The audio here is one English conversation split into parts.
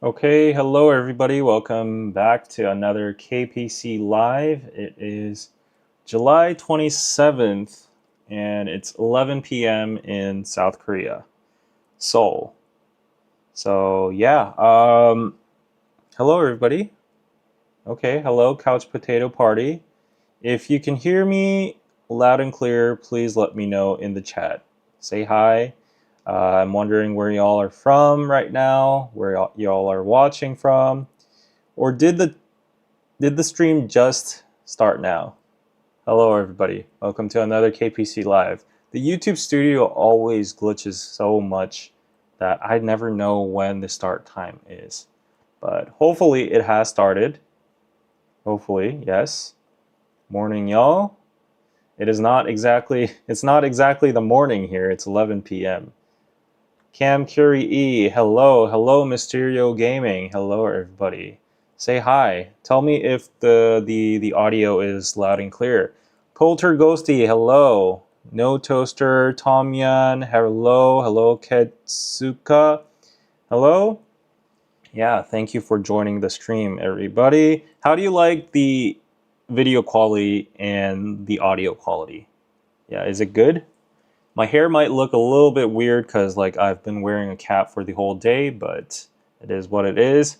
Okay, hello everybody. Welcome back to another KPC Live. It is July 27th and it's 11 p.m. in South Korea, Seoul. So, yeah, hello everybody. Okay, hello Couch Potato Party. If you can hear me loud and clear, please let me know in the chat. Say hi. I'm wondering where y'all are from right now, where y'all are watching from, or did the stream just start now? Hello everybody, welcome to another KPC Live. The YouTube studio always glitches so much that I never know when the start time is. But hopefully it has started. Hopefully, yes. Morning y'all. It's not exactly the morning here, it's 11 p.m. Cam Curie E, hello Mysterio Gaming, hello everybody. Say hi. Tell me if the audio is loud and clear. Polter Ghosty, hello. No Toaster, Tom Yan, hello Ketsuka, hello. Yeah, thank you for joining the stream, everybody. How do you like the video quality and the audio quality? Yeah, is it good? My hair might look a little bit weird because like I've been wearing a cap for the whole day, but it is what it is.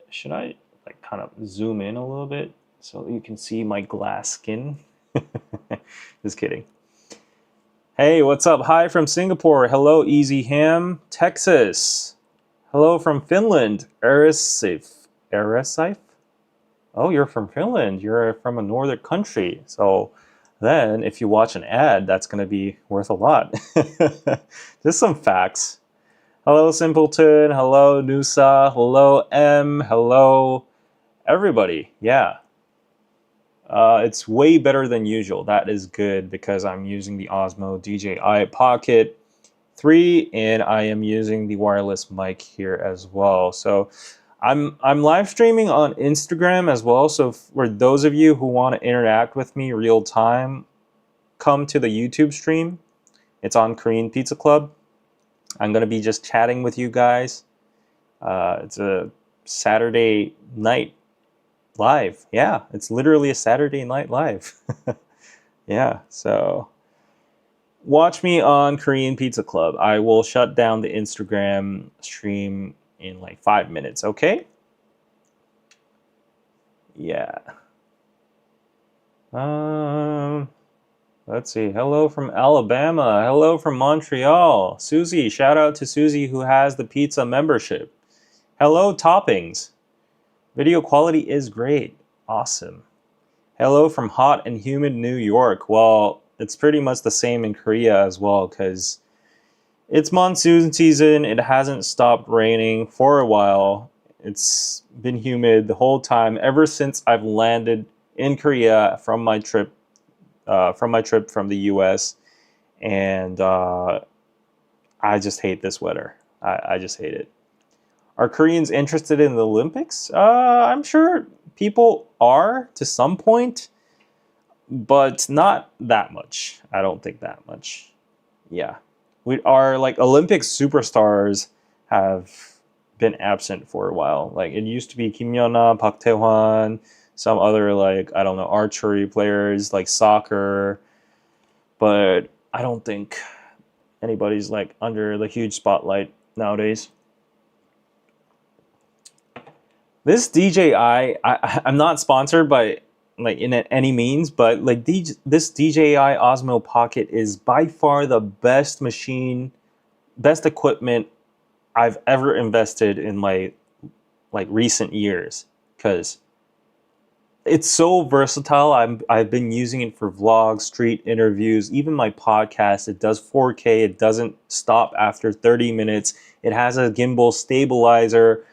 Should I like kind of zoom in a little bit so you can see my glass skin? Just kidding. Hey, what's up? Hi from Singapore. Hello, Easy Ham, Texas. Hello from Finland, Erisif. Erisif? Oh, you're from Finland. You're from a northern country. So then if you watch an ad, that's going to be worth a lot. Just some facts. Hello, Simpleton. Hello, Nusa. Hello, M. Hello, everybody. Yeah. It's way better than usual. That is good because I'm using the Osmo DJI Pocket 3 and I am using the wireless mic here as well. So I'm live streaming on Instagram as well, so for those of you who want to interact with me real time, come to the YouTube stream. It's on Korean Pizza Club. I'm going to be just chatting with you guys. It's a Saturday night live. Yeah, it's literally a Saturday night live. Yeah, so watch me on Korean Pizza Club. I will shut down the Instagram stream in like 5 minutes, okay? Yeah. Let's see. Hello from Alabama. Hello from Montreal. Susie, shout out to Susie who has the pizza membership. Hello, toppings. Video quality is great. Awesome. Hello from hot and humid New York. Well, it's pretty much the same in Korea as well because it's monsoon season. It hasn't stopped raining for a while. It's been humid the whole time ever since I've landed in Korea from my trip from the U.S. and I just hate this weather. I just hate it. Are Koreans interested in the Olympics? I'm sure people are to some point, but not that much. I don't think that much. Yeah. Our like Olympic superstars have been absent for a while. Like it used to be Kim Yeona, Park Tae-hwan, some other like I don't know archery players, like soccer, but I don't think anybody's like under the huge spotlight nowadays. This DJI, I'm not sponsored by like in any means, but like this DJI Osmo Pocket is by far the best machine, best equipment I've ever invested in my like recent years because it's so versatile. I've been using it for vlogs, street interviews, even my podcast. It does 4K. It doesn't stop after 30 minutes. It has a gimbal stabilizer.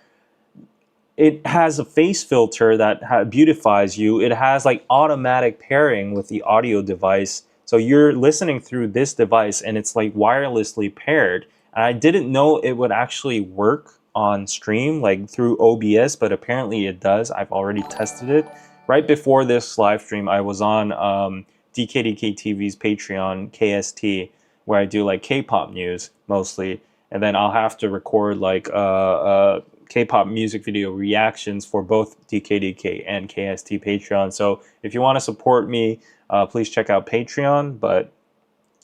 It has a face filter that beautifies you. It has like automatic pairing with the audio device. So you're listening through this device and it's like wirelessly paired. And I didn't know it would actually work on stream like through OBS, but apparently it does. I've already tested it. Right before this live stream, I was on DKDKTV's Patreon, KST, where I do like K-pop news mostly. And then I'll have to record like K-pop music video reactions for both DKDK and KST Patreon. So if you want to support me, please check out Patreon. But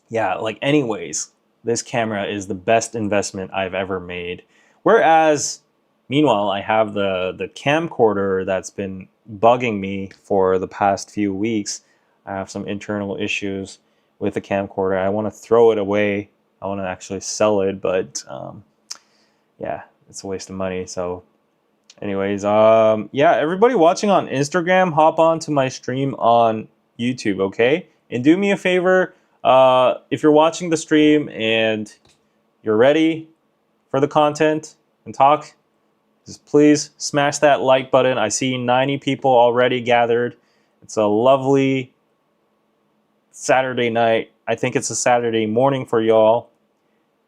yeah, like anyways, this camera is the best investment I've ever made. Whereas, meanwhile, I have the camcorder that's been bugging me for the past few weeks. I have some internal issues with the camcorder. I want to throw it away. I want to actually sell it, but yeah, it's a waste of money. So anyways, yeah, everybody watching on Instagram, hop on to my stream on YouTube, okay? And do me a favor, if you're watching the stream and you're ready for the content and talk, just please smash that like button. I see 90 people already gathered. It's a lovely Saturday night. I think it's a Saturday morning for y'all.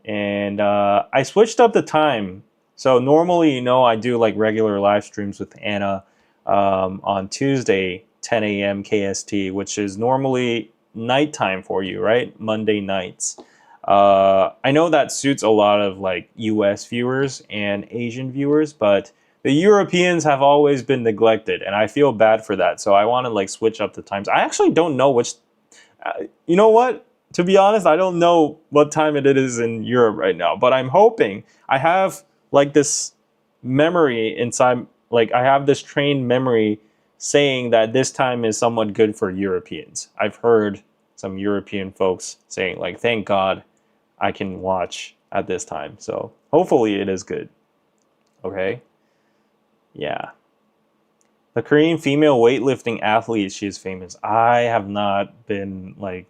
And I switched up the time. So normally, you know, I do like regular live streams with Anna on Tuesday, 10 a.m. KST, which is normally nighttime for you, right? Monday nights. I know that suits a lot of like US viewers and Asian viewers, but the Europeans have always been neglected, and I feel bad for that. So I want to like switch up the times. I actually don't know which, you know what? To be honest, I don't know what time it is in Europe right now, but I'm hoping. I have like this memory inside, like I have this trained memory saying that this time is somewhat good for Europeans. I've heard some European folks saying like, thank God I can watch at this time. So hopefully it is good. Okay. Yeah. The Korean female weightlifting athlete, she is famous. I have not been like,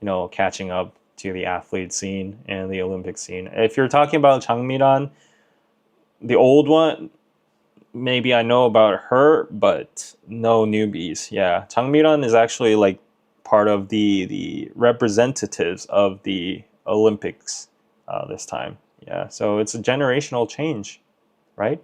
you know, catching up to the athlete scene and the Olympic scene. If you're talking about Changmiran, the old one, maybe I know about her, but no newbies. Yeah, Changmiran is actually like part of the representatives of the Olympics this time. Yeah, so it's a generational change, right?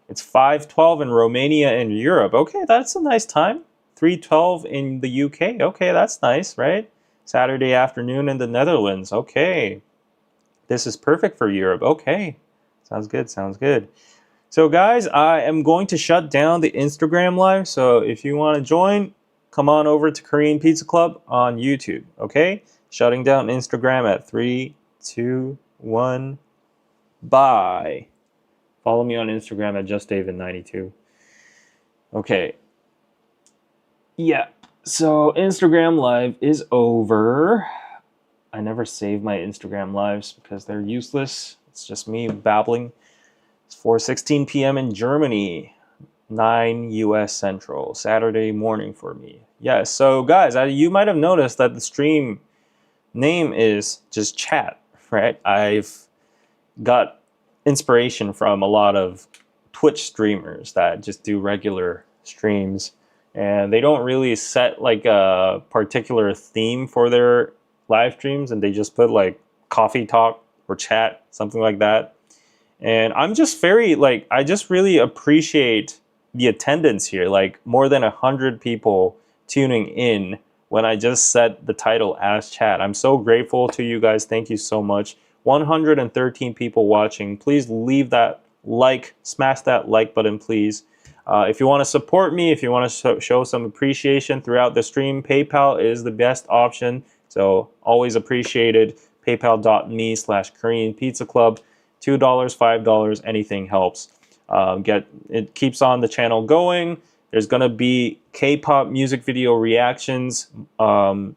It's 5:12 in Romania and Europe. Okay, that's a nice time. 3:12 in the UK. Okay, that's nice, right? Saturday afternoon in the Netherlands. Okay. This is perfect for Europe. Okay. Sounds good. Sounds good. So guys, I am going to shut down the Instagram live. So if you want to join, come on over to Korean Pizza Club on YouTube. Okay. Shutting down Instagram at 3, 2, 1. Bye. Follow me on Instagram at justdavid92. Okay. Yeah. So Instagram live is over. I never save my Instagram lives because they're useless. It's just me babbling. It's 4:16 p.m. in Germany, 9 US Central, Saturday morning for me. Yeah, so guys, you might have noticed that the stream name is just chat, right? I've got inspiration from a lot of Twitch streamers that just do regular streams, and they don't really set like a particular theme for their live streams, and they just put like coffee talk or chat, something like that. And I'm just very like, I just really appreciate the attendance here, like more than 100 people tuning in when I just set the title as chat. I'm so grateful to you guys. Thank you so much. 113 people watching. Please leave that like, smash that like button, please. If you want to support me, if you want to show some appreciation throughout the stream, PayPal is the best option. So always appreciated. PayPal.me/Korean Pizza Club. $2, $5, anything helps. It keeps on the channel going. There's gonna be K-pop music video reactions. I'm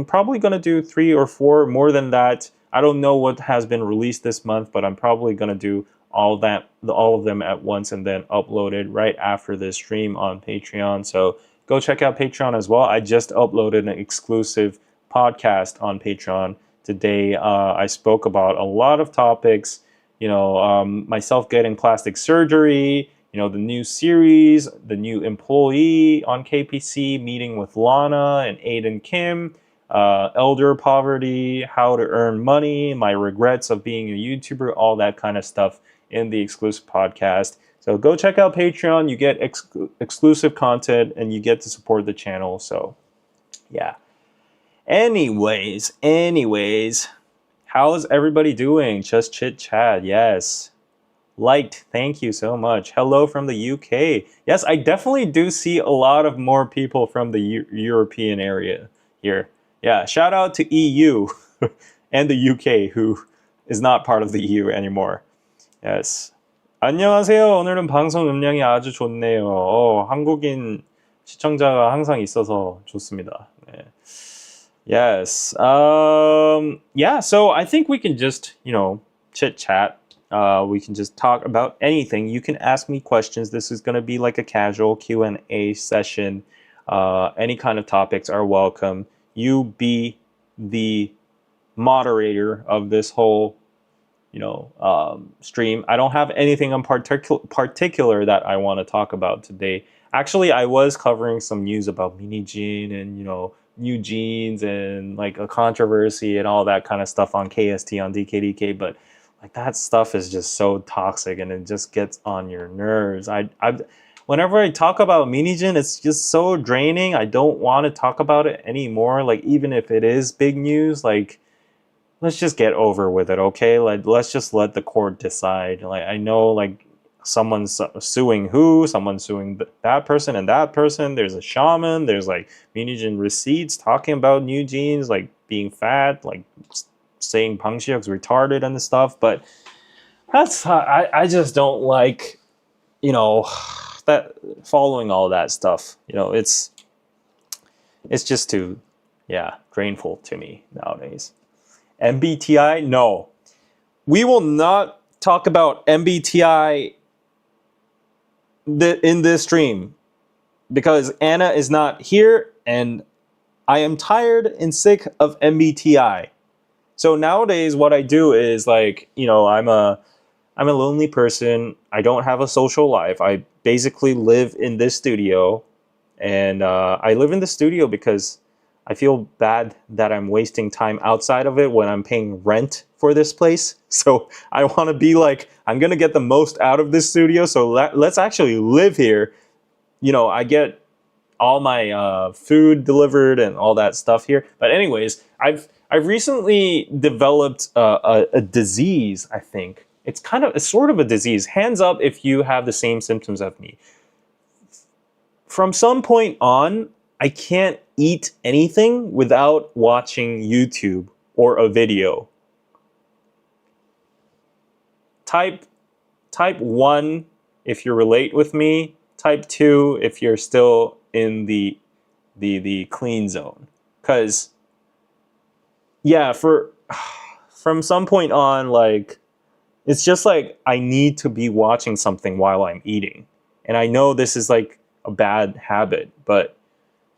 probably gonna do 3 or 4 more than that. I don't know what has been released this month, but I'm probably gonna do all of them at once and then upload it right after this stream on Patreon. So go check out Patreon as well. I just uploaded an exclusive podcast on Patreon today. I spoke about a lot of topics, you know, myself getting plastic surgery, you know, the new series, the new employee on KPC, meeting with Lana and Aiden Kim, elder poverty, how to earn money, my regrets of being a YouTuber, all that kind of stuff in the exclusive podcast. So go check out Patreon. You get exclusive content and you get to support the channel. So yeah. Anyways, how is everybody doing? Just chit chat. Yes. Liked. Thank you so much. Hello from the UK. Yes, I definitely do see a lot of more people from the European area here. Yeah, shout out to EU and the UK who is not part of the EU anymore. Yes. 안녕하세요. 오늘은 방송 음량이 아주 좋네요. 한국인 시청자가 항상 있어서 좋습니다. 네. Yes. Yeah, so I think we can just, chit chat. We can just talk about anything. You can ask me questions. This is going to be like a casual Q&A session. Any kind of topics are welcome. You be the moderator of this whole, stream. I don't have anything in particular that I want to talk about today. Actually, I was covering some news about mini jean and, new jeans and like a controversy and all that kind of stuff on KST on DKDK, but like that stuff is just so toxic and it just gets on your nerves. Whenever I talk about mini jean, it's just so draining. I don't want to talk about it anymore. Like even if it is big news, like let's just get over with it, okay? Like let's just let the court decide. Like I know like someone's suing who, someone's suing that person and that person. There's a shaman. There's like mini jean receipts talking about new jeans, like being fat, like saying Pangxiuk's retarded and stuff. But that's I just don't like, that following all that stuff. It's just too, drainful to me nowadays. MBTI, no, we will not talk about MBTI in this stream because Anna is not here and I am tired and sick of MBTI. So nowadays what I do is like, I'm a lonely person. I don't have a social life. I basically live in this studio and I live in the studio because I feel bad that I'm wasting time outside of it when I'm paying rent for this place. So I want to be like, I'm going to get the most out of this studio. So let's actually live here. I get all my food delivered and all that stuff here. But anyways, I've recently developed a disease, I think. It's sort of a disease. Hands up if you have the same symptoms of me. From some point on, I can't eat anything without watching YouTube or a video. Type 1 if you relate with me. Type 2 if you're still in the clean zone. Because, from some point on, like, it's just like I need to be watching something while I'm eating. And I know this is like a bad habit, but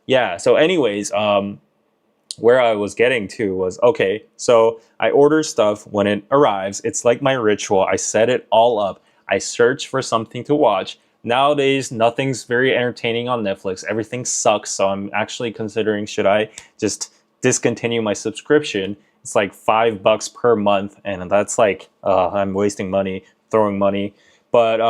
yeah, so anyways, where I was getting to was, okay, so I order stuff when it arrives. It's like my ritual. I set it all up. I search for something to watch. Nowadays, nothing's very entertaining on Netflix. Everything sucks, so I'm actually considering, should I just discontinue my subscription? It's like $5 per month, and that's like, I'm wasting money, throwing money. But,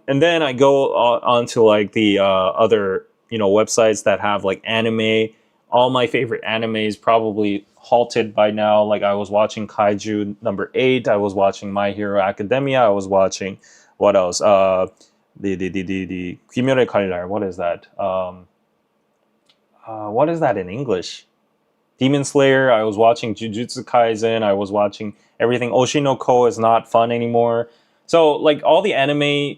and then I go onto like the other websites that have like anime. All my favorite animes probably halted by now. Like I was watching Kaiju number 8. I was watching My Hero Academia. I was watching, what else? The Kimyorai Kallar. What is that? What is that in English? Demon Slayer. I was watching Jujutsu Kaisen. I was watching everything. Oshinoko is not fun anymore. So like all the anime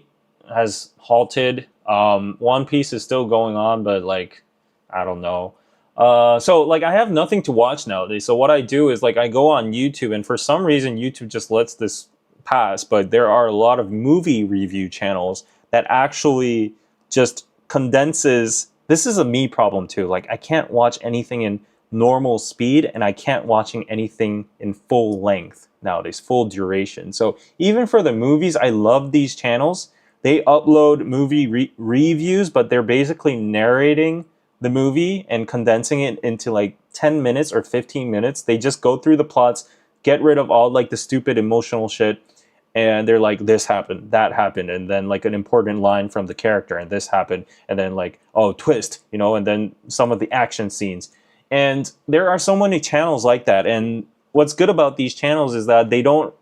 has halted. One Piece is still going on, but like, I don't know. So like I have nothing to watch nowadays. So what I do is like I go on YouTube, and for some reason YouTube just lets this pass, but there are a lot of movie review channels that actually just condenses. This is a me problem too. Like I can't watch anything in normal speed, and I can't watching anything in full length nowadays, full duration. So even for the movies, I love these channels. They upload movie reviews, but they're basically narrating the movie and condensing it into like 10 minutes or 15 minutes. They just go through the plots, get rid of all like the stupid emotional shit, and they're like, this happened, that happened, and then like an important line from the character, and this happened, and then like, oh, twist, and then some of the action scenes. And there are so many channels like that. And what's good about these channels is that they don't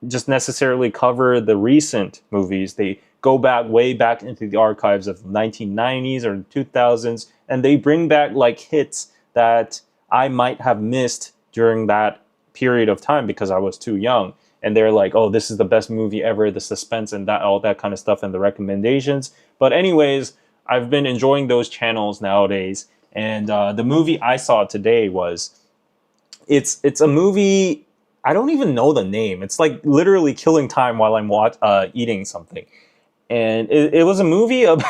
just necessarily cover the recent movies. They go back way back into the archives of 1990s or 2000s, and they bring back like hits that I might have missed during that period of time because I was too young. And they're like, oh, this is the best movie ever, the suspense and that, all that kind of stuff, and the recommendations. But anyways, I've been enjoying those channels nowadays. And the movie I saw today was, it's a movie, I don't even know the name. It's like literally killing time while I'm eating something. And it was a movie of,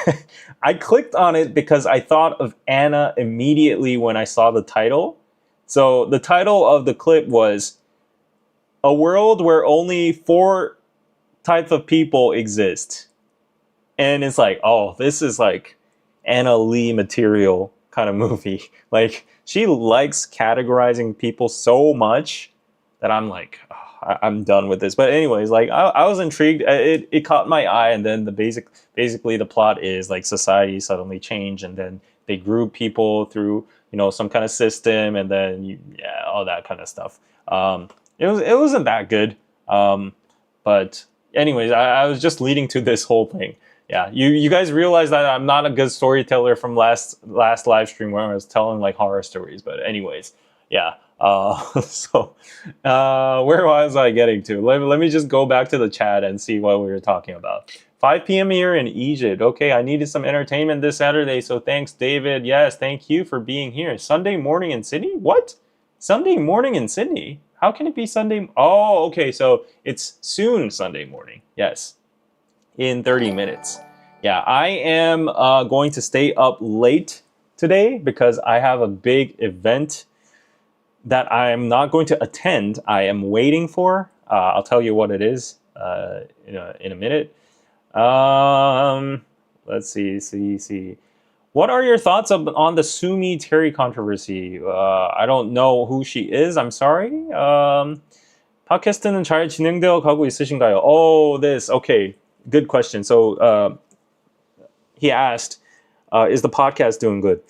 I clicked on it because I thought of Anna immediately when I saw the title. So the title of the clip was A World Where Only 4 Types of People Exist. And it's like, oh, this is like Anna Lee material kind of movie. Like, she likes categorizing people so much that I'm like, oh, I'm done with this. But anyways, like I was intrigued. It caught my eye, and then basically the plot is like society suddenly changed, and then they group people through some kind of system, and then yeah, all that kind of stuff. It wasn't that good. But anyways, I was just leading to this whole thing. Yeah, you guys realize that I'm not a good storyteller from last live stream where I was telling like horror stories. But anyways, yeah. So where was I getting to? Let me just go back to the chat and see what we were talking about. 5 p.m. here in Egypt. Okay, I needed some entertainment this Saturday, so thanks, David. Yes, thank you for being here. Sunday morning in Sydney? What? Sunday morning in Sydney? How can it be Sunday? Oh, okay, so it's soon Sunday morning. Yes, in 30 minutes. Yeah, I am going to stay up late today because I have a big event that I'm not going to attend. I am waiting for. I'll tell you what it is in a minute. Let's see. What are your thoughts on the Sumi Terry controversy? I don't know who she is. I'm sorry. 팟캐스트는 잘 진행되어 가고 있으신가요? Oh, this. Okay, good question. So he asked, is the podcast doing good?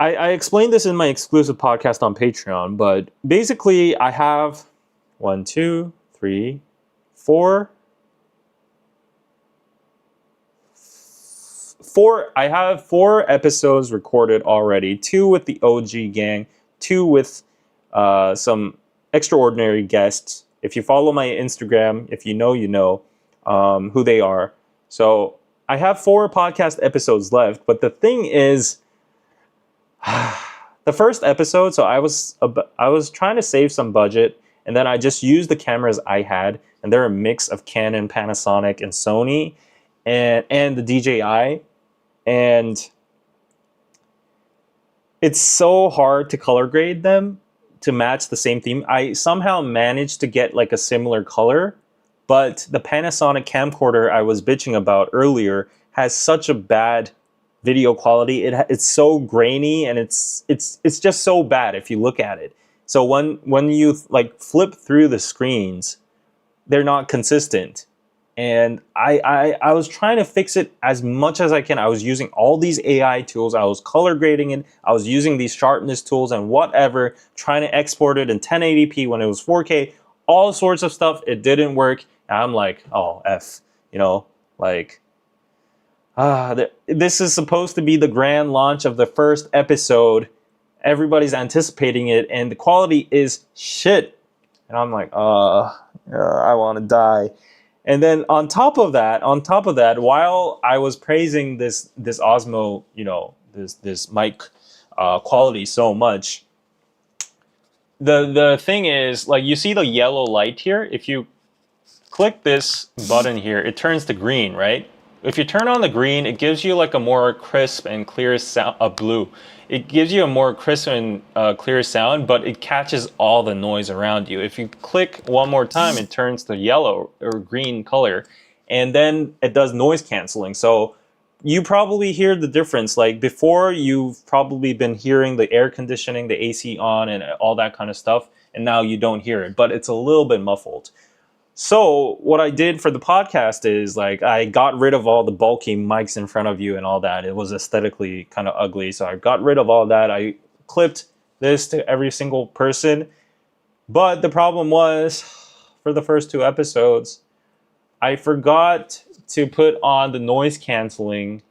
I explained this in my exclusive podcast on Patreon, but basically I have 1, 2, 3, 4. I have 4 episodes recorded already. 2 with the OG gang, 2 with some extraordinary guests. If you follow my Instagram, if you know, who they are. So I have 4 podcast episodes left, but the thing is, the first episode, so I was trying to save some budget, and then I just used the cameras I had, and they're a mix of Canon, Panasonic, and Sony, and the DJI, and it's so hard to color grade them to match the same theme. I somehow managed to get like a similar color, but the Panasonic camcorder I was bitching about earlier has such a bad video quality. It's so grainy, and it's just so bad if you look at it. So when you like flip through the screens, they're not consistent. And I was trying to fix it as much as I can. I was using all these AI tools. I was color grading it. I was using these sharpness tools and whatever, trying to export it in 1080p when it was 4K, all sorts of stuff. It didn't work. And I'm like, oh, F, like, this is supposed to be the grand launch of the first episode. Everybody's anticipating it, and the quality is shit. And I'm like, I want to die. And then on top of that, while I was praising this Osmo, this mic quality so much, the thing is, like, you see the yellow light here. If you click this button here, it turns to green, right? If you turn on the green, it gives you like a more crisp and clear sound, blue. It gives you a more crisp and clear sound, but it catches all the noise around you. If you click one more time, it turns to yellow or green color, and then it does noise canceling. So you probably hear the difference. Like before, you've probably been hearing the air conditioning, the AC on, and all that kind of stuff, and now you don't hear it, but it's a little bit muffled. So what I did for the podcast is like I got rid of all the bulky mics in front of you and all that. It was aesthetically kind of ugly. So I got rid of all that. I clipped this to every single person. But the problem was for the first 2 episodes, I forgot to put on the noise canceling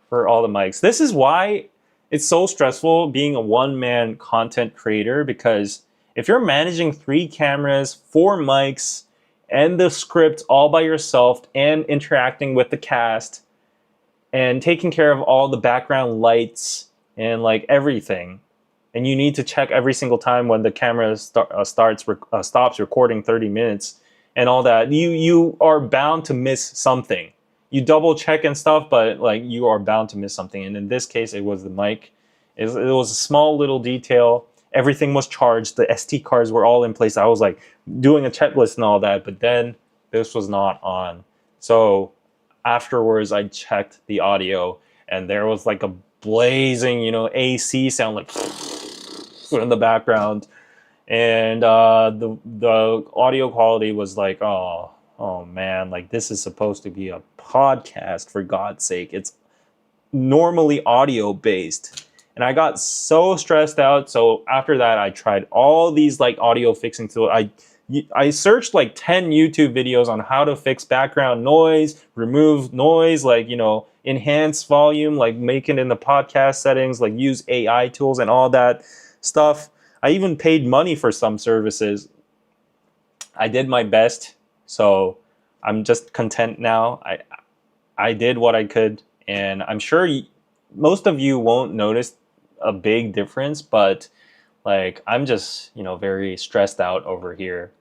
for all the mics. This is why it's so stressful being a one-man content creator, because if you're managing 3 cameras, 4 mics, and the script all by yourself and interacting with the cast and taking care of all the background lights and like everything, and you need to check every single time when the camera stops recording 30 minutes and all that, you are bound to miss something. You double check and stuff, but like you are bound to miss something. And in this case, it was the mic. It was a small little detail. Everything was charged. The SD cards were all in place. I was like doing a checklist and all that, but then this was not on. So afterwards, I checked the audio, and there was like a blazing, AC sound like in the background, and the audio quality was like, oh man, like this is supposed to be a podcast, for God's sake. It's normally audio based. And I got so stressed out. So after that, I tried all these like audio fixing tools. I searched like 10 YouTube videos on how to fix background noise, remove noise, like, enhance volume, like make it in the podcast settings, like use AI tools and all that stuff. I even paid money for some services. I did my best. So I'm just content now. I did what I could, and I'm sure most of you won't notice a big difference, but like I'm just very stressed out over here.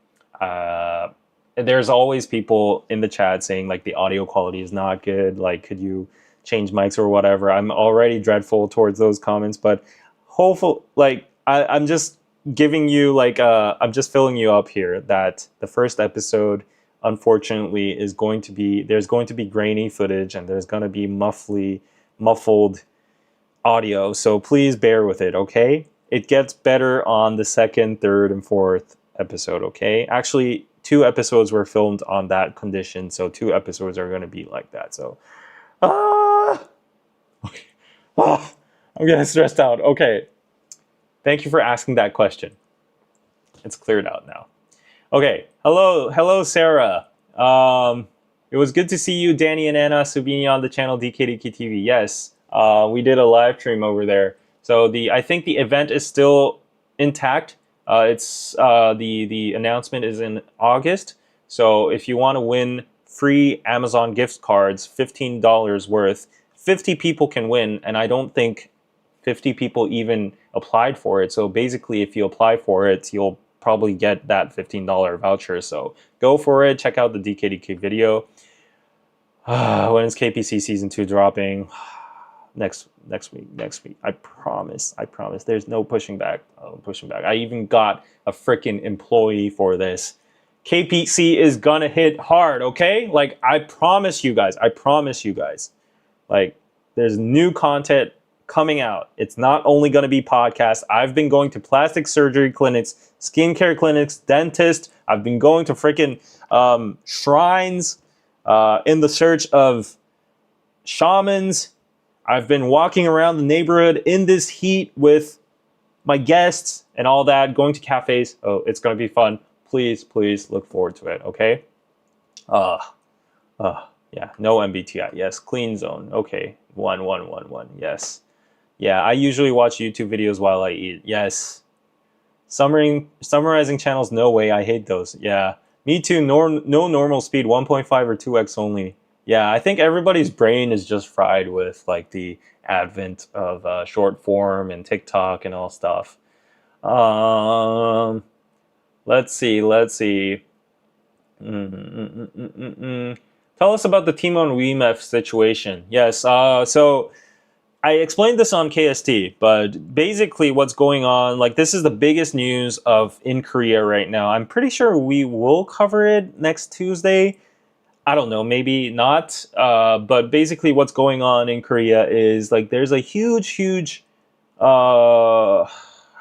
There's always people in the chat saying like the audio quality is not good, like could you change mics or whatever. I'm already dreadful towards those comments, but hopefully, like I'm just giving you like I'm just filling you up here that the first episode, unfortunately, there's going to be grainy footage, and there's going to be muffled audio, so please bear with it, okay? It gets better on the 2nd, 3rd, and 4th episode, okay? Actually, 2 episodes were filmed on that condition, so 2 episodes are going to be like that. So, okay. I'm getting stressed out. Okay, thank you for asking that question. It's cleared out now. Okay, hello, Sarah. It was good to see you, Danny and Anna Subini, on the channel DKDKTV. Yes, we did a live stream over there. So I think the event is still intact. It's the announcement is in August. So if you want to win free Amazon gift cards, $15 worth, 50 people can win, and I don't think 50 people even applied for it. So basically, if you apply for it, you'll probably get that $15 voucher. So go for it. Check out the DKDK video. When is KPC season 2 dropping? Next week. I promise. There's no pushing back. I even got a freaking employee for this. KPC is gonna hit hard, okay? Like, I promise you guys. Like, there's new content coming out. It's not only gonna be podcasts. I've been going to plastic surgery clinics, skincare clinics, dentists. I've been going to freaking shrines in the search of shamans. I've been walking around the neighborhood in this heat with my guests and all that, going to cafes. Oh, it's going to be fun. Please look forward to it, okay? Yeah, no MBTI. Yes, clean zone. Okay, 1. Yes. Yeah, I usually watch YouTube videos while I eat. Yes. Summarizing channels, no way. I hate those. Yeah, me too. No normal speed, 1.5 or 2x only. Yeah, I think everybody's brain is just fried with like the advent of short form and TikTok and all stuff. Let's see. Tell us about the Timon Wemef situation. Yes, so I explained this on KST, but basically what's going on, like this is the biggest news in Korea right now. I'm pretty sure we will cover it next Tuesday. I don't know, maybe not. But basically what's going on in Korea is like there's a huge, how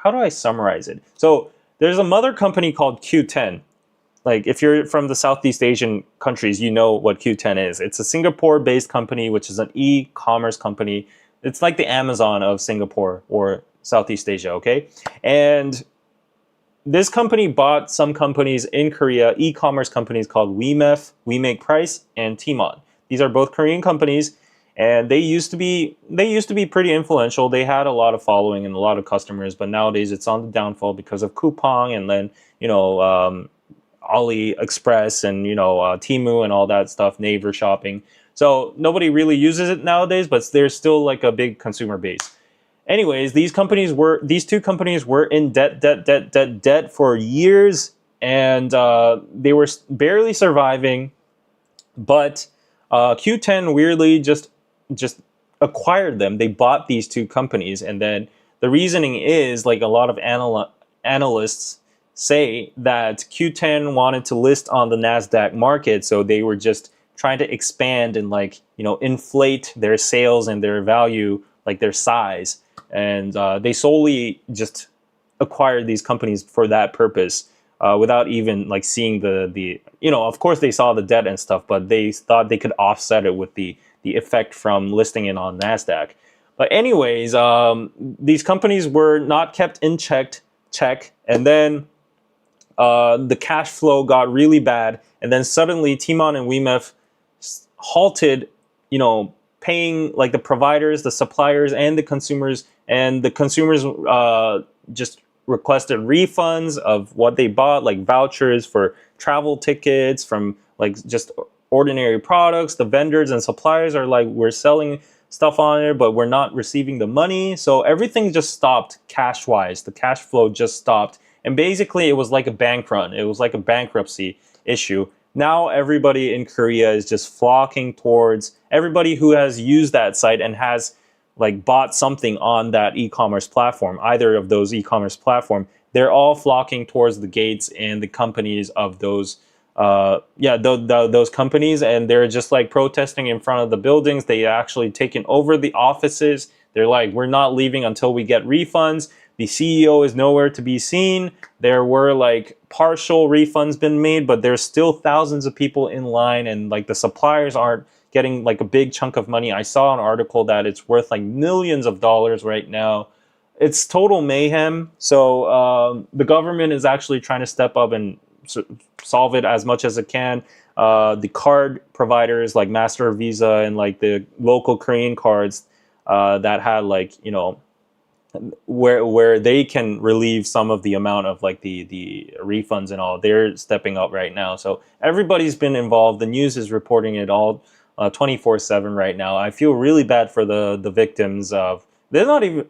do I summarize it? So there's a mother company called Q10. Like if you're from the Southeast Asian countries, you know what Q10 is. It's a Singapore-based company, which is an e-commerce company. It's like the Amazon of Singapore or Southeast Asia, okay? And this company bought some companies in Korea, e-commerce companies called WeMef, We Make Price, and Tmon. These are both Korean companies, and they used to be pretty influential. They had a lot of following and a lot of customers, but nowadays it's on the downfall because of Coupang and then AliExpress and Temu and all that stuff, Naver shopping. So nobody really uses it nowadays, but there's still like a big consumer base. Anyways, these two companies were in debt for years, and they were barely surviving. But Q10 weirdly just acquired them. They bought these two companies, and then the reasoning is, like a lot of analysts say, that Q10 wanted to list on the NASDAQ market, so they were just trying to expand and inflate their sales and their value, like their size, and they solely just acquired these companies for that purpose, without even seeing the of course they saw the debt and stuff, but they thought they could offset it with the effect from listing it on NASDAQ. But anyways, these companies were not kept in check, and then the cash flow got really bad, and then suddenly Tmon and WeMef halted, paying the providers, the suppliers, and the consumers, just requested refunds of what they bought, like vouchers for travel tickets from just ordinary products. The vendors and suppliers are like, we're selling stuff on it, but we're not receiving the money. So everything just stopped cash wise. The cash flow just stopped. And basically it was like a bank run. It was like a bankruptcy issue. Now everybody in Korea is just flocking towards, everybody who has used that site and has bought something on that e-commerce platform, either of those e-commerce platform, they're all flocking towards the gates and the companies of those those companies, and they're just protesting in front of the buildings. They actually taken over the offices. They're like, we're not leaving until we get refunds. The CEO is nowhere to be seen. There were partial refunds been made, but there's still thousands of people in line, and the suppliers aren't getting a big chunk of money. I saw an article that it's worth millions of dollars right now. It's total mayhem. So the government is actually trying to step up and solve it as much as it can. The card providers like Master, Visa, and the local Korean cards that had where they can relieve some of the amount of the refunds and all, they're stepping up right now. So everybody's been involved. The news is reporting it all 24/7 right now. I feel really bad for the victims of, they're not even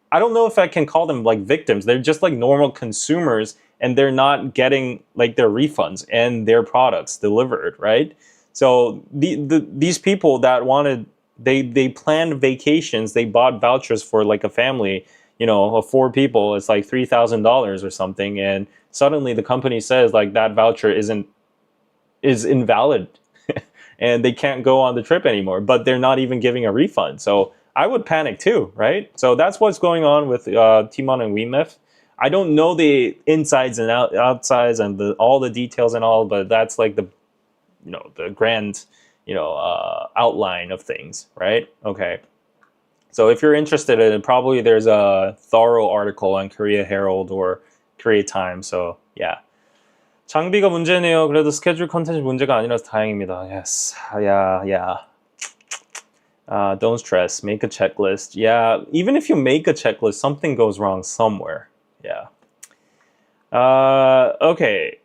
I don't know if I can call them victims. They're just normal consumers, and they're not getting their refunds and their products delivered, right? So these people that wanted, they planned vacations, they bought vouchers for a family, of 4 people, it's $3,000 or something, and suddenly the company says that voucher is invalid and they can't go on the trip anymore, but they're not even giving a refund. So I would panic too, right? So that's what's going on with Tmon and WeMef. I don't know the insides and outsides and all the details and all, but that's the grand outline of things, right? Okay. So if you're interested in it, probably there's a thorough article on Korea Herald or Korea Times. So yeah. 장비가 문제네요. 그래도 스케줄 컨텐츠 문제가 아니라서 다행입니다. Yes. Yeah. Don't stress. Make a checklist. Yeah. Even if you make a checklist, something goes wrong somewhere. Yeah. Okay.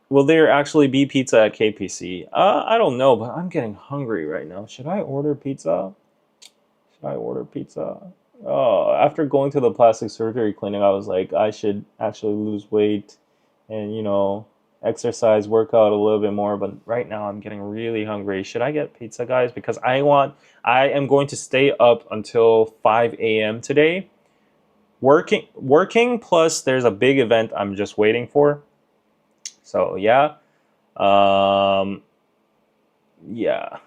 Will there actually be pizza at KPC? I don't know, but I'm getting hungry right now. Should I order pizza? Oh, after going to the plastic surgery clinic, I was like, I should actually lose weight and, exercise, work out a little bit more. But right now I'm getting really hungry. Should I get pizza, guys? Because I am going to stay up until 5 a.m. today. Working, plus there's a big event I'm just waiting for. So yeah. Yeah.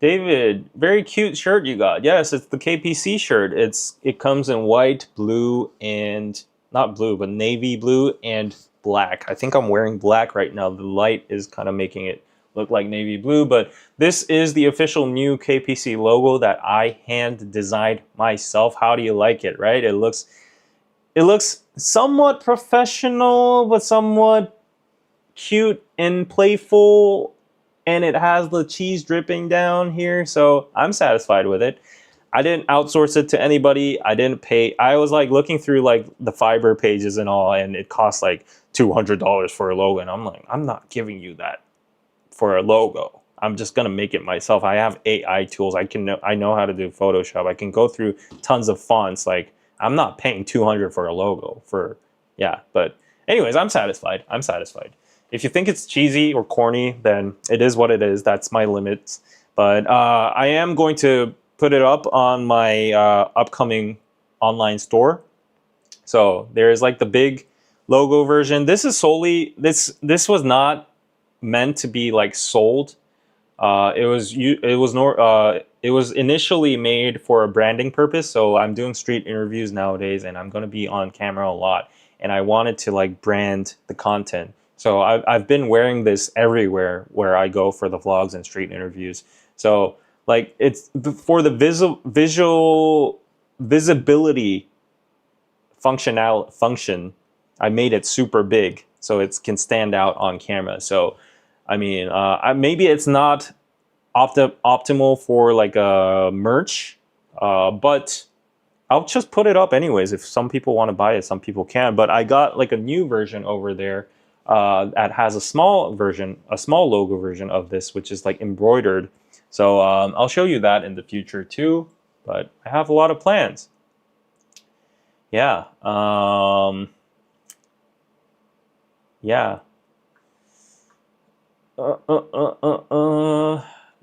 David, very cute shirt you got. Yes, it's the KPC shirt. It comes in white, blue, and not blue, but navy blue and black. I think I'm wearing black right now. The light is kind of making it look like navy blue, but this is the official new KPC logo that I hand designed myself. How do you like it, right? It looks somewhat professional, but somewhat cute and playful, and it has the cheese dripping down here, so I'm satisfied with it. I didn't outsource it to anybody. I didn't pay. I was like looking through like the Fiverr pages and all, and it costs like $200 for a logo, and I'm like, I'm not giving you that for a logo. I'm just gonna make it myself. I have AI tools. I know how to do Photoshop. I can go through tons of fonts. Like, I'm not paying 200 for a logo for, yeah. But anyways, I'm satisfied. I'm satisfied. If you think it's cheesy or corny, then it is what it is. That's my limits. But I am going to put it up on my upcoming online store. So there's like the big logo version. This is solely this was not meant to be like sold. It was initially made for a branding purpose. So I'm doing street interviews nowadays, and I'm going to be on camera a lot, and I wanted to like brand the content. So I've been wearing this everywhere where I go for the vlogs and street interviews. So like it's for the visual visibility function. I made it super big so it can stand out on camera. So I mean, maybe it's not optimal for like a merch, but I'll just put it up anyways. If some people want to buy it, some people can. But I got like a new version over there that has a small logo version of this, which is like embroidered. So I'll show you that in the future too. But I have a lot of plans. Yeah. Yeah.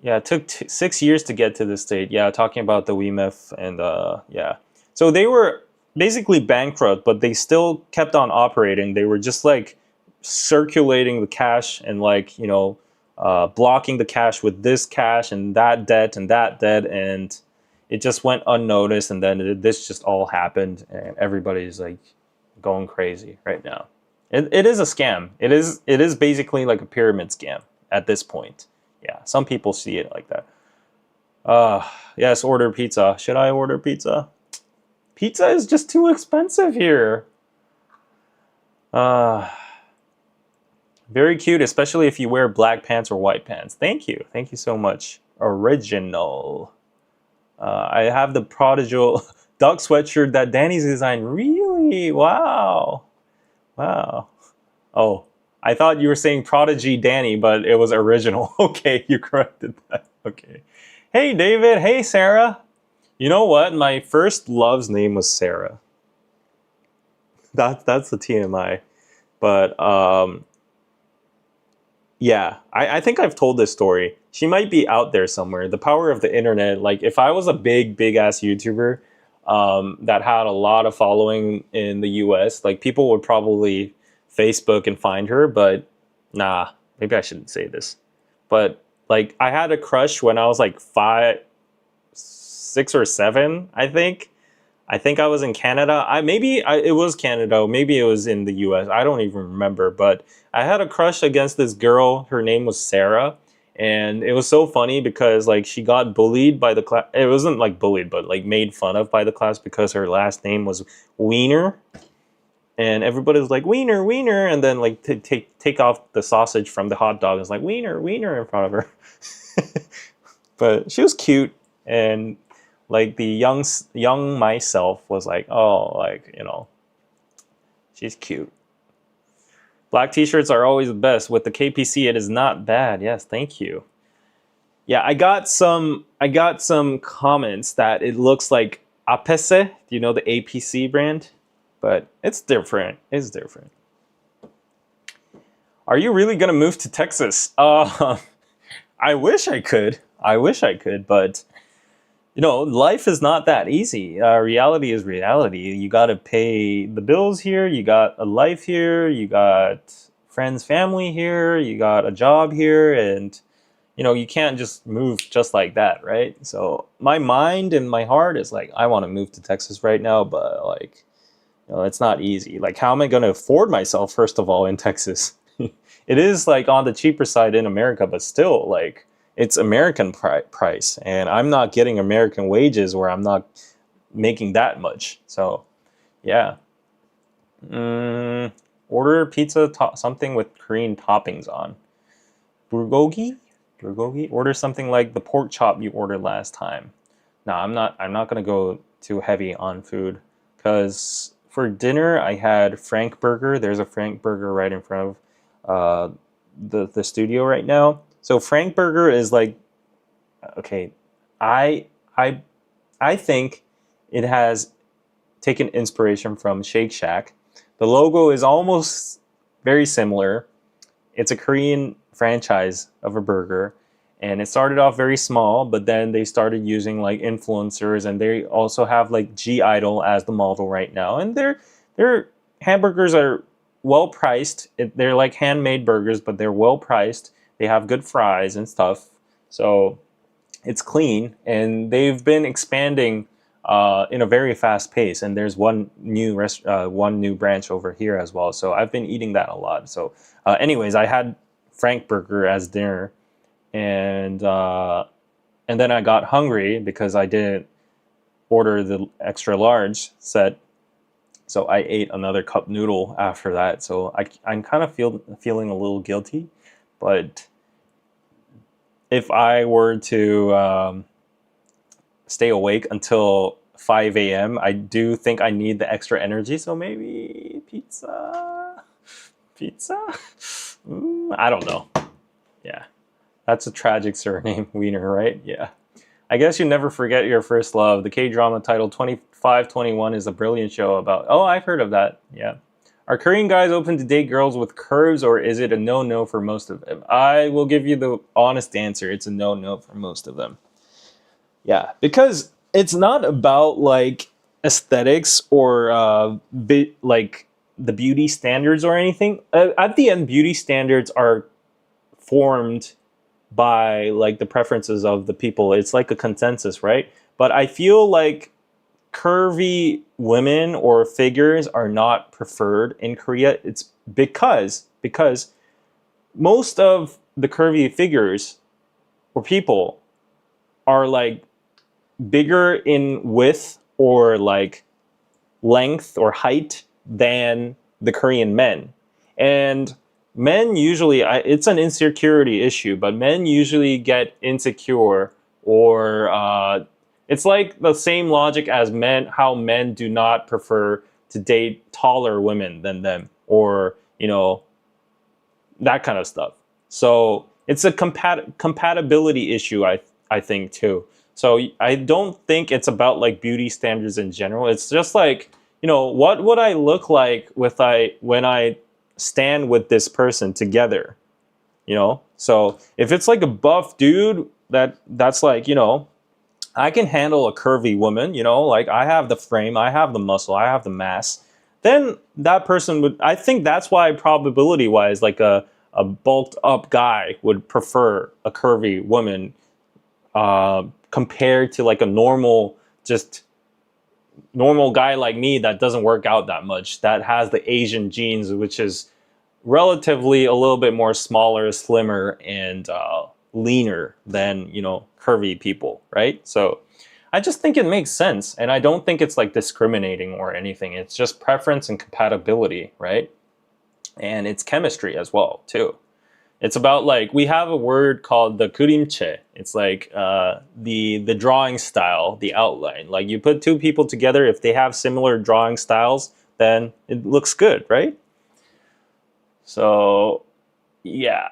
Yeah, it took 6 years to get to this state. Yeah, talking about the WeMF and yeah. So they were basically bankrupt, but they still kept on operating. They were just like circulating the cash and like, you know, blocking the cash with this cash and that debt, and it just went unnoticed. And then this just all happened, and everybody's like going crazy right now. It is a scam. It is basically like a pyramid scam at this point. Yeah, some people see it like that. Yes, order pizza. Should I order pizza? Pizza is just too expensive here. Very cute, especially if you wear black pants or white pants. Thank you. Thank you so much. Original. I have the prodigal duck sweatshirt that Danny's designed. Really? Wow. Wow. Oh, I thought you were saying Prodigy Danny, but it was original. Okay, you corrected that. Okay. Hey, David. Hey, Sarah. You know what? My first love's name was Sarah. That's the TMI. But yeah, I think I've told this story. She might be out there somewhere. The power of the internet. Like, if I was a big ass YouTuber that had a lot of following in the US, like, people would probably Facebook and find her. But nah, maybe I shouldn't say this. But like, I had a crush when I was like 5, 6 or 7, I think. I think I was in Canada. It was Canada. Maybe it was in the US. I don't even remember. But I had a crush against this girl. Her name was Sarah. And it was so funny because like she got bullied by the class. It wasn't like bullied, but like made fun of by the class because her last name was Wiener. And everybody was like, Wiener, Wiener. And then like take off the sausage from the hot dog. It's like, Wiener, Wiener in front of her. But she was cute. And like the young myself was like, oh, like, you know, she's cute. Black t-shirts are always the best. With the KPC, it is not bad. Yes, thank you. Yeah, I got some comments that it looks like APC. Do you know the APC brand? But it's different. It's different. Are you really gonna move to Texas? I wish I could. I wish I could, but you know, life is not that easy. Reality is reality. You got to pay the bills here. You got a life here. You got friends, family here. You got a job here, and you know, you can't just move just like that, right? So my mind and my heart is like, I want to move to Texas right now, but like, you know, it's not easy. Like, how am I going to afford myself, first of all, in Texas? It is like on the cheaper side in America, but still, like, it's American price, and I'm not getting American wages where I'm not making that much. So, yeah. Mm, order pizza something with Korean toppings on. Bulgogi? Bulgogi? Order something like the pork chop you ordered last time. No, I'm not gonna go too heavy on food because for dinner I had Frank Burger. There's a Frank Burger right in front of the studio right now. So Frank Burger is like, okay, I I I think it has taken inspiration from Shake Shack. The logo is almost very similar. It's a Korean franchise of a burger, and it started off very small, but then they started using like influencers, and they also have like G Idol as the model right now, and their hamburgers are well priced. They're like handmade burgers, but they're well priced. They have good fries and stuff, so it's clean, and they've been expanding in a very fast pace. And there's one new branch over here as well. So I've been eating that a lot. So, anyways, I had Frank Burger as dinner, and and then I got hungry because I didn't order the extra large set. So I ate another cup noodle after that. So I'm kind of feeling a little guilty, but if I were to stay awake until 5 a.m., I do think I need the extra energy. So maybe pizza? Pizza? I don't know. Yeah. That's a tragic surname, Wiener, right? Yeah. I guess you never forget your first love. The K-drama titled 2521 is a brilliant show about... Oh, I've heard of that. Yeah. Are Korean guys open to date girls with curves, or is it a no-no for most of them? I will give you the honest answer. It's a no-no for most of them. Yeah, because it's not about like aesthetics or like the beauty standards or anything. At the end, beauty standards are formed by like the preferences of the people. It's like a consensus, right? But I feel like curvy women or figures are not preferred in Korea. It's because most of the curvy figures or people are like bigger in width or like length or height than the Korean men. And men usually, it's an insecurity issue, but men usually get insecure, or it's like the same logic as men, how men do not prefer to date taller women than them, or, that kind of stuff. So it's a compatibility issue, I think, too. So I don't think it's about like beauty standards in general. It's just like, what would I look like when I stand with this person together? So if it's like a buff dude that's like, I can handle a curvy woman, like I have the frame, I have the muscle, I have the mass, then that person would, I think that's why probability wise, like a bulked up guy would prefer a curvy woman compared to like a just normal guy like me that doesn't work out that much, that has the Asian genes, which is relatively a little bit more smaller, slimmer, and leaner than, curvy people, right? So I just think it makes sense. And I don't think it's like discriminating or anything. It's just preference and compatibility, right? And it's chemistry as well, too. It's about like, we have a word called the 그림체. It's like the drawing style, the outline. Like you put two people together, if they have similar drawing styles, then it looks good, right? So, yeah.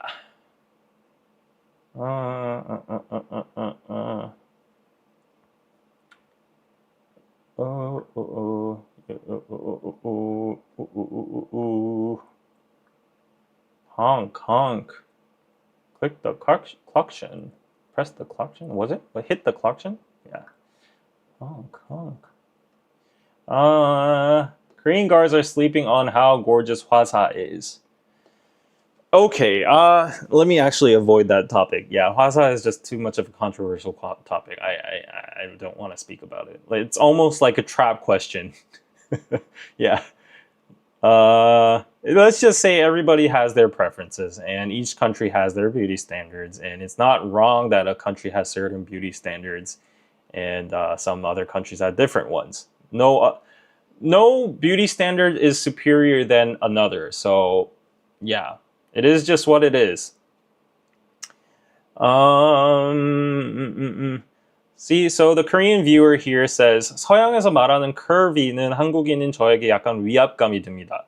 Honk, honk. Click the cluction. Press the cluction. Was it? Hit the cluction? Yeah. Honk, honk. Korean guards are sleeping on how gorgeous Hwasa is. Okay, let me actually avoid that topic. Yeah, Hwasa is just too much of a controversial topic. I don't want to speak about it. It's almost like a trap question. Yeah. Let's just say everybody has their preferences, and each country has their beauty standards, and it's not wrong that a country has certain beauty standards, and some other countries have different ones. No no beauty standard is superior than another. So yeah, it is just what it is. See, so the Korean viewer here says 서양에서 말하는 curvy는 한국인인 저에게 약간 위압감이 듭니다.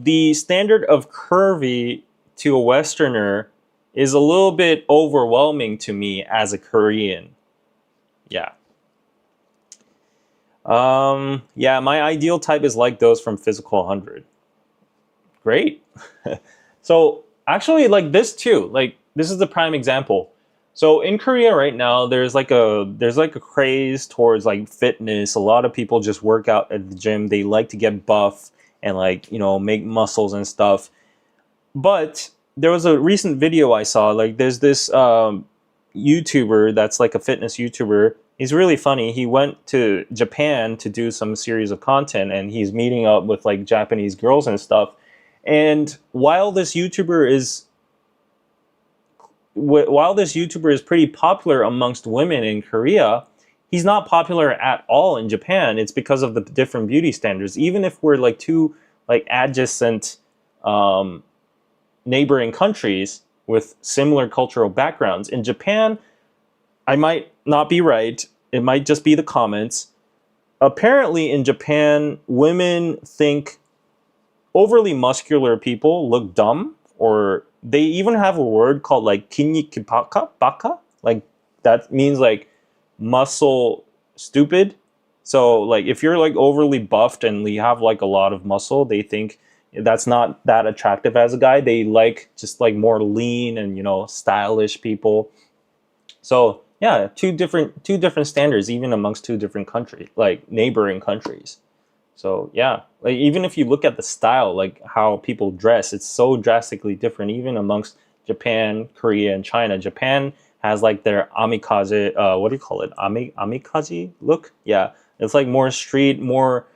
The standard of curvy to a Westerner is a little bit overwhelming to me as a Korean. Yeah. Yeah, my ideal type is like those from Physical 100. Great. So actually, like this too, like this is the prime example. So in Korea right now, there's like a craze towards like fitness. A lot of people just work out at the gym. They like to get buff and like, you know, make muscles and stuff. But there was a recent video I saw, like there's this YouTuber that's like a fitness YouTuber. He's really funny. He went to Japan to do some series of content, and he's meeting up with like Japanese girls and stuff. And while this YouTuber is pretty popular amongst women in Korea, he's not popular at all in Japan. It's because of the different beauty standards. Even if we're like two like adjacent neighboring countries with similar cultural backgrounds, in Japan, I might not be right. It might just be the comments. Apparently in Japan, women think overly muscular people look dumb, or they even have a word called like kinniki baka, like that means like muscle stupid. So like if you're like overly buffed and you have like a lot of muscle, they think that's not that attractive as a guy. They like just like more lean and, you know, stylish people. So yeah, two different standards even amongst two different countries, like neighboring countries. So yeah, like even if you look at the style, like how people dress, it's so drastically different even amongst Japan, Korea, and China. Japan has like their amikaze, what do you call it? Amikaze look? Yeah, it's like more street, more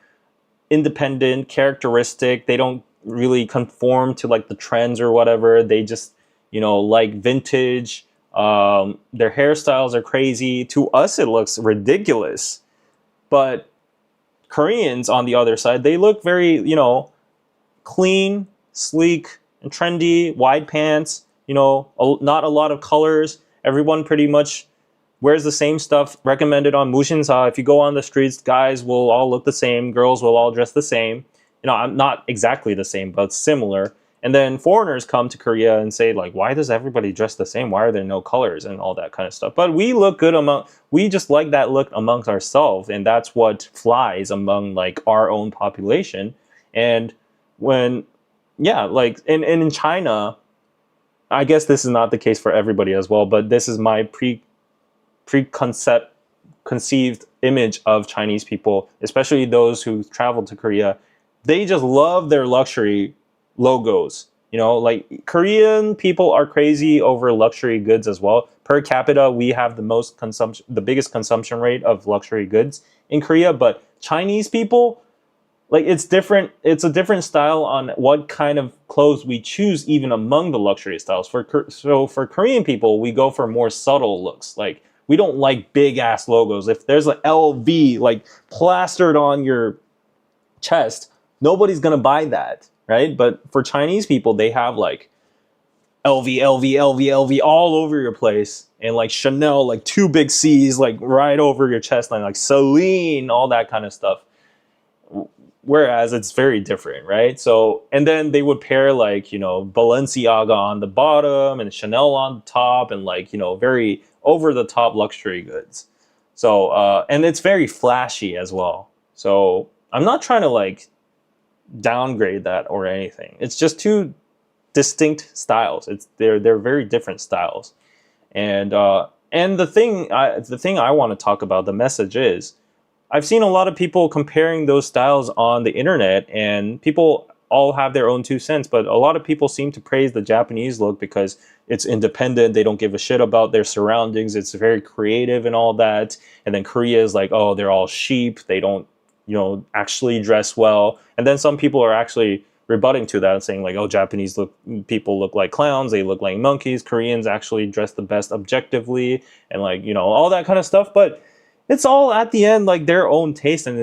independent, characteristic. They don't really conform to like the trends or whatever. They just, you know, like vintage. Their hairstyles are crazy. To us, it looks ridiculous, but Koreans, on the other side, they look very, you know, clean, sleek, and trendy, wide pants, you know, not a lot of colors. Everyone pretty much wears the same stuff recommended on Mushinsa. If you go on the streets, guys will all look the same, girls will all dress the same. You know, I'm not exactly the same, but similar. And then foreigners come to Korea and say, like, why does everybody dress the same? Why are there no colors and all that kind of stuff? But we look good we just like that look amongst ourselves. And that's what flies among like our own population. And when, yeah, like, and in China, I guess this is not the case for everybody as well, but this is my conceived image of Chinese people, especially those who travel to Korea. They just love their luxury logos. You know, like Korean people are crazy over luxury goods as well. Per capita, we have the biggest consumption rate of luxury goods in Korea, but Chinese people, like it's different. It's a different style on what kind of clothes we choose even among the luxury styles. So for Korean people, we go for more subtle looks. Like we don't like big ass logos. If there's an LV like plastered on your chest, nobody's gonna buy that, right? But for Chinese people, they have like LV, LV, LV, LV all over your place, and like Chanel, like two big C's, like right over your chest line, like Celine, all that kind of stuff. Whereas it's very different, right? So, and then they would pair like, you know, Balenciaga on the bottom and Chanel on the top, and like, you know, very over the top luxury goods. So, and it's very flashy as well. So I'm not trying to like downgrade that or anything. It's just two distinct styles. They're very different styles. And the thing I want to talk about, the message is, I've seen a lot of people comparing those styles on the internet, and people all have their own 2 cents, but a lot of people seem to praise the Japanese look because it's independent. They don't give a shit about their surroundings. It's very creative and all that. And then Korea is like, oh, they're all sheep. They don't, you know, actually dress well. And then some people are actually rebutting to that and saying like, oh, Japanese people look like clowns. They look like monkeys. Koreans actually dress the best objectively, and like, you know, all that kind of stuff. But it's all at the end like their own taste and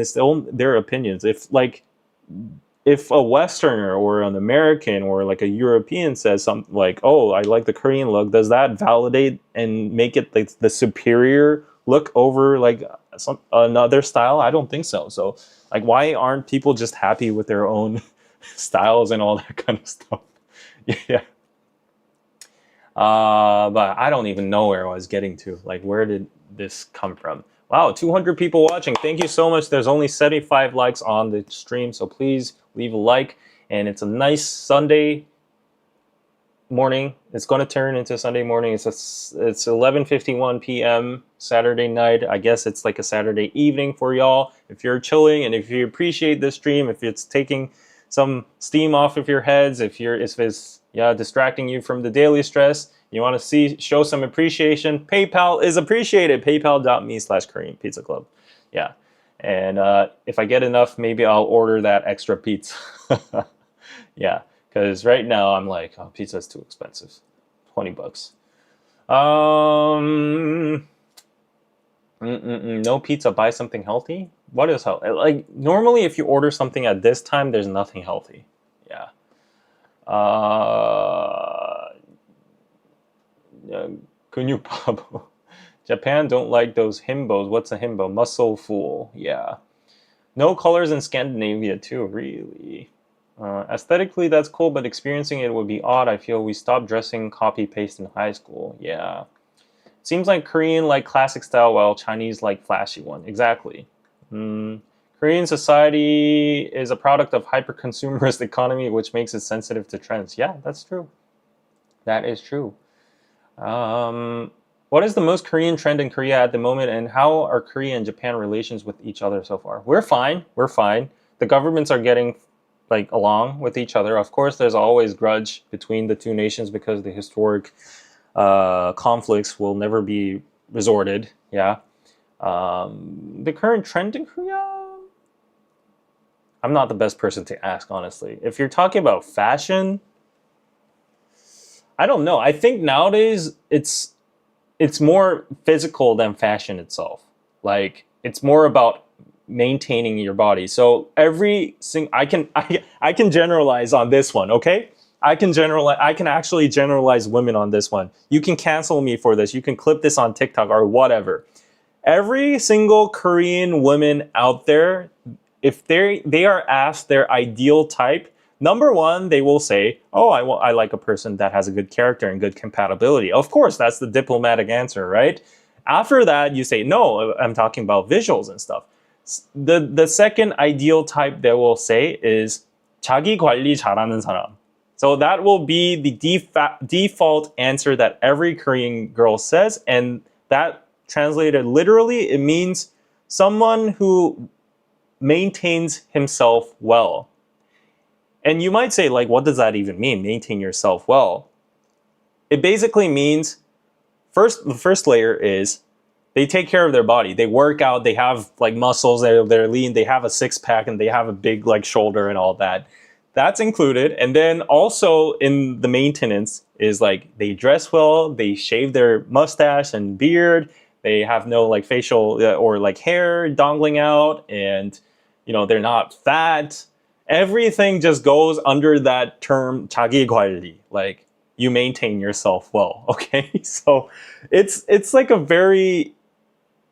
their opinions. If a Westerner or an American or like a European says something like, "Oh, I like the Korean look," does that validate and make it like the superior look over like another style? I don't think so. So like, why aren't people just happy with their own styles and all that kind of stuff? Yeah. But I don't even know where I was getting to. Like, where did this come from? Wow, 200 people watching. Thank you so much. There's only 75 likes on the stream, so please leave a like. And it's a nice Sunday morning. It's going to turn into Sunday morning. It's 11:51 p.m. Saturday night. I guess it's like a Saturday evening for y'all. If you're chilling and if you appreciate this stream, if it's taking some steam off of your heads, if it's distracting you from the daily stress, you want to show some appreciation, PayPal is appreciated. PayPal.me/Korean Pizza Club. Yeah. And if I get enough, maybe I'll order that extra pizza. Yeah. Because right now I'm like, oh, pizza's too expensive. $20. No pizza, buy something healthy? What is healthy? Like, normally if you order something at this time, there's nothing healthy. Yeah. 근육바보. Japan don't like those himbos. What's a himbo? Muscle fool. Yeah. No colors in Scandinavia too, really. Aesthetically, that's cool, but experiencing it would be odd. I feel we stopped dressing copy-paste in high school. Yeah. Seems like Korean like classic style, while Chinese like flashy one. Exactly. Korean society is a product of hyper-consumerist economy, which makes it sensitive to trends. Yeah, that's true. That is true. What is the most Korean trend in Korea at the moment, and how are Korea and Japan relations with each other so far? We're fine. We're fine. The governments are getting like along with each other. Of course, there's always grudge between the two nations because the historic conflicts will never be resorted. Yeah. The current trend in Korea? I'm not the best person to ask, honestly. If you're talking about fashion, I don't know. I think nowadays it's more physical than fashion itself. Like, it's more about maintaining your body. So I can generalize on this one, okay? I can actually generalize women on this one. You can cancel me for this. You can clip this on TikTok or whatever. Every single Korean woman out there, if they are asked their ideal type, number one, they will say, "Oh, I like a person that has a good character and good compatibility." Of course, that's the diplomatic answer, right? After that, you say, "No, I'm talking about visuals and stuff." The second ideal type they will say is 자기 관리 잘하는 사람. So that will be the default answer that every Korean girl says, and that translated literally, it means someone who maintains himself well. And you might say, like, what does that even mean, maintain yourself well? It basically means, the first layer is they take care of their body. They work out, they have like muscles, they're lean, they have a six-pack, and they have a big like shoulder and all that. That's included. And then also in the maintenance is like they dress well, they shave their mustache and beard, they have no like facial or like hair dangling out, and they're not fat. Everything just goes under that term 자기 관리. Like, you maintain yourself well, okay? So it's like a very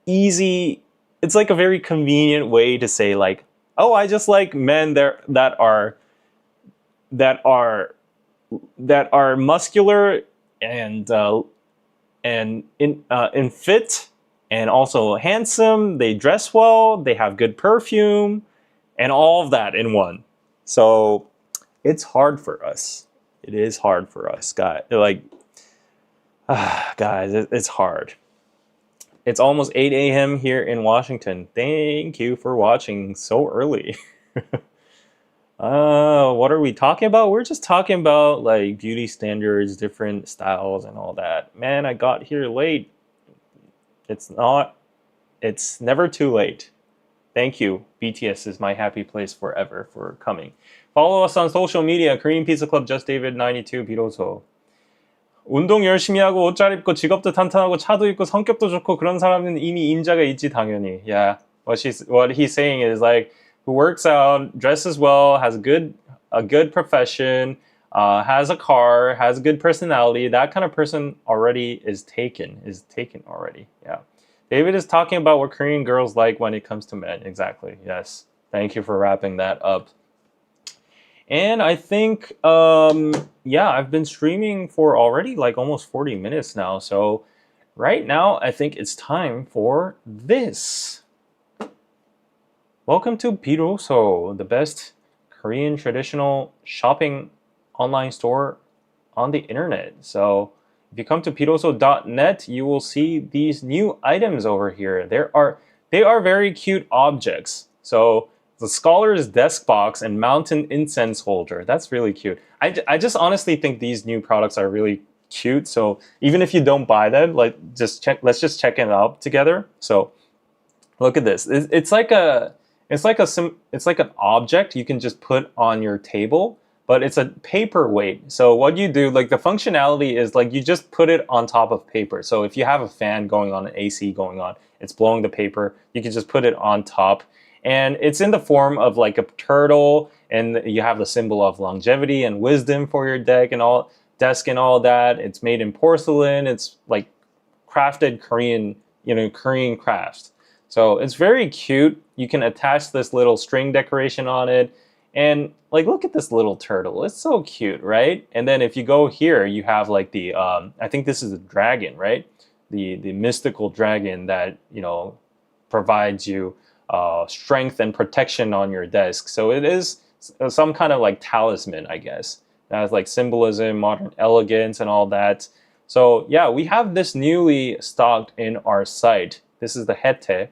easy, it's like a very convenient way to say like, oh, I just like men that are muscular and in fit, and also handsome. They dress well, they have good perfume, and all of that in one. So it's hard for us. It is hard for us, guys. Like, guys, it's hard. It's almost 8 a.m. here in Washington. Thank you for watching so early. What are we talking about? We're just talking about like beauty standards, different styles, and all that. Man, I got here late. It's never too late. Thank you. BTS is my happy place forever for coming. Follow us on social media. Korean Pizza Club, Just David 92, 비로소. 운동 열심히 하고 옷 잘 입고 직업도 탄탄하고 차도 있고 성격도 좋고 그런 사람은 이미 임자가 있지 당연히. Yeah. What he's saying is like who works out, dresses well, has a good profession, has a car, has a good personality. That kind of person already is taken already. Yeah. David is talking about what Korean girls like when it comes to men. Exactly. Yes. Thank you for wrapping that up. And I think, yeah, I've been streaming for already like almost 40 minutes now. So right now, I think it's time for this. Welcome to Biroso, the best Korean traditional shopping online store on the internet. So if you come to biroso.net, you will see these new items over here. They are very cute objects. So the scholar's desk box and mountain incense holder. That's really cute. I just honestly think these new products are really cute. So even if you don't buy them, like let's just check it out together. So look at this. It's like an object you can just put on your table, but it's a paperweight. So what you do, like the functionality is like you just put it on top of paper. So if you have a fan going on, an AC going on, it's blowing the paper, you can just put it on top. And it's in the form of like a turtle, and you have the symbol of longevity and wisdom for your desk and all that. It's made in porcelain. It's like crafted Korean crafts. So it's very cute. You can attach this little string decoration on it. And like, look at this little turtle. It's so cute, right? And then if you go here, you have like the, I think this is a dragon, right? The mystical dragon that, provides you strength and protection on your desk. So it is some kind of like talisman, I guess. It has like symbolism, modern elegance, and all that. So yeah, we have this newly stocked in our site. This is the Hete.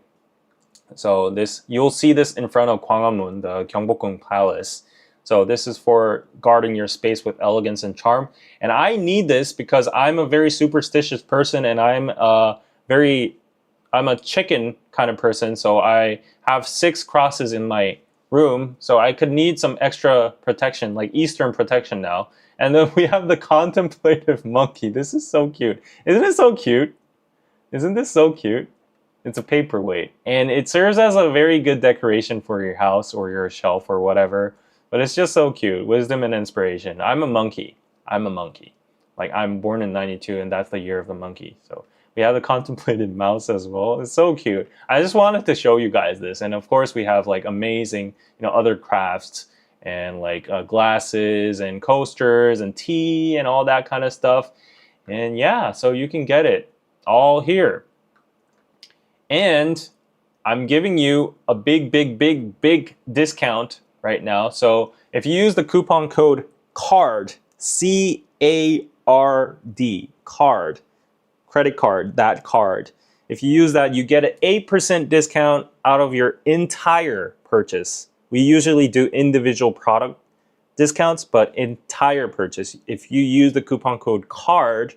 So you'll see this in front of Gwanghwamun, the Gyeongbokgung Palace. So this is for guarding your space with elegance and charm. And I need this because I'm a very superstitious person, and I'm a chicken kind of person. So I have 6 crosses in my room. So I could need some extra protection, like Eastern protection now. And then we have the contemplative monkey. This is so cute. Isn't it so cute? Isn't this so cute? It's a paperweight, and it serves as a very good decoration for your house or your shelf or whatever. But it's just so cute. Wisdom and inspiration. I'm a monkey. Like, I'm born in 92, and that's the year of the monkey. So we have the contemplated mouse as well. It's so cute. I just wanted to show you guys this. And of course, we have like amazing, other crafts and like glasses and coasters and tea and all that kind of stuff. And yeah, so you can get it all here. And I'm giving you a big discount right now. So if you use the coupon code CARD, C-A-R-D, CARD, credit card, that card. If you use that, you get an 8% discount out of your entire purchase. We usually do individual product discounts, but entire purchase. If you use the coupon code CARD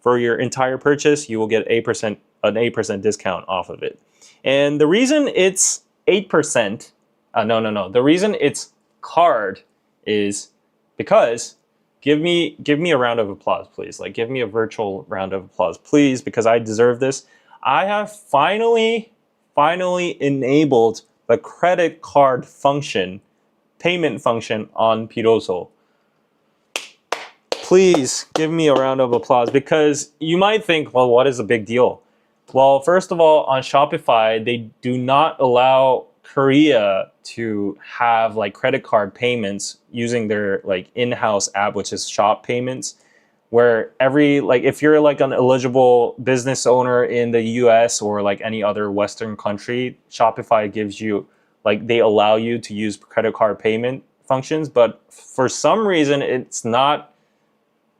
for your entire purchase, you will get an 8% discount off of it. And the reason it's 8%, the reason it's CARD is because, give me a round of applause, please. Like, give me a virtual round of applause, please, because I deserve this. I have finally enabled the credit card payment function on Biroso. Please give me a round of applause, because you might think, well, what is the big deal? Well, first of all, on Shopify, they do not allow Korea to have like credit card payments using their like in-house app, which is Shop Payments, where if you're like an eligible business owner in the US or like any other Western country, Shopify gives you, like, they allow you to use credit card payment functions, but for some reason it's not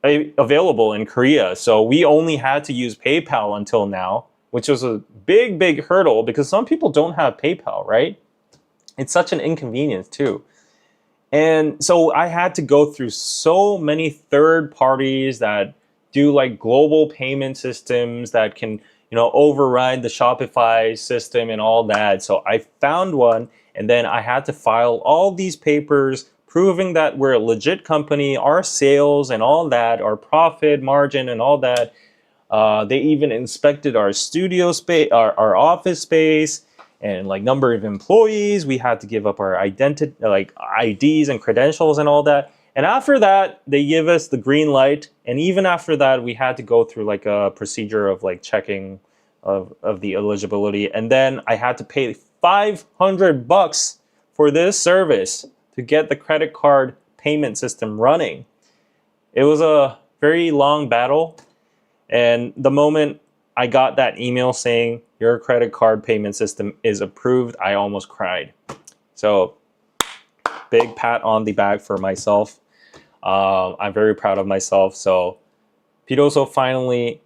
available in Korea. So we only had to use PayPal until now, which was a big hurdle because some people don't have PayPal, right? It's such an inconvenience too. And so I had to go through so many third parties that do like global payment systems that can, override the Shopify system and all that. So I found one, and then I had to file all these papers, proving that we're a legit company, our sales and all that, our profit margin and all that. They even inspected our studio space, our office space, and like number of employees. We had to give up our identity, like IDs and credentials and all that. And after that, they give us the green light. And even after that, we had to go through like a procedure of like checking of the eligibility. And then I had to pay $500 for this service to get the credit card payment system running. It was a very long battle. And the moment I got that email saying your credit card payment system is approved, I almost cried. So big pat on the back for myself. I'm very proud of myself. So Pidoso finally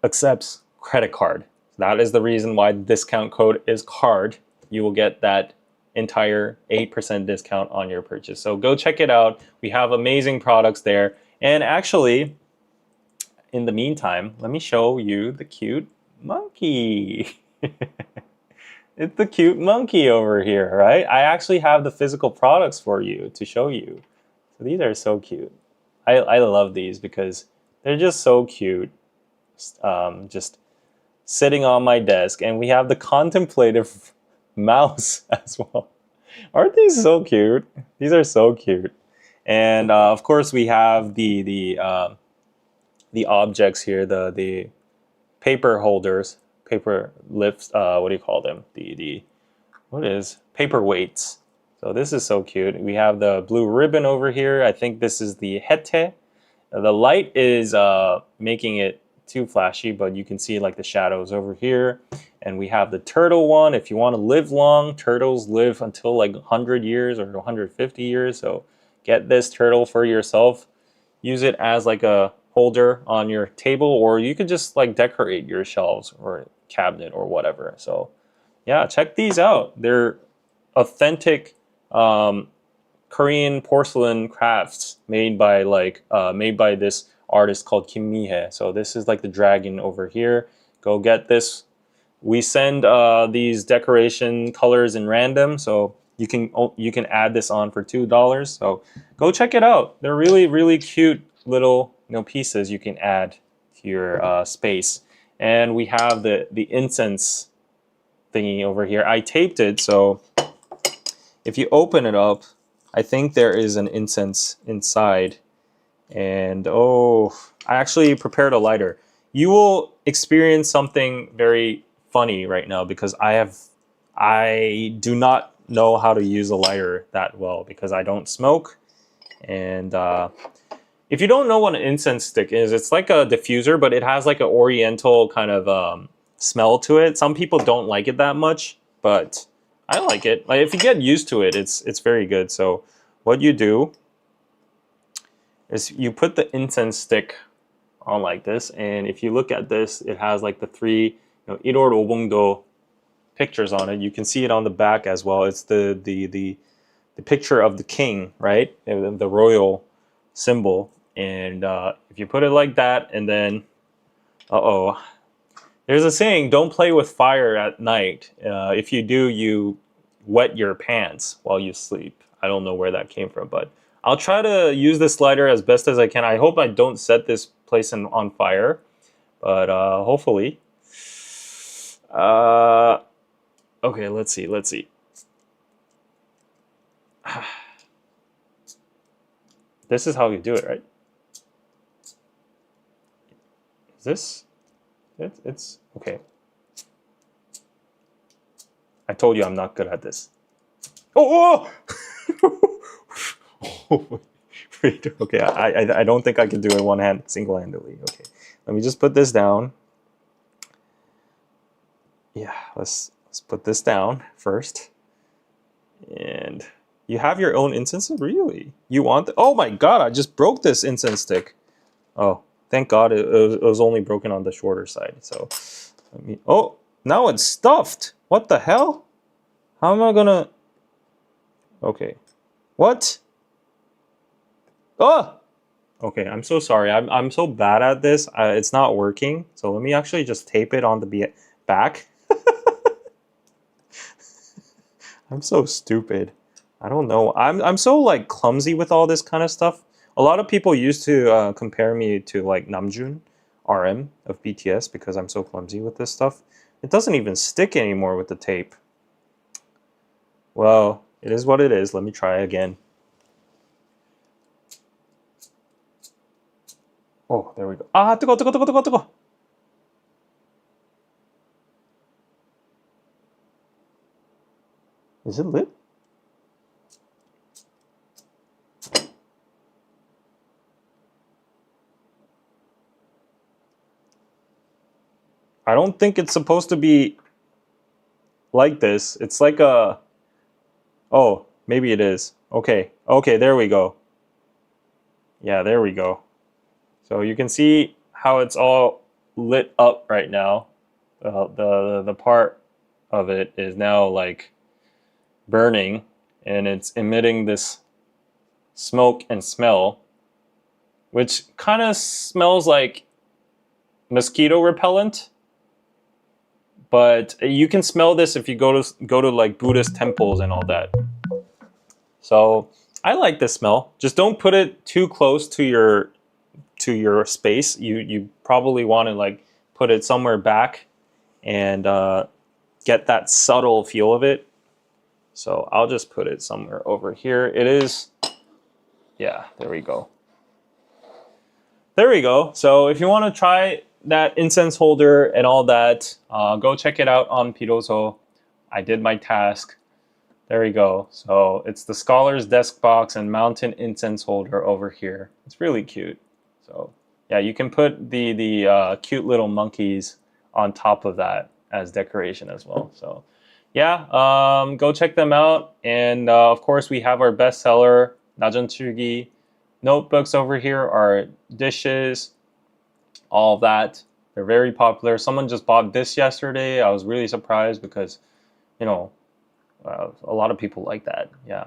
accepts credit card. That is the reason why the discount code is CARD. You will get that entire 8% discount on your purchase. So go check it out. We have amazing products there. And actually, in the meantime, let me show you the cute monkey. It's the cute monkey over here, right? I actually have the physical products for you to show you. So these are so cute. I love these because they're just so cute. Just sitting on my desk, and we have the contemplative mouse as well. Aren't these so cute? These are so cute. And of course, we have the objects here, the paper holders, paper lifts. What do you call them? Paperweights. So this is so cute. We have the blue ribbon over here. I think this is the hete. The light is making it too flashy, but you can see like the shadows over here. And we have the turtle one. If you want to live long, turtles live until like 100 years or 150 years. So get this turtle for yourself. Use it as like a holder on your table, or you could just like decorate your shelves or cabinet or whatever. So yeah, check these out. They're authentic Korean porcelain crafts made by this artist called Kim Mi-hye. So this is like the dragon over here. Go get this. We send these decoration colors in random, so you can add this on for $2. So go check it out. They're really, really cute little pieces you can add to your space. And we have the incense thingy over here. I taped it, so if you open it up, I think there is an incense inside. And oh, I actually prepared a lighter. You will experience something very funny right now because I do not know how to use a lighter that well because I don't smoke. And if you don't know what an incense stick is, it's like a diffuser, but it has like an oriental kind of smell to it. Some people don't like it that much, but I like it. Like if you get used to it, it's very good. So what you do is you put the incense stick on like this, and if you look at this, it has like the three 1월 5봉도 pictures on it. You can see it on the back as well. It's the picture of the king, right? The royal symbol. And if you put it like that, and then there's a saying, don't play with fire at night. If you do, you wet your pants while you sleep. I don't know where that came from, but I'll try to use this lighter as best as I can. I hope I don't set this place on fire, but hopefully. Okay, let's see. This is how you do it, right? Is this? It's okay. I told you I'm not good at this. Oh! Wait, okay, I don't think I can do it single-handedly. Okay, let me just put this down. Yeah, let's put this down first. And you have your own incense? Really? You want oh my god, I just broke this incense stick. Oh, thank god it was only broken on the shorter side. So, oh, now it's stuffed. What the hell? How am I gonna... Okay. What? Oh! Okay, I'm so sorry. I'm so bad at this. It's not working. So let me actually just tape it on the back. I'm so stupid. I don't know. I'm so like clumsy with all this kind of stuff. A lot of people used to compare me to like Namjoon, RM of BTS because I'm so clumsy with this stuff. It doesn't even stick anymore with the tape. Well, it is what it is. Let me try again. Oh, there we go. 아, 뜨거, 뜨거, 뜨거, 뜨거, 뜨거. Is it lit? I don't think it's supposed to be like this. It's like a... Oh, maybe it is. Okay. Okay, there we go. Yeah, there we go. So you can see how it's all lit up right now. The part of it is now like burning, and it's emitting this smoke and smell, which kind of smells like mosquito repellent. But you can smell this if you go to like Buddhist temples and all that. So I like this smell. Just don't put it too close to your space. You probably want to like put it somewhere back and get that subtle feel of it. So I'll just put it somewhere over here. It is, yeah, there we go. There we go. So if you want to try that incense holder and all that, go check it out on Piroso. I did my task. There we go. So it's the Scholar's Desk Box and Mountain Incense Holder over here. It's really cute. So yeah, you can put the cute little monkeys on top of that as decoration as well. So yeah, go check them out. And of course, we have our bestseller, 나전칠기 notebooks over here, our dishes, all of that. They're very popular. Someone just bought this yesterday. I was really surprised because, you know, a lot of people like that. Yeah.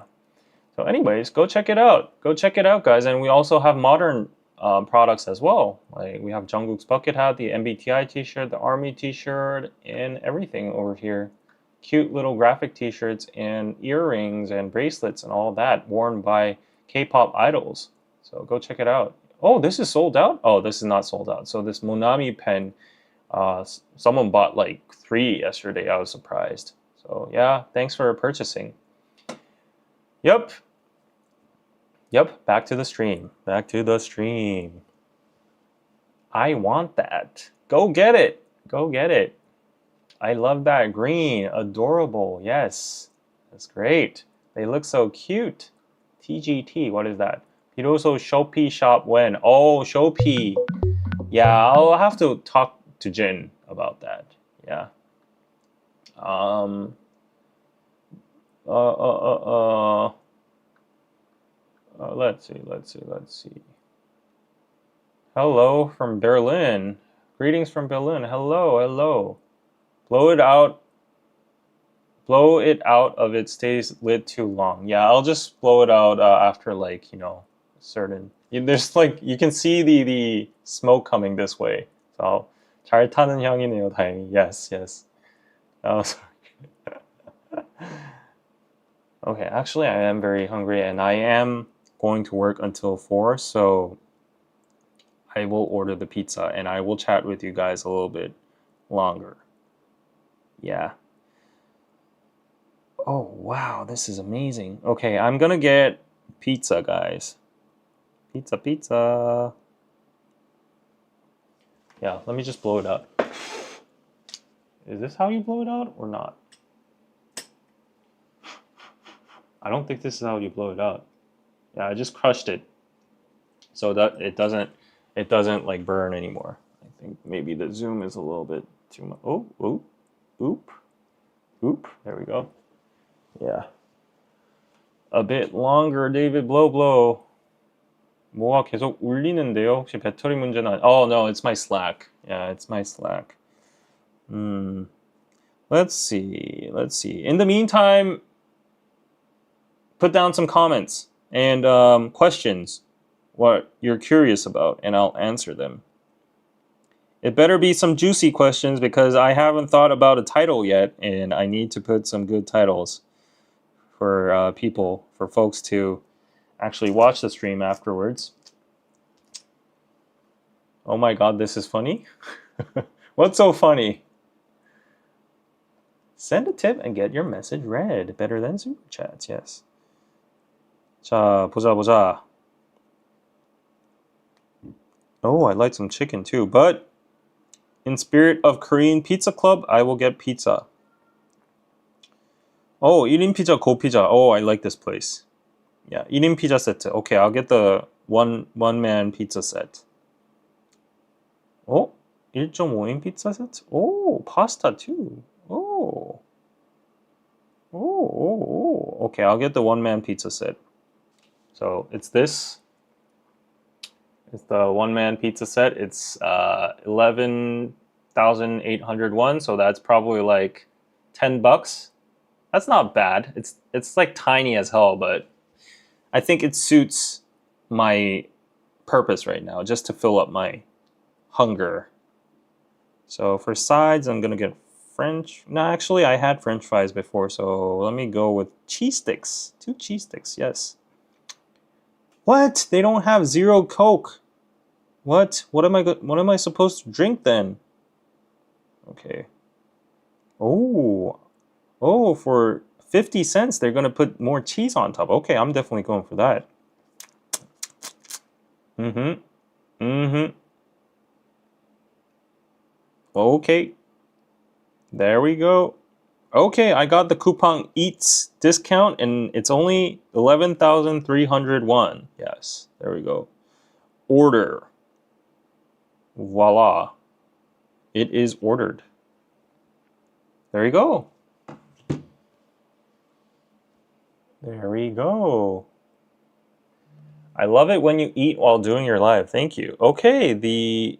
So anyways, go check it out. Go check it out, guys. And we also have modern products as well. Like we have Jungkook's bucket hat, the MBTI t-shirt, the army t-shirt, and everything over here. Cute little graphic t-shirts and earrings and bracelets and all that worn by K-pop idols. So go check it out. Oh, this is sold out? Oh, this is not sold out. So this Monami pen, someone bought like 3 yesterday. I was surprised. So yeah, thanks for purchasing. Yep. Yep, back to the stream. Back to the stream. I want that. Go get it. Go get it. I love that green. Adorable. Yes. That's great. They look so cute. TGT, what is that? Piroso Shopee shop when? Oh, Shopee. Yeah, I'll have to talk to Jin about that. Yeah. Let's see. Hello from Berlin. Greetings from Berlin. Hello. Blow it out of it stays lit too long. Yeah, I'll just blow it out after like, you know, certain. There's like, you can see the smoke coming this way. So 잘 타는 향이네요, 다행히. Yes. Oh, sorry. Okay, actually I am very hungry and I am going to work until 4, so I will order the pizza and I will chat with you guys a little bit longer. Yeah. Oh, wow, this is amazing. Okay, I'm gonna get pizza, guys. Pizza. Yeah, let me just blow it out. Is this how you blow it out or not? I don't think this is how you blow it out. Yeah, I just crushed it so that it doesn't like burn anymore. I think maybe the zoom is a little bit too much. Oh, oop. There we go. Yeah. A bit longer, David. Blow. 뭐가 계속 울리는데요? 혹시 배터리 문제는 Oh, no, it's my Slack. Yeah, it's my Slack. Let's see. In the meantime, put down some comments and questions, what you're curious about, and I'll answer them. It better be some juicy questions because I haven't thought about a title yet, and I need to put some good titles. for for folks to actually watch the stream afterwards. Oh my god, this is funny. What's so funny? Send a tip and get your message read. Better than super chats, yes. 자, 보자. Oh, I'd like some chicken too, but in spirit of Korean Pizza Club, I will get pizza. Oh, 1인 pizza, go pizza. Oh, I like this place. Yeah, 1인 pizza set. Okay, I'll get the one-man pizza set. Oh, 1.5인 pizza set? Oh, pasta too. Oh. Okay, I'll get the one-man pizza set. So it's this. It's the one-man pizza set. It's 11,801, so that's probably like $10. That's not bad. It's like tiny as hell, but I think it suits my purpose right now, just to fill up my hunger. So for sides, I'm gonna get French. No, actually, I had French fries before, so let me go with cheese sticks. 2 cheese sticks, yes. What? They don't have zero Coke. What? What am I supposed to drink then? Okay. Oh, for 50 cents, they're gonna put more cheese on top. Okay, I'm definitely going for that. Okay. There we go. Okay, I got the Coupang Eats discount, and it's only 11,301. Yes, there we go. Order. Voila. It is ordered. There you go. There we go. I love it when you eat while doing your live. Thank you. Okay, the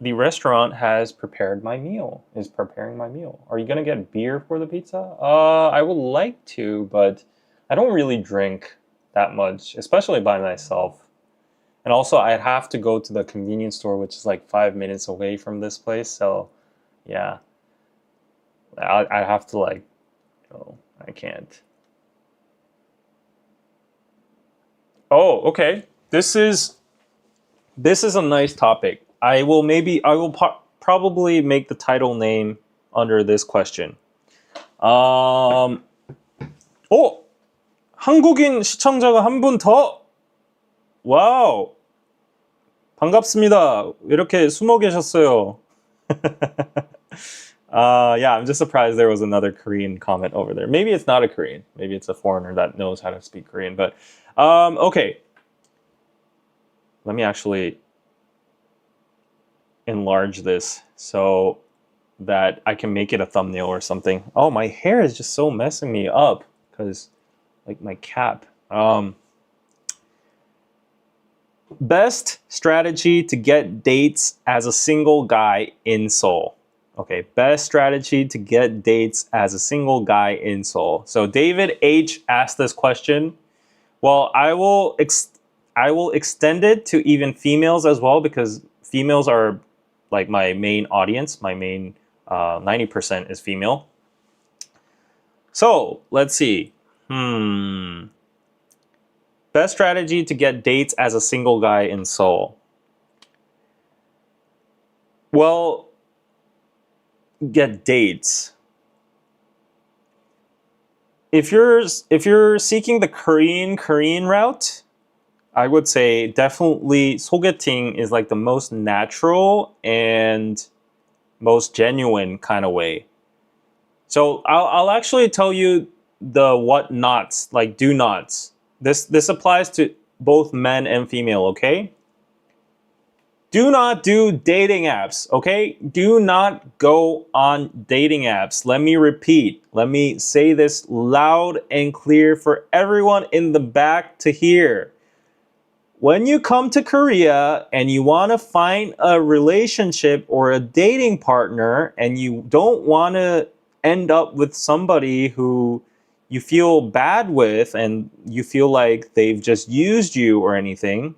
restaurant has prepared my meal. Is preparing my meal. Are you gonna get beer for the pizza? I would like to, but I don't really drink that much, especially by myself. And also, I'd have to go to the convenience store, which is like 5 minutes away from this place. So, yeah, I have to I can't. Oh, okay. This is a nice topic. I will probably make the title name under this question. 한국인 시청자가 한 분 더. 와우. 반갑습니다. 이렇게 숨어 계셨어요. Yeah, I'm just surprised there was another Korean comment over there. Maybe it's not a Korean. Maybe it's a foreigner that knows how to speak Korean. But okay. Let me actually enlarge this so that I can make it a thumbnail or something. Oh, my hair is just so messing me up because like my cap. Best strategy to get dates as a single guy in Seoul. Okay, best strategy to get dates as a single guy in Seoul. So David H asked this question. Well, I will extend it to even females as well, because females are like my main audience. My main 90% is female. So let's see. Best strategy to get dates as a single guy in Seoul. Well, get dates. If you're seeking the Korean route, I would say definitely 소개팅 is like the most natural and most genuine kind of way. So I'll actually tell you the what nots, like do nots. This applies to both men and female, okay? Do not do dating apps, okay? Do not go on dating apps. Let me repeat. Let me say this loud and clear for everyone in the back to hear. When you come to Korea and you want to find a relationship or a dating partner and you don't want to end up with somebody who you feel bad with and you feel like they've just used you or anything,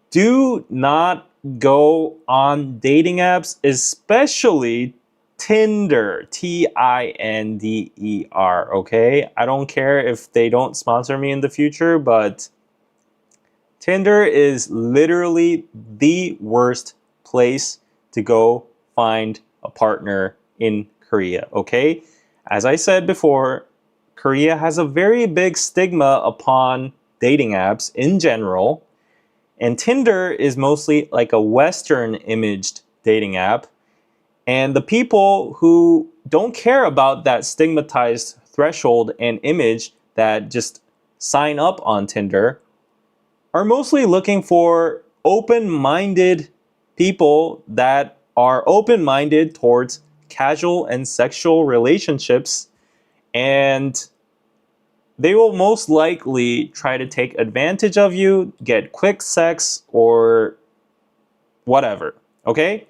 do not go on dating apps, especially Tinder, Tinder, okay? I don't care if they don't sponsor me in the future, but Tinder is literally the worst place to go find a partner in Korea, okay? As I said before, Korea has a very big stigma upon dating apps in general, and Tinder is mostly like a Western imaged dating app. And the people who don't care about that stigmatized threshold and image that just sign up on Tinder are mostly looking for open-minded people that are open-minded towards casual and sexual relationships, and they will most likely try to take advantage of you, get quick sex, or whatever, okay?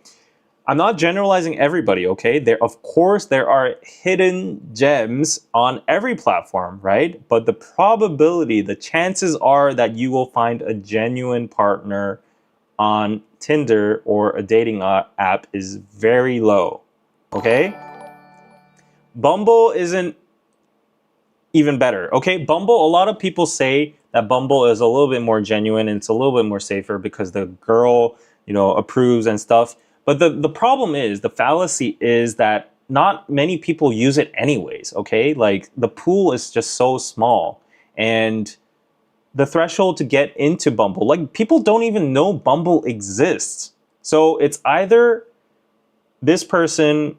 I'm not generalizing everybody, okay? Of course, there are hidden gems on every platform, right? But the probability, the chances are that you will find a genuine partner on Tinder or a dating app is very low, okay? Bumble isn't even better, okay? Bumble, a lot of people say that Bumble is a little bit more genuine and it's a little bit more safer because the girl, approves and stuff. But the problem is, the fallacy is that not many people use it anyways, okay? Like, the pool is just so small. And the threshold to get into Bumble, like, people don't even know Bumble exists. So it's either this person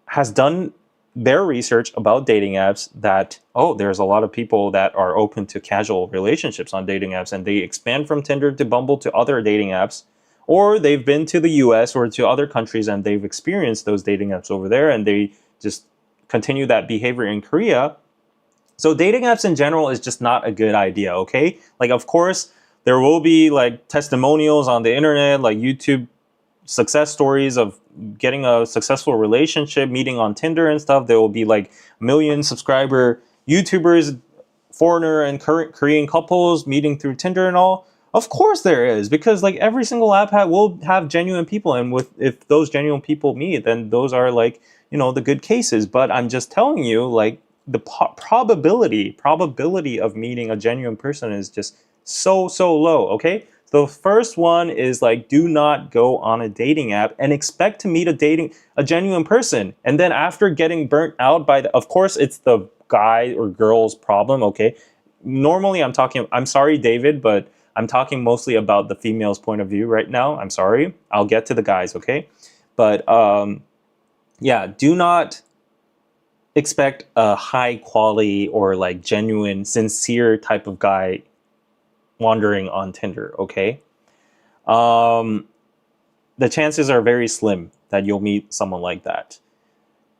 has done their research about dating apps that, there's a lot of people that are open to casual relationships on dating apps, and they expand from Tinder to Bumble to other dating apps. Or they've been to the US or to other countries and they've experienced those dating apps over there and they just continue that behavior in Korea. So dating apps in general is just not a good idea, okay? Like, of course, there will be like testimonials on the internet, like YouTube success stories of getting a successful relationship, meeting on Tinder and stuff. There will be like million subscriber YouTubers, foreigner and Korean couples meeting through Tinder and all. Of course there is, because like every single app will have genuine people, and if those genuine people meet, then those are like, the good cases. But I'm just telling you, like, the probability of meeting a genuine person is just so low, okay? So the first one is like, do not go on a dating app and expect to meet a genuine person. And then after getting burnt out of course it's the guy or girl's problem, okay? Normally I'm sorry, David, but I'm talking mostly about the female's point of view right now. I'm sorry. I'll get to the guys, okay? But yeah, do not expect a high quality or like genuine, sincere type of guy wandering on Tinder, okay? The chances are very slim that you'll meet someone like that.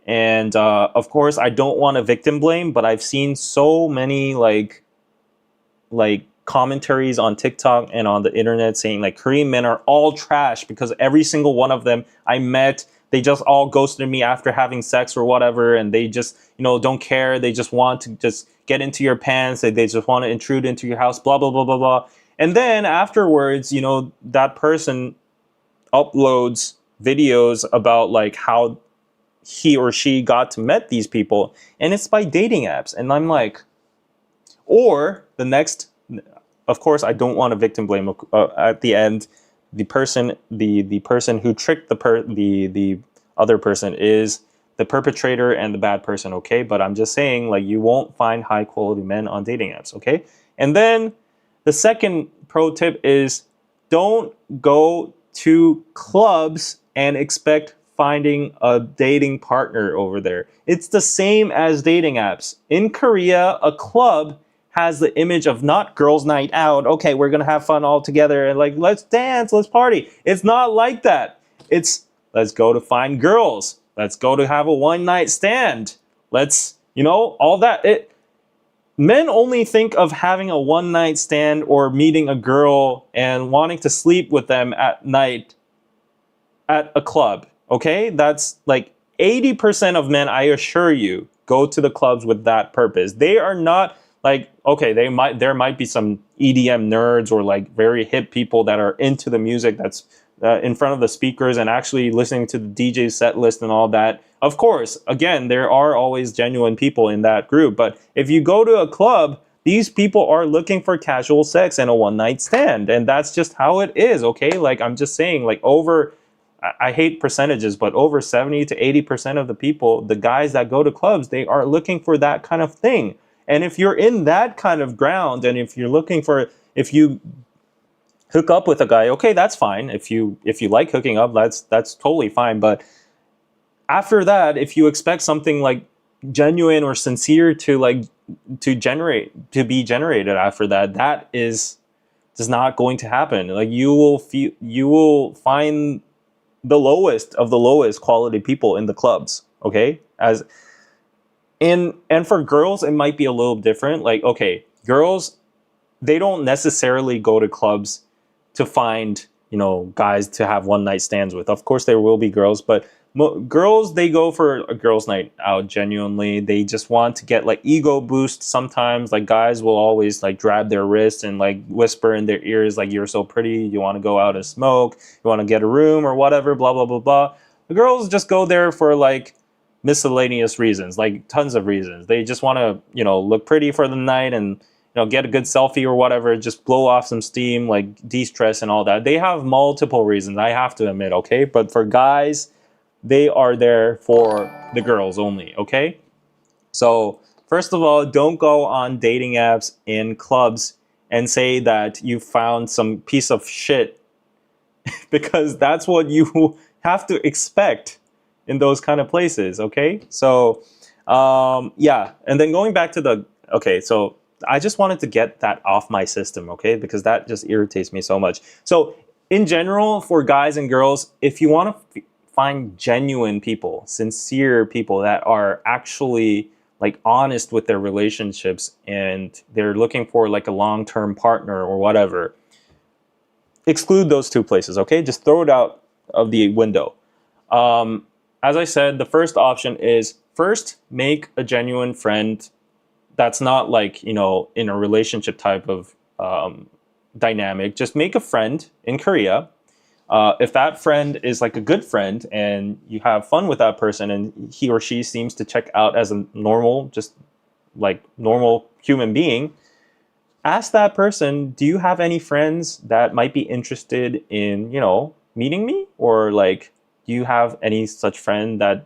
And of course, I don't want to victim blame, but I've seen so many like commentaries on TikTok and on the internet saying like Korean men are all trash because every single one of them I met, they just all ghosted me after having sex or whatever, and they just don't care. They just want to just get into your pants. They just want to intrude into your house, blah blah blah blah blah. And then afterwards, that person uploads videos about like how he or she got to meet these people, and it's by dating apps. And I'm like, or the next. Of course, I don't want to victim blame. At the end, the person who tricked the other person is the perpetrator and the bad person. Okay, but I'm just saying, like, you won't find high quality men on dating apps. Okay, and then the second pro tip is don't go to clubs and expect finding a dating partner over there. It's the same as dating apps. In Korea, a club has the image of not girls' night out. Okay, we're gonna have fun all together and like let's dance, let's party. It's not like that. It's let's go to find girls. Let's go to have a one-night stand. Let's all that. Men only think of having a one-night stand or meeting a girl and wanting to sleep with them at night at a club. Okay, that's like 80% of men. I assure you, go to the clubs with that purpose. They are not. Like, okay, there might be some EDM nerds or like very hip people that are into the music that's in front of the speakers and actually listening to the DJ set list and all that. Of course, again, there are always genuine people in that group. But if you go to a club, these people are looking for casual sex and a one night stand. And that's just how it is, okay? Like, I'm just saying, like, I hate percentages, but over 70 to 80% of the people, the guys that go to clubs, they are looking for that kind of thing. And if you're in that kind of ground, and if you hook up with a guy, okay, that's fine. If you like hooking up, that's totally fine. But after that, if you expect something like genuine or sincere to be generated after that, that is just not going to happen. Like, you will find the lowest of the lowest quality people in the clubs, okay? And for girls, it might be a little different. Like, okay, girls, they don't necessarily go to clubs to find, guys to have one night stands with. Of course, there will be girls, but girls, they go for a girls' night out genuinely. They just want to get like ego boost sometimes. Like, guys will always like grab their wrist and like whisper in their ears like, you're so pretty, you want to go out and smoke, you want to get a room or whatever, blah, blah, blah, blah. The girls just go there for like miscellaneous reasons, like tons of reasons. They just want to, look pretty for the night and, get a good selfie or whatever, just blow off some steam, like de-stress and all that. They have multiple reasons, I have to admit, okay? But for guys, they are there for the girls only, okay? So first of all, don't go on dating apps in clubs and say that you found some piece of shit because that's what you have to expect in those kind of places, okay? So, yeah. And then going back to okay, so I just wanted to get that off my system, okay? Because that just irritates me so much. So in general, for guys and girls, if you want to find genuine people, sincere people that are actually like honest with their relationships and they're looking for like a long-term partner or whatever, exclude those two places, okay? Just throw it out of the window. As I said, the first option is first make a genuine friend that's not like, in a relationship type of dynamic. Just make a friend in Korea. If that friend is like a good friend and you have fun with that person and he or she seems to check out as a normal human being, ask that person, do you have any friends that might be interested in, meeting me? Or like, do you have any such friend that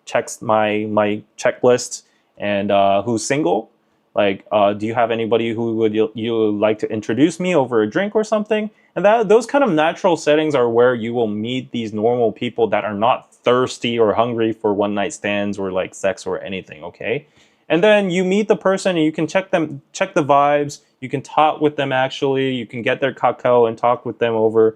checks my checklist and who's single? Like, do you have anybody who would you like to introduce me over a drink or something? And those kind of natural settings are where you will meet these normal people that are not thirsty or hungry for one night stands or like sex or anything, okay? And then you meet the person and you can check the vibes. You can talk with them actually. You can get their kakao and talk with them over,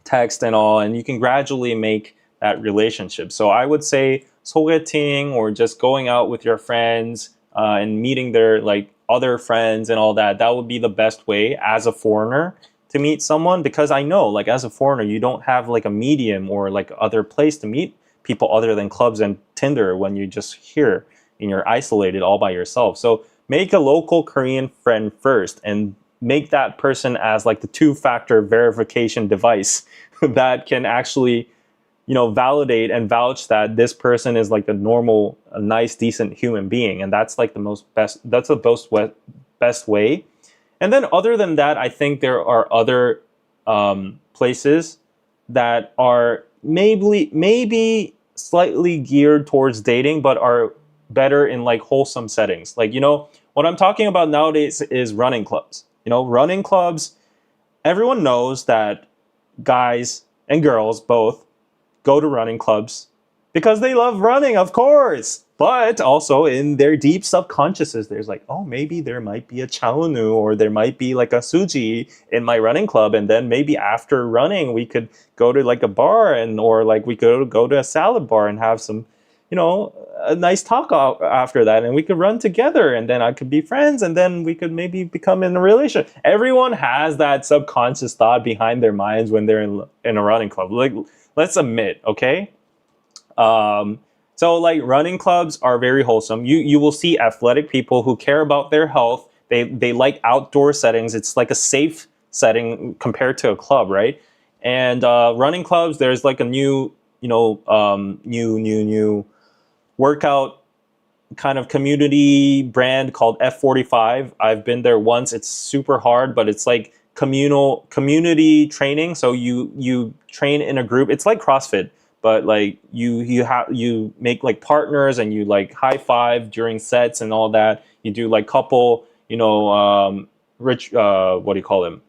text and all. And you can gradually make that relationship. So I would say 소개팅 or just going out with your friends and meeting their like other friends and all that. That would be the best way as a foreigner to meet someone, because I know like as a foreigner, you don't have like a medium or like other place to meet people other than clubs and Tinder when you're just here and you're isolated all by yourself. So make a local Korean friend first and make that person as like the two-factor verification device that can actually, validate and vouch that this person is like a nice, decent human being. And that's like that's the best way. And then other than that, I think there are other places that are maybe slightly geared towards dating, but are better in like wholesome settings. Like, what I'm talking about nowadays is running clubs. Running clubs, everyone knows that guys and girls both go to running clubs because they love running, of course. But also in their deep subconsciouses, there's like, oh, maybe there might be a chaonu or there might be like a suji in my running club. And then maybe after running, we could go to like a bar or like we could go to a salad bar and have some, a nice talk after that. And we could run together and then I could be friends and then we could maybe become in a relationship. Everyone has that subconscious thought behind their minds when they're in a running club. Like, let's admit, okay? So like running clubs are very wholesome. You will see athletic people who care about their health. They like outdoor settings. It's like a safe setting compared to a club, right? And running clubs, there's like a new, new workout kind of community brand called F45. I've been there once. It's super hard, but it's like community training. So you train in a group. It's like CrossFit, but like you make like partners, and you like high five during sets and all that. You do like couple, rich, what do you call them?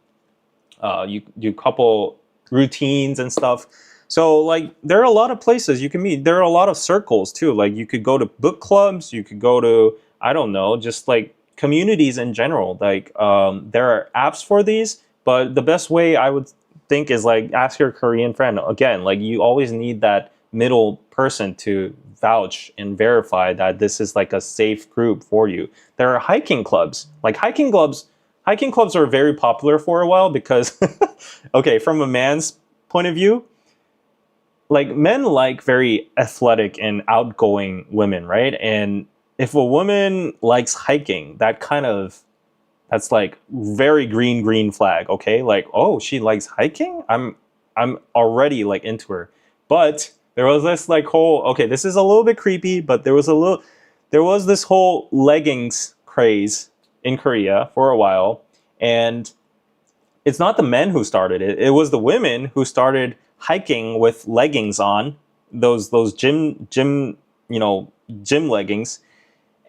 You do couple routines and stuff. So like there are a lot of places you can meet. There are a lot of circles too. Like you could go to book clubs, you could go to, I don't know, just like communities in general. Like there are apps for these, but the best way I would think is like ask your Korean friend. Again, like you always need that middle person to vouch and verify that this is like a safe group for you. There are hiking clubs. Like hiking clubs are very popular for a while because okay, from a man's point of view, like men like very athletic and outgoing women, right? And if a woman likes hiking, that's like very green flag, okay? Like, oh, she likes hiking? I'm already like into her. But there was this like whole, okay, this is a little bit creepy, but there was this whole leggings craze in Korea for a while, and it's not the men who started it. It was the women who started hiking with leggings on, those gym leggings,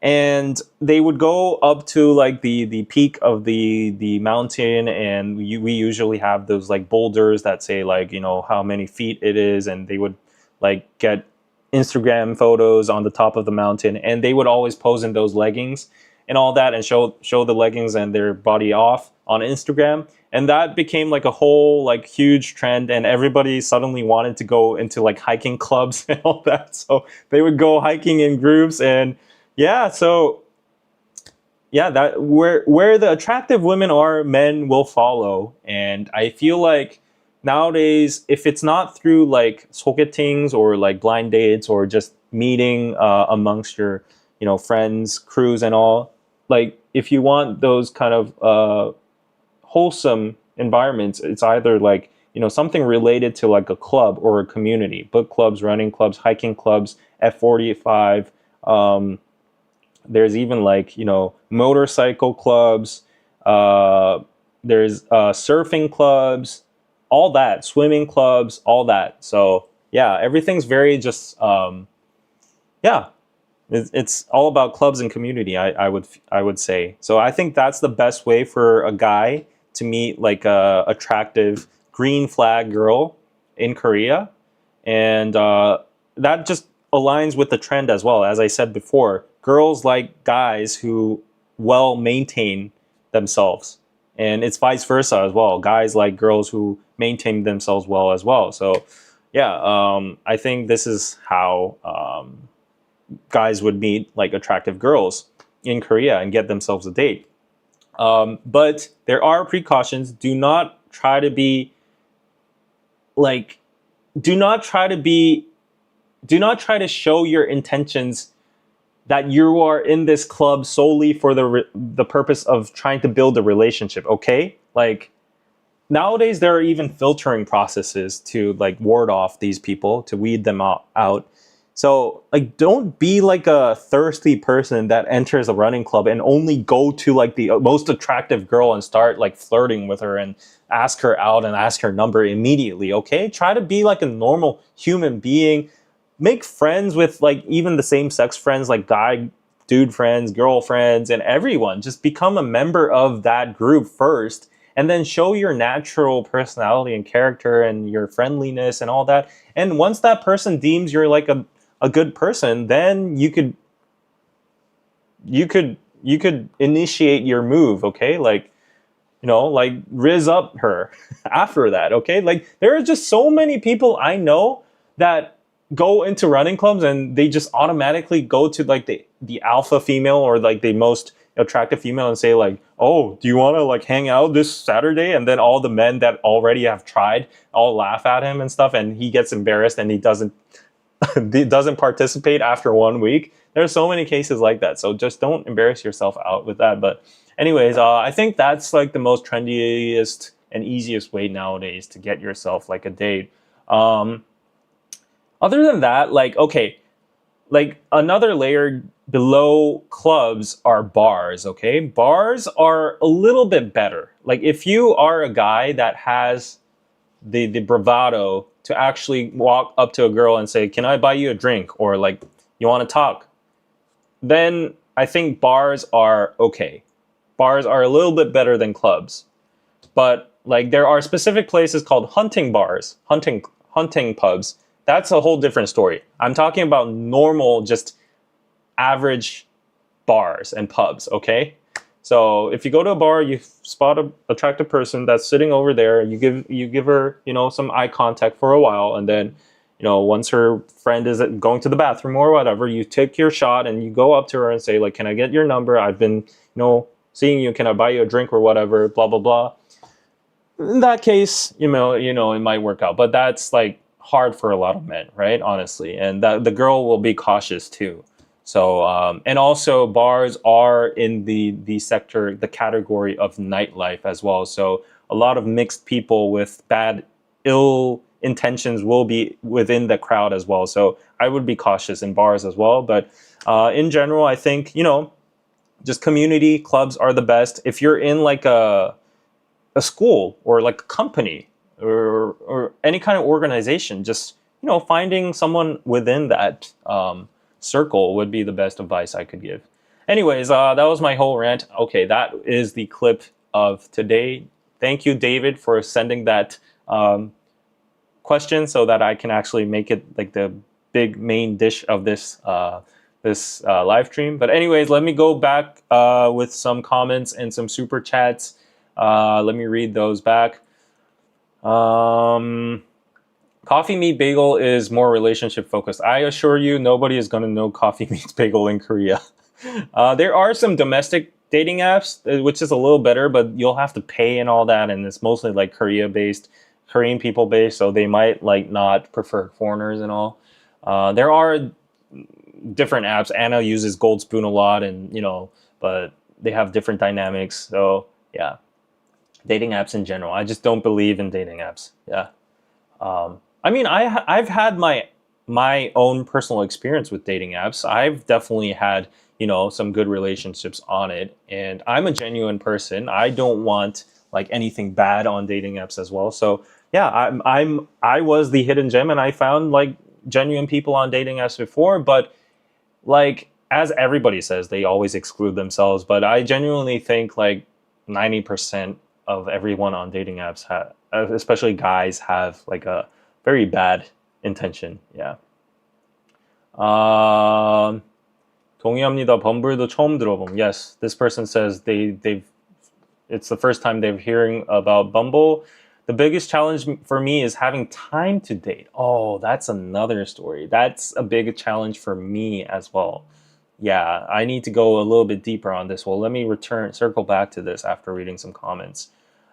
and they would go up to like the peak of the mountain, and we usually have those like boulders that say like how many feet it is, and they would like get Instagram photos on the top of the mountain, and they would always pose in those leggings and all that, and show the leggings and their body off on Instagram. And that became like a whole like huge trend, and everybody suddenly wanted to go into like hiking clubs and all that. So they would go hiking in groups, and so that where the attractive women are, men will follow. And I feel like nowadays, if it's not through like sogetings or like blind dates or just meeting amongst your friends, crews, and all, like if you want those kind of wholesome environments, it's either like something related to like a club or a community. Book clubs, running clubs, hiking clubs, F45. There's even like motorcycle clubs. There's surfing clubs, all that, swimming clubs, all that. So yeah, everything's very just it's all about clubs and community. I would say. So I think that's the best way for a guy to meet like a attractive green flag girl in Korea, and that just aligns with the trend as well. As I said before, girls like guys who well maintain themselves, and it's vice versa as well. Guys like girls who maintain themselves well as well. So I think this is how guys would meet like attractive girls in Korea and get themselves a date. But there are precautions. Do not try to be like, do not try to show your intentions that you are in this club solely for the purpose of trying to build a relationship. Okay, like nowadays there are even filtering processes to like ward off these people, to weed them out. So like, don't be like a thirsty person that enters a running club and only go to like the most attractive girl and start like flirting with her and ask her out and ask her number immediately. Okay, try to be like a normal human being. Make friends with like even the same sex friends, like guy, dude friends, girlfriends, and everyone. Just become a member of that group first, and then show your natural personality and character and your friendliness and all that. And once that person deems you're like a good person, then you could initiate your move. Okay, like like riz up her after that. Okay, like there are just so many people I know that go into running clubs and they just automatically go to like the alpha female or like the most attractive female and say like, oh, do you want to like hang out this Saturday? And then all the men that already have tried all laugh at him and stuff, and he gets embarrassed and he doesn't participate after 1 week. There's so many cases like that. So just don't embarrass yourself out with that. But anyways, I think that's like the most trendiest and easiest way nowadays to get yourself like a date. Other than that, like, okay, like another layer below clubs are bars. Okay, bars are a little bit better. Like if you are a guy that has the bravado to actually walk up to a girl and say, can I buy you a drink, or like, you want to talk, then I think bars are okay. Bars are a little bit better than clubs. But like there are specific places called hunting bars, hunting pubs. That's a whole different story. I'm talking about normal, just average bars and pubs, okay? So if you go to a bar, you spot an attractive person that's sitting over there, you give her, you know, some eye contact for a while, and then, you know, once her friend is going to the bathroom or whatever, you take your shot and you go up to her and say, like, can I get your number? I've been, you know, seeing you, can I buy you a drink or whatever, blah blah blah. In that case, you know, it might work out, but that's like hard for a lot of men, right? Honestly, and that the girl will be cautious too. So, and also bars are in the sector, the category of nightlife as well. So a lot of mixed people with ill intentions will be within the crowd as well. So I would be cautious in bars as well. But in general, I think, you know, just community clubs are the best. If you're in like a school or like a company or any kind of organization, just, you know, finding someone within that circle would be the best advice I could give. Anyways, that was my whole rant. Okay, that is the clip of today. Thank you, David, for sending that question so that I can actually make it like the big main dish of this live stream. But anyways, let me go back with some comments and some super chats. Let me read those back. Coffee meet bagel is more relationship focused. I assure you, nobody is going to know coffee meets bagel in Korea. There are some domestic dating apps, which is a little better, but you'll have to pay and all that, and it's mostly like Korean people based, so they might like not prefer foreigners and all. There are different apps. Anna uses Gold Spoon a lot, and you know, but they have different dynamics. So yeah, dating apps in general. I just don't believe in dating apps. Yeah. I mean, I've had my own personal experience with dating apps. I've definitely had, you know, some good relationships on it, and I'm a genuine person. I don't want like anything bad on dating apps as well. So yeah, I was the hidden gem, and I found like genuine people on dating apps before, but like as everybody says, they always exclude themselves. But I genuinely think like 90% of everyone on dating apps especially guys, have like a very bad intention. Yeah. 동의합니다. 범블도 처음 들어봄. Yes, this person says it's the first time they're hearing about Bumble. The biggest challenge for me is having time to date. Oh, that's another story. That's a big challenge for me as well. Yeah, I need to go a little bit deeper on this. Well, let me circle back to this after reading some comments.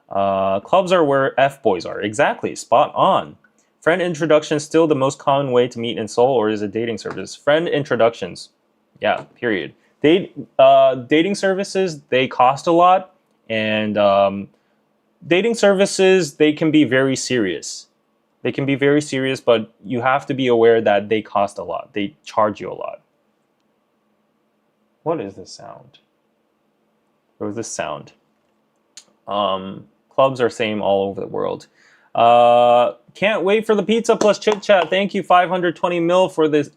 Clubs are where F-boys are. Exactly, spot on. Friend introduction still the most common way to meet in Seoul, or is it dating service? Friend introductions. Yeah, period. Dating services, they cost a lot, and dating services, they can be very serious. They can be very serious, but you have to be aware that they cost a lot. They charge you a lot. What is this sound? What was this sound? Clubs are same all over the world. Can't wait for the pizza plus chit chat. Thank you, 520 mil for this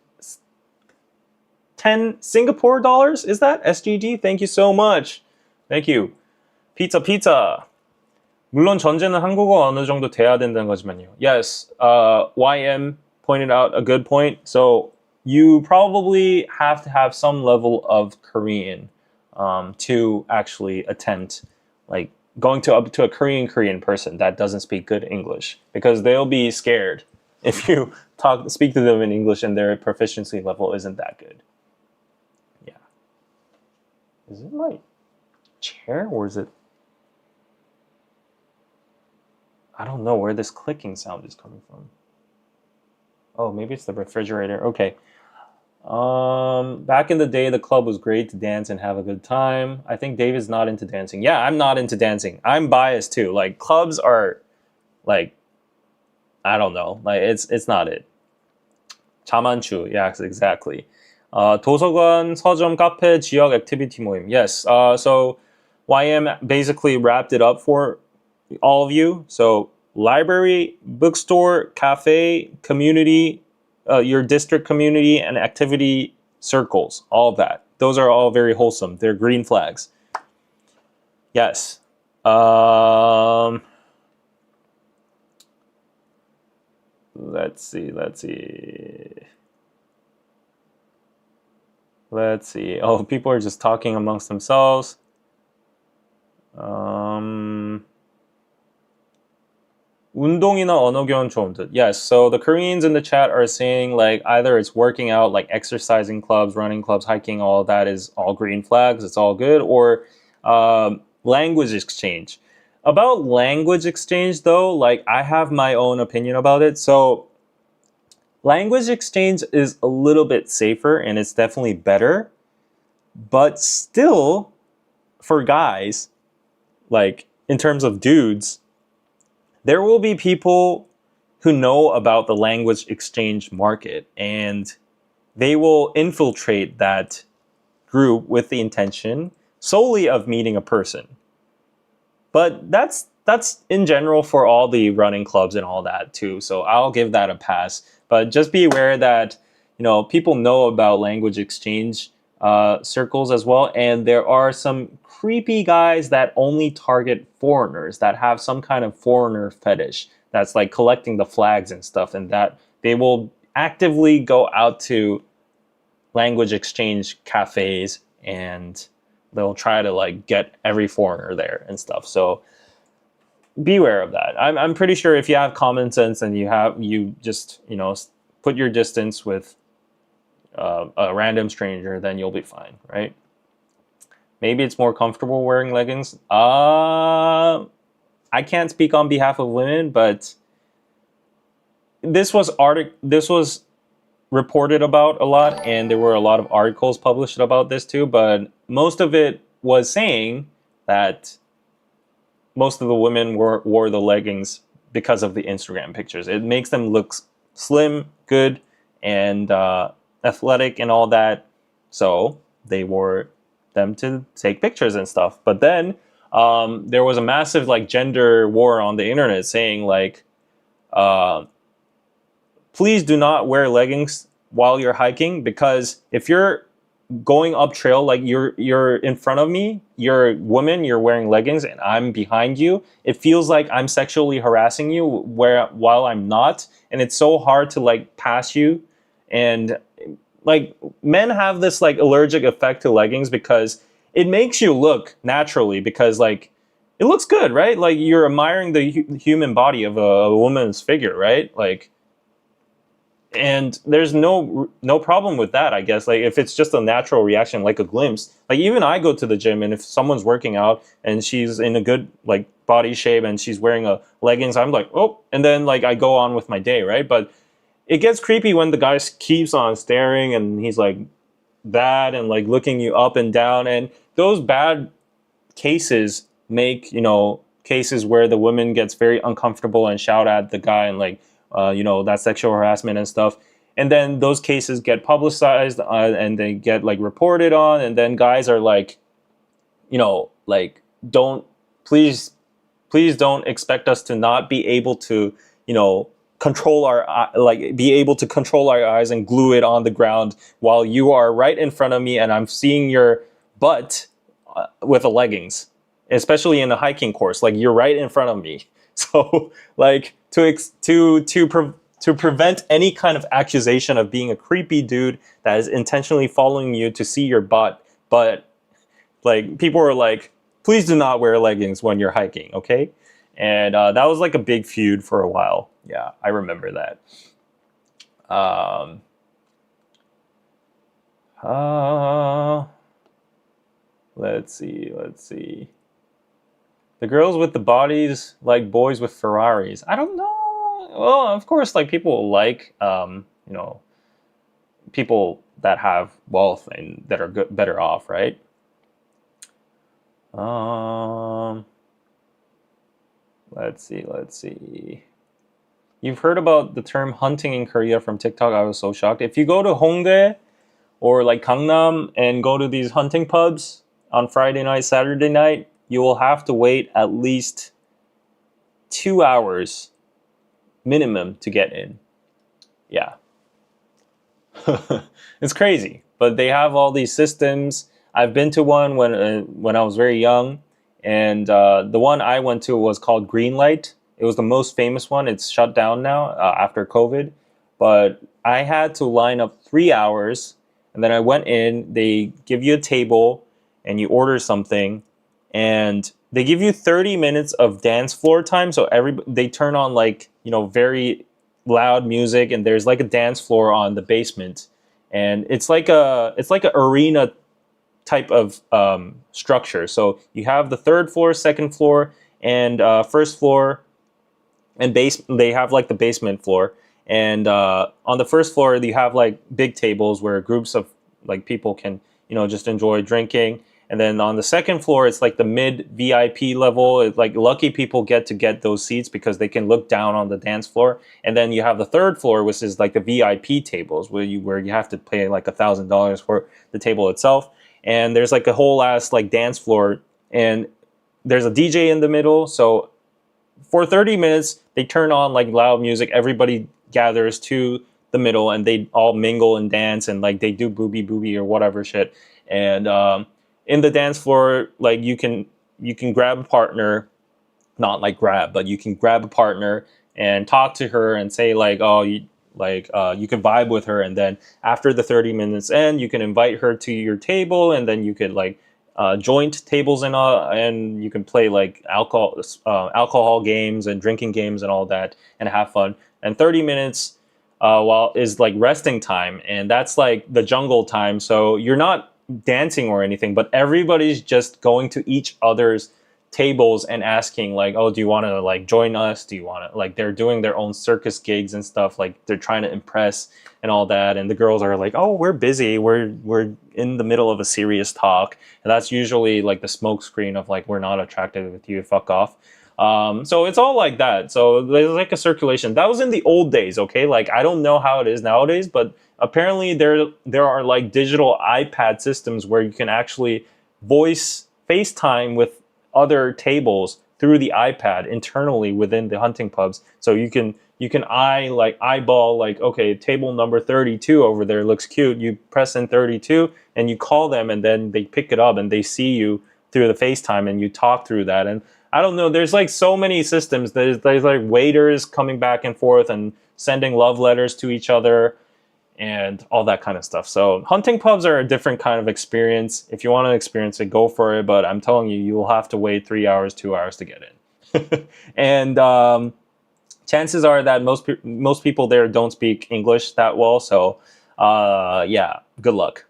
10 Singapore dollars. Is that SGD? Thank you so much. Thank you. pizza. 물론 전제는 한국어 어느 정도 돼야 된다는 거지만요. Yes, YM pointed out a good point. So you probably have to have some level of Korean to actually attempt like going up to a Korean person that doesn't speak good English, because they'll be scared if you speak to them in English and their proficiency level isn't that good. Yeah. Is it my chair or is it? I don't know where this clicking sound is coming from. Oh, maybe it's the refrigerator. Okay. Back in the day, the club was great to dance and have a good time. I think David's not into dancing. Yeah, I'm not into dancing. I'm biased too. Like clubs are like I don't know. Like it's not it. 자만추. Yes, exactly. 도서관, 서점, 카페, 지역 activity 모임. Yes. So YM basically wrapped it up for all of you. So library, bookstore, cafe, community, your district community, and activity circles. All of that. Those are all very wholesome. They're green flags. Yes. Let's see. Let's see. Oh, people are just talking amongst themselves. 운동이나 언어 교환 좋은 듯. Yes, so the Koreans in the chat are saying like either it's working out, like exercising clubs, running clubs, hiking, all that is all green flags, it's all good, or language exchange. About language exchange though, like I have my own opinion about it. So language exchange is a little bit safer and it's definitely better, but still for guys, like in terms of dudes, there will be people who know about the language exchange market and they will infiltrate that group with the intention solely of meeting a person. But that's in general for all the running clubs and all that too. So I'll give that a pass. But just be aware that people know about language exchange circles as well, and there are some creepy guys that only target foreigners that have some kind of foreigner fetish that's like collecting the flags and stuff, and that they will actively go out to language exchange cafes and they'll try to like get every foreigner there and stuff. So beware of that. I'm pretty sure if you have common sense and you just put your distance with a random stranger, then you'll be fine, right? Maybe it's more comfortable wearing leggings. I can't speak on behalf of women, but this was reported about a lot, and there were a lot of articles published about this too. But most of it was saying that most of the women wore the leggings because of the Instagram pictures. It makes them look slim, good, and athletic and all that. So they wore them to take pictures and stuff. But then there was a massive like gender war on the internet saying like, please do not wear leggings while you're hiking, because if you're going up trail, like you're in front of me, you're a woman, you're wearing leggings, and I'm behind you, it feels like I'm sexually harassing you while I'm not, and it's so hard to like pass you. And like men have this like allergic effect to leggings because it makes you look naturally, because like it looks good, right? Like you're admiring the human body of a woman's figure, right? Like, and there's no problem with that, I guess. Like if it's just a natural reaction, like a glimpse. Like even I go to the gym, and if someone's working out and she's in a good like body shape and she's wearing a leggings, I'm like, oh, and then like I go on with my day, right? But it gets creepy when the guy keeps on staring and he's like that and like looking you up and down, and those bad cases make cases where the woman gets very uncomfortable and shout at the guy and like that sexual harassment and stuff. And then those cases get publicized and they get like reported on, and then guys are like, like don't please don't expect us to not be able to control be able to control our eyes and glue it on the ground while you are right in front of me and I'm seeing your butt with the leggings, especially in a hiking course. Like you're right in front of me. So like to prevent any kind of accusation of being a creepy dude that is intentionally following you to see your butt, but like people are like, please do not wear leggings when you're hiking, okay? And that was like a big feud for a while. Yeah, I remember that. Let's see. The girls with the bodies like boys with Ferraris. I don't know. Well, of course, like people like, people that have wealth and that are better off, right? Um, let's see. You've heard about the term hunting in Korea from TikTok. I was so shocked. If you go to Hongdae or like Gangnam and go to these hunting pubs on Friday night, Saturday night, you will have to wait at least 2 hours minimum to get in. Yeah. It's crazy, but they have all these systems. I've been to one when I was very young, and the one I went to was called Greenlight. It was the most famous one. It's shut down now after COVID, but I had to line up 3 hours, and then I went in. They give you a table, and you order something, and they give you 30 minutes of dance floor time. So they turn on like very loud music, and there's like a dance floor on the basement, and it's like a arena type of structure. So you have the third floor, second floor, and first floor, and base. They have like the basement floor, and on the first floor you have like big tables where groups of like people can just enjoy drinking. And then on the second floor, it's like the mid VIP level. It's like lucky people get those seats because they can look down on the dance floor. And then you have the third floor, which is like the VIP tables where you have to pay like $1,000 for the table itself. And there's like a whole ass like dance floor, and there's a DJ in the middle. So for 30 minutes, they turn on like loud music. Everybody gathers to the middle, and they all mingle and dance, and like they do booby or whatever shit. And in the dance floor, like you can grab a partner, not like grab, but you can grab a partner and talk to her and say like, oh, you can vibe with her, and then after the 30 minutes end, you can invite her to your table, and then you could like joint tables and you can play like alcohol games and drinking games and all that and have fun. And 30 minutes while is like resting time, and that's like the jungle time. So you're not dancing or anything, but everybody's just going to each other's tables and asking like, oh, do you want to like join us? Do you want to like, they're doing their own circus gigs and stuff, like they're trying to impress and all that. And the girls are like, oh, we're busy, we're in the middle of a serious talk. And that's usually like the smoke screen of like, we're not attracted with you, fuck off. So it's all like that. So there's like a circulation. That was in the old days, okay? Like I don't know how it is nowadays, but apparently there are like digital iPad systems where you can actually voice FaceTime with other tables through the iPad internally within the hunting pubs. So you can eyeball like, okay, table number 32 over there looks cute. You press in 32 and you call them, and then they pick it up and they see you through the FaceTime, and you talk through that. And I don't know, there's like so many systems. There's like waiters coming back and forth and sending love letters to each other and all that kind of stuff. So hunting pubs are a different kind of experience. If you want to experience it, go for it. But I'm telling you, you will have to wait 3 hours, 2 hours to get in. And chances are that most people there don't speak English that well. So yeah, good luck.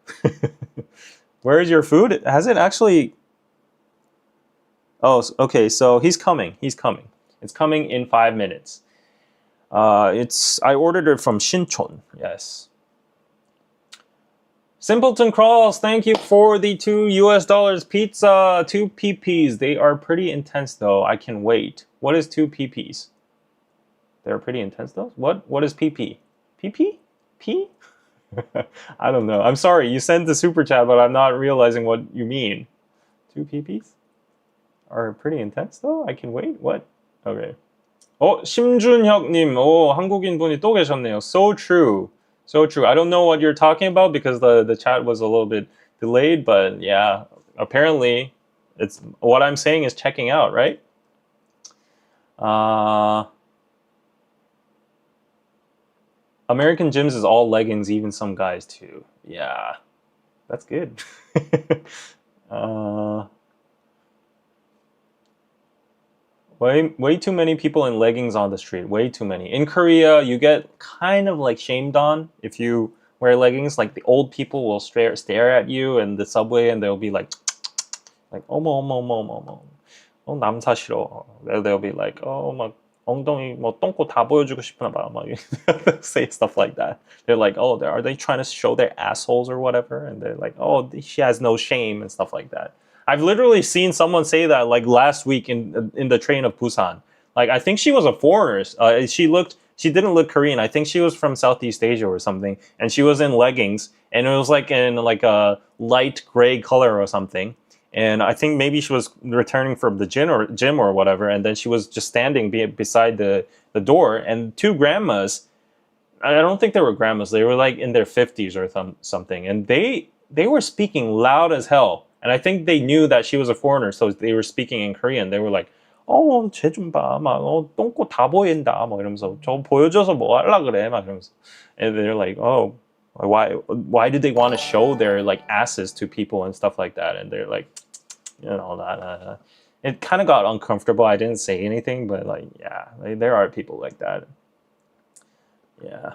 Where is your food? Has it actually... Oh, okay, so he's coming. It's coming in 5 minutes. I ordered it from Shinchon. Yes. Simpleton Crawls, thank you for the $2 pizza, 2 PPs. They are pretty intense though. I can wait. What is 2 PPs? They're pretty intense though. What is PP? PP? P? I don't know. I'm sorry. You sent the super chat, but I'm not realizing what you mean. 2 PPs are pretty intense though. I can wait. What? Okay. 심준혁님, 한국인 분이 또 계셨네요. So true. So true. I don't know what you're talking about because the chat was a little bit delayed, but yeah, apparently it's what I'm saying is checking out, right? American gyms is all leggings, even some guys too. Yeah, that's good. Way too many people in leggings on the street. Way too many. In Korea, you get kind of like shamed on if you wear leggings. Like the old people will stare at you in the subway, and they'll be like 어머, 남 사시러. They'll be like, oh my, 엉덩이 뭐 똥꼬 다 보여주고 싶나 봐. 막 say stuff like that. They're like, oh, are they trying to show their assholes or whatever? And they're like, oh, she has no shame and stuff like that. I've literally seen someone say that like last week in the train of Busan. Like I think she was a foreigner. She didn't look Korean. I think she was from Southeast Asia or something, and she was in leggings, and it was like in like a light gray color or something. And I think maybe she was returning from the gym or whatever, and then she was just standing beside the door, and two grandmas. I don't think they were grandmas. They were like in their 50s or something, and they were speaking loud as hell. And I think they knew that she was a foreigner, so they were speaking in Korean. They were like, 쟤 좀 봐, 막, 똥꼬 다 보인다, 막 이러면서 저 보여줘서 뭐 하려 그래, 막 이러면서. And they're like, oh, why did they want to show their like asses to people and stuff like that? And they're like, that. It kind of got uncomfortable. I didn't say anything, but like, yeah, there are people like that. Yeah.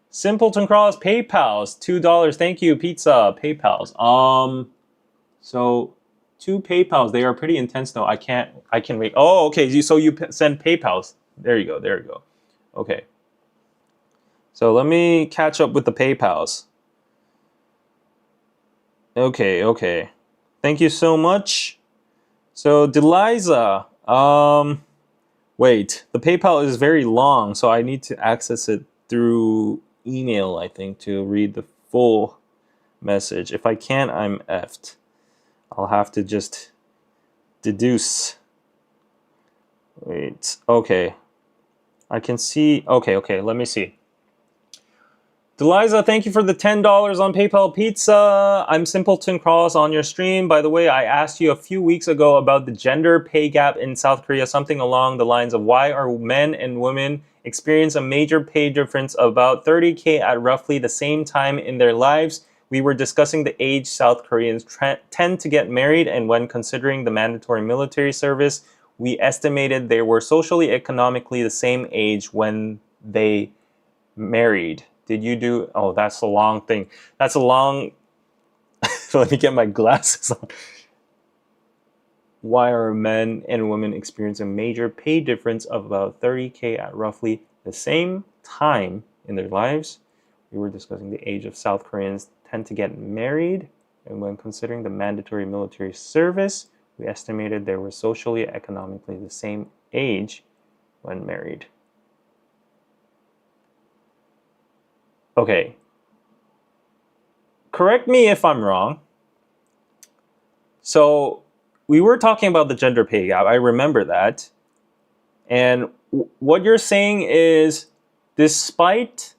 Simpleton Cross PayPal's $2. Thank you, pizza PayPal's. So 2 PayPal's. They are pretty intense though. I can wait. Oh, okay. So you send PayPal's. There you go. Okay. So let me catch up with the PayPal's. Okay. Thank you so much. So Deliza, wait, the PayPal is very long, so I need to access it through email, I think, to read the full message. If I can't, I'm effed. I'll have to just deduce. Wait, okay. I can see, okay, let me see. Deliza, thank you for the $10 on PayPal Pizza. I'm Simpleton Cross on your stream. By the way, I asked you a few weeks ago about the gender pay gap in South Korea, something along the lines of why are men and women experience a major pay difference of about 30K at roughly the same time in their lives. We were discussing the age South Koreans tend to get married, and when considering the mandatory military service, we estimated they were socially, economically the same age when they married. Did you do? Oh, that's a long thing. That's a long. Let me get my glasses on. Why are men and women experiencing a major pay difference of about 30K at roughly the same time in their lives? We were discussing the age of South Koreans tend to get married, and when considering the mandatory military service, we estimated they were socially, economically the same age when married. Okay. Correct me if I'm wrong. So we were talking about the gender pay gap. I remember that. And what you're saying is, despite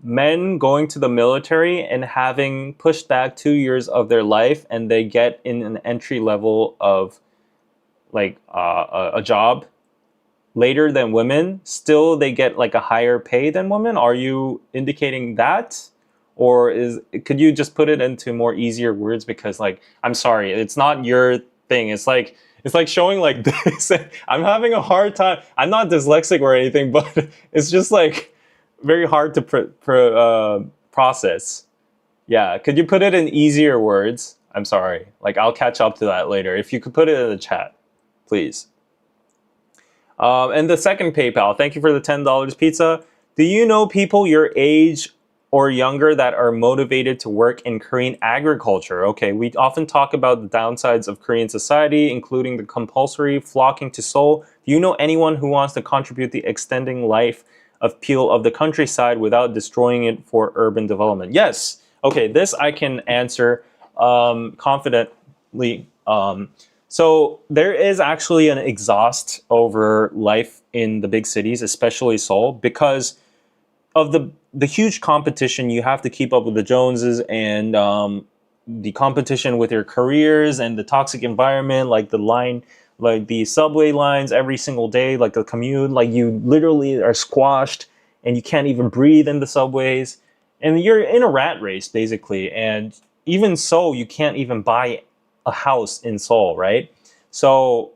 men going to the military and having pushed back 2 years of their life, and they get in an entry level of like a job later than women, still they get like a higher pay than women? Are you indicating that? Or could you just put it into more easier words? Because like, I'm sorry, it's not your thing. It's like showing like this. I'm having a hard time. I'm not dyslexic or anything, but it's just like very hard to process. Yeah, could you put it in easier words? I'm sorry. Like, I'll catch up to that later. If you could put it in the chat, please. And the second PayPal, thank you for the $10 pizza. Do you know people your age or younger that are motivated to work in Korean agriculture? Okay, we often talk about the downsides of Korean society, including the compulsory flocking to Seoul. Do you know anyone who wants to contribute the extending life appeal of the countryside without destroying it for urban development? Yes. Okay, this I can answer confidently. So there is actually an exhaust over life in the big cities, especially Seoul, because of the huge competition. You have to keep up with the Joneses, and the competition with your careers, and the toxic environment, like the subway lines every single day, like the commute, like you literally are squashed and you can't even breathe in the subways, and you're in a rat race basically. And even so, you can't even buy a house in Seoul, right? So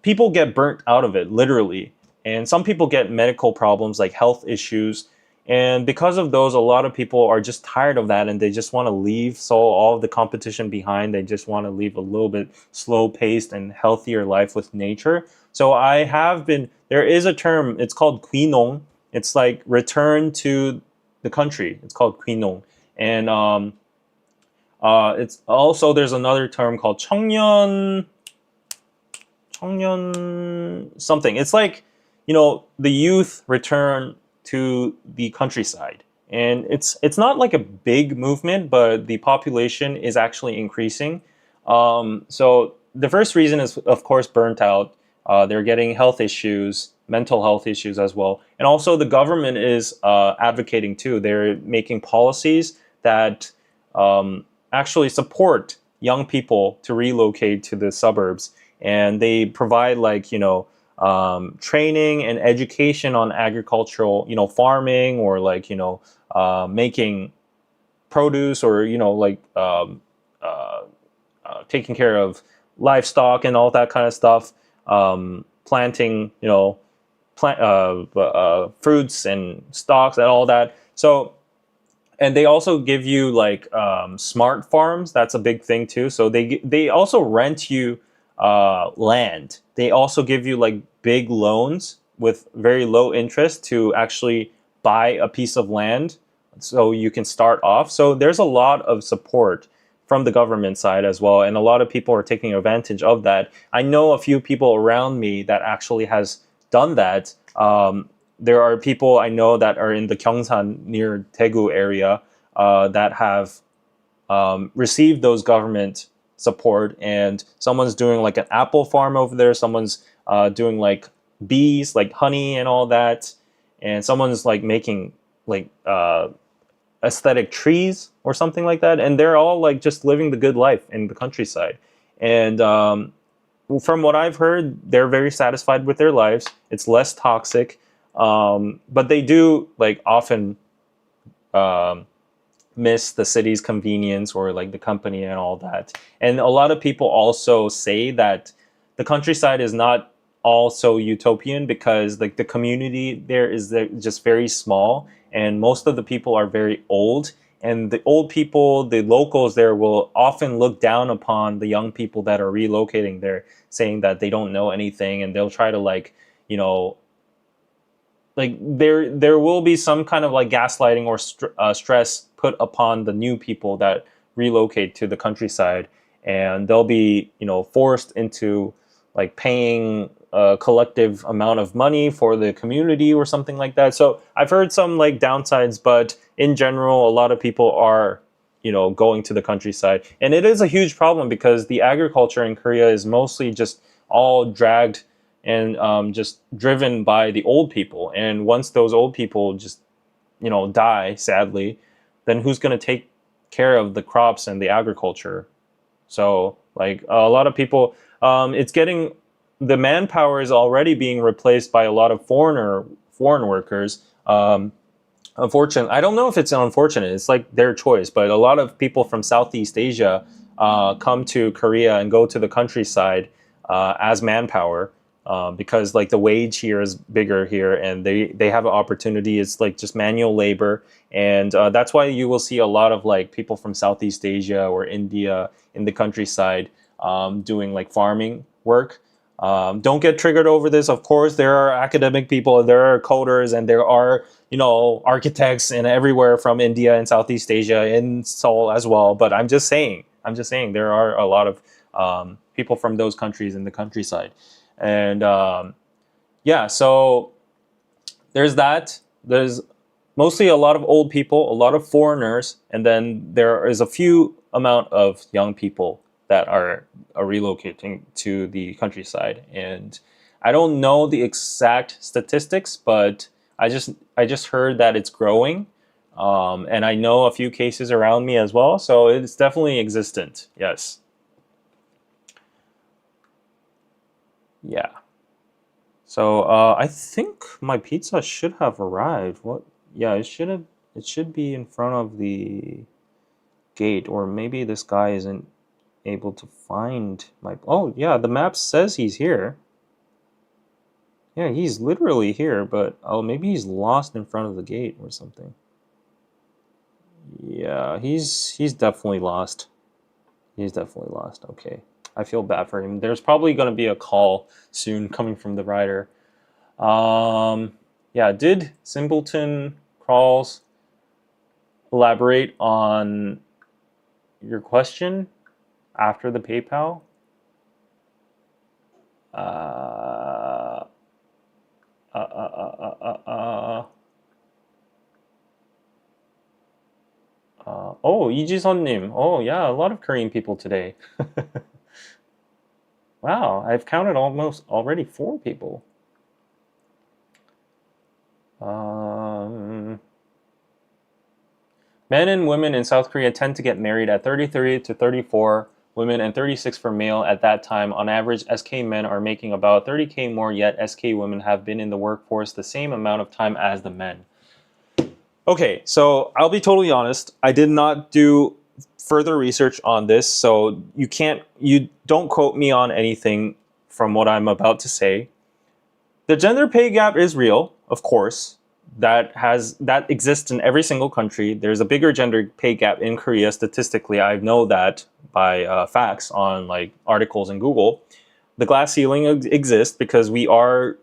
people get burnt out of it, literally. And some people get medical problems like health issues. And because of those, a lot of people are just tired of that and they just want to leave. So all of the competition behind, they just want to leave a little bit slow paced and healthier life with nature. So I have been, there is a term, it's called Quinong. It's like return to the country. It's called Quinong. And it's also, there's another term called 청년 something. It's like, the youth return to the countryside. And it's not like a big movement, but the population is actually increasing. So the first reason is, of course, burnt out. They're getting health issues, mental health issues as well. And also the government is advocating too. They're making policies that actually support young people to relocate to the suburbs. And they provide like, training and education on agricultural, farming, or like, making produce, or, taking care of livestock and all that kind of stuff, planting, fruits and stocks and all that. So, and they also give you like smart farms. That's a big thing too. So they also rent you land. They also give you like big loans with very low interest to actually buy a piece of land so you can start off. So there's a lot of support from the government side as well, and a lot of people are taking advantage of that. I know a few people around me that actually has done that. There are people I know that are in the Gyeongsan near Daegu area that have received those government support, and someone's doing like an apple farm over there. Someone's doing like bees, like honey and all that, and someone's like making like aesthetic trees or something like that. And they're all like just living the good life in the countryside. And from what I've heard, they're very satisfied with their lives. It's less toxic, but they do like often miss the city's convenience or like the company and all that. And a lot of people also say that the countryside is not also utopian, because like the community there is just very small, and most of the people are very old. And the old people, the locals there, will often look down upon the young people that are relocating there, saying that they don't know anything, and they'll try to like, like there will be some kind of like gaslighting or stress put upon the new people that relocate to the countryside, and they'll be forced into like paying a collective amount of money for the community or something like that. So I've heard some like downsides, but in general, a lot of people are going to the countryside. And it is a huge problem because the agriculture in Korea is mostly just all dragged and just driven by the old people. And once those old people just die, sadly, then who's going to take care of the crops and the agriculture? So like a lot of people, it's getting, the manpower is already being replaced by a lot of foreign workers. Unfortunate, I don't know if it's unfortunate, it's like their choice, but a lot of people from Southeast Asia come to Korea and go to the countryside as manpower, because like the wage here is bigger here, and they have an opportunity. It's like just manual labor, and that's why you will see a lot of like people from Southeast Asia or India in the countryside doing like farming work. Don't get triggered over this. Of course, there are academic people, there are coders, and there are architects and everywhere from India and Southeast Asia, in Seoul as well. But I'm just saying there are a lot of people from those countries in the countryside. And yeah, so there's that. There's mostly a lot of old people, a lot of foreigners, and then there is a few amount of young people that are relocating to the countryside. And I don't know the exact statistics, but I just heard that it's growing, and I know a few cases around me as well. So it's definitely existent. Yes. Yeah. So I think my pizza should have arrived. What? Yeah, it should have. It should be in front of the gate, or maybe this guy isn't able to find my. Oh yeah, the map says he's here. Yeah, he's literally here, but oh, maybe he's lost in front of the gate or something. Yeah, he's definitely lost. He's definitely lost. Okay. I feel bad for him. There's probably going to be a call soon coming from the writer. Yeah, did Simpleton Crawls elaborate on your question after the PayPal? Uh, uh, uh, uh, uh, uh, oh, 이지선님. Oh, yeah, a lot of Korean people today. Wow, I've counted almost already 4 people. Um, Men and women in South Korea tend to get married at 33 to 34 women and 36 for male at that time. On average, SK men are making about 30K more, yet SK women have been in the workforce the same amount of time as the men. Okay, so I'll be totally honest. I did not do further research on this, so you don't quote me on anything from what I'm about to say. The gender pay gap is real, of course. That exists in every single country. There's a bigger gender pay gap in Korea statistically. I know that by facts on like articles in Google. The glass ceiling exists because we are,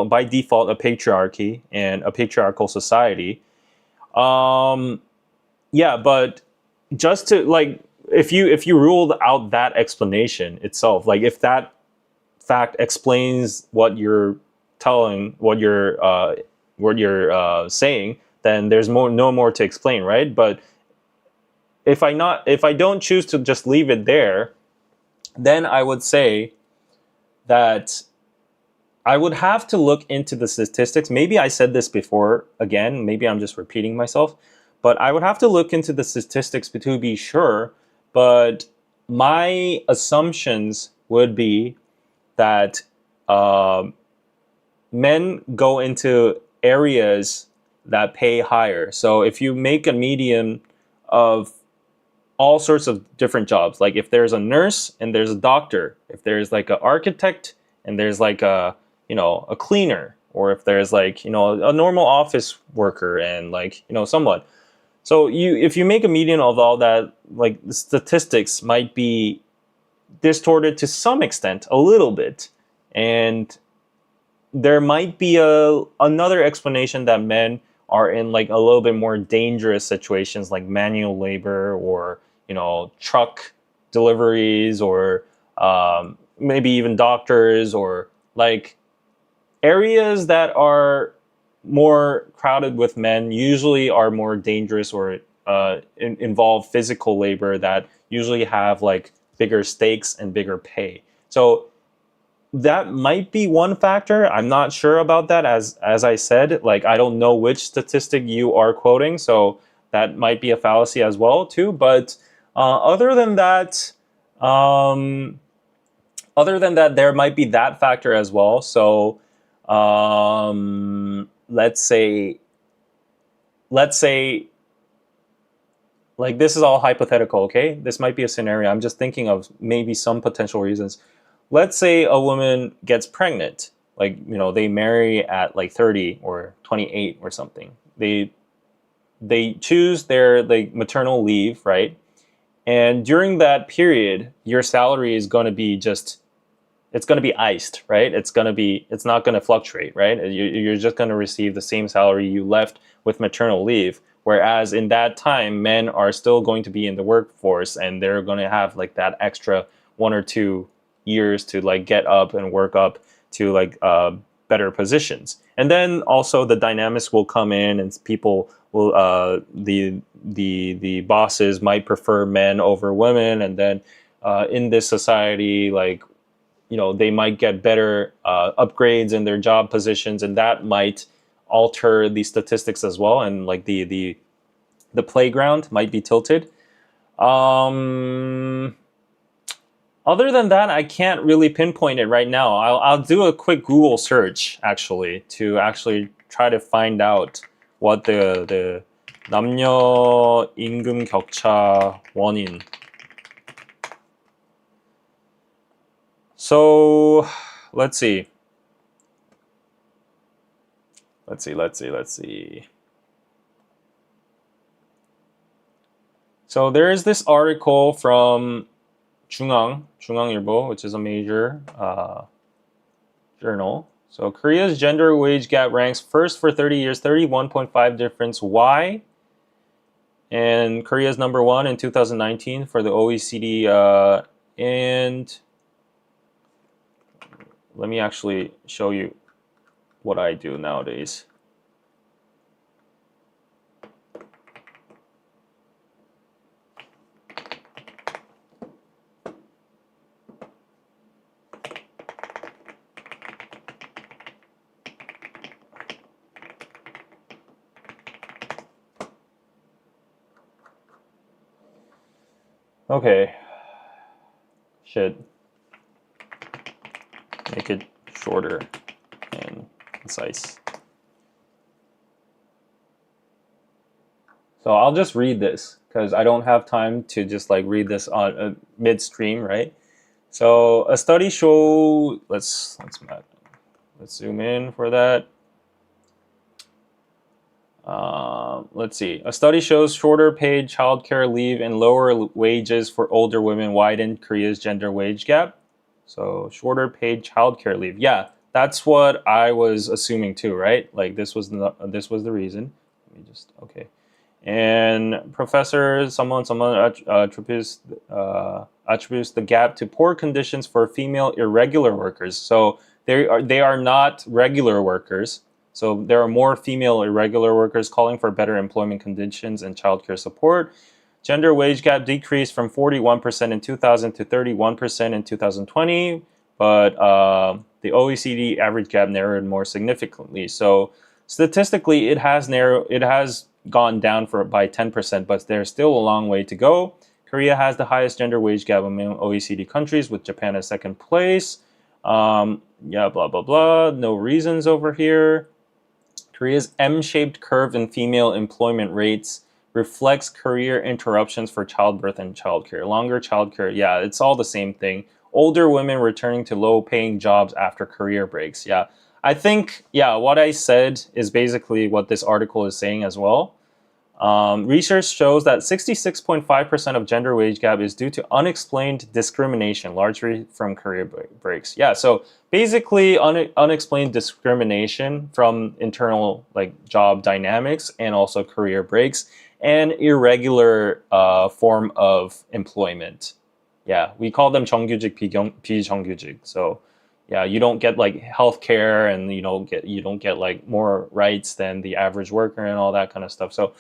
by default a patriarchy and a patriarchal society. Yeah, but just to like, if you ruled out that explanation itself, like if that fact explains what you're telling, what you're saying, then there's no more to explain, right? But if I don't choose to just leave it there, then I would say that I would have to look into the statistics. Maybe I said this before again, maybe I'm just repeating myself, but I would have to look into the statistics to be sure. But my assumptions would be that men go into areas that pay higher. So if you make a median of all sorts of different jobs, like if there's a nurse and there's a doctor, if there's like an architect and there's like a cleaner, or if there's like a normal office worker and like someone. So if you make a median of all that, like the statistics might be distorted to some extent, a little bit, and there might be another explanation that men are in like a little bit more dangerous situations like manual labor or truck deliveries or maybe even doctors or like areas that are more crowded with men usually are more dangerous or involve physical labor that usually have like bigger stakes and bigger pay. So that might be one factor. I'm not sure about that. As I said, like I don't know which statistic you are quoting, so that might be a fallacy as well too. But other than that, um, there might be that factor as well. So let's say like this is all hypothetical. Okay, this might be a scenario. I'm just thinking of maybe some potential reasons. Let's say a woman gets pregnant, like they marry at like 30 or 28 or something. They choose their like maternal leave, right? And during that period, your salary is going to be it's going to be iced, right? It's not going to fluctuate, right? You're just going to receive the same salary you left with maternal leave. Whereas in that time, men are still going to be in the workforce and they're going to have like that extra 1 or 2 years to like get up and work up to like better positions. And then also the dynamics will come in and people will the bosses might prefer men over women, and then in this society, like they might get better upgrades in their job positions, and that might alter the statistics as well, and like the playground might be tilted. Um, Other than that, I can't really pinpoint it right now. I'll do a quick Google search actually to actually try to find out what the 남녀 임금 격차 원인. So let's see. Let's see. So there is this article from 중앙일보, which is a major journal. So Korea's gender wage gap ranks first for 30 years, 31.5 difference. Why? And Korea's number one in 2019 for the OECD. And let me actually show you what I do nowadays. Okay. Should make it shorter and concise. So I'll just read this because I don't have time to just like read this on midstream, right? So a study show. Let's zoom in for that. Let's see. A study shows shorter paid childcare leave and lower wages for older women widen Korea's gender wage gap. So shorter paid childcare leave. Yeah, that's what I was assuming too, right? Like this was the reason. Let me just okay. And professor someone attributes the gap to poor conditions for female irregular workers. So they are not regular workers. So there are more female irregular workers calling for better employment conditions and childcare support. Gender wage gap decreased from 41% in 2000 to 31% in 2020, but the OECD average gap narrowed more significantly. So statistically, it has gone down by 10%, but there's still a long way to go. Korea has the highest gender wage gap among OECD countries, with Japan as second place. Yeah, blah, blah, blah. No reasons over here. Korea's M-shaped curve in female employment rates reflects career interruptions for childbirth and childcare. Longer childcare, yeah, it's all the same thing. Older women returning to low-paying jobs after career breaks. Yeah, I think, yeah, what I said is basically what this article is saying as well. Research shows that 66.5% of gender wage gap is due to unexplained discrimination, largely from career breaks. Yeah, so basically unexplained discrimination from internal like job dynamics and also career breaks and irregular form of employment. Yeah, we call them 정규직, 비정규직. So yeah, you don't get like healthcare and you don't get like more rights than the average worker and all that kind of stuff. So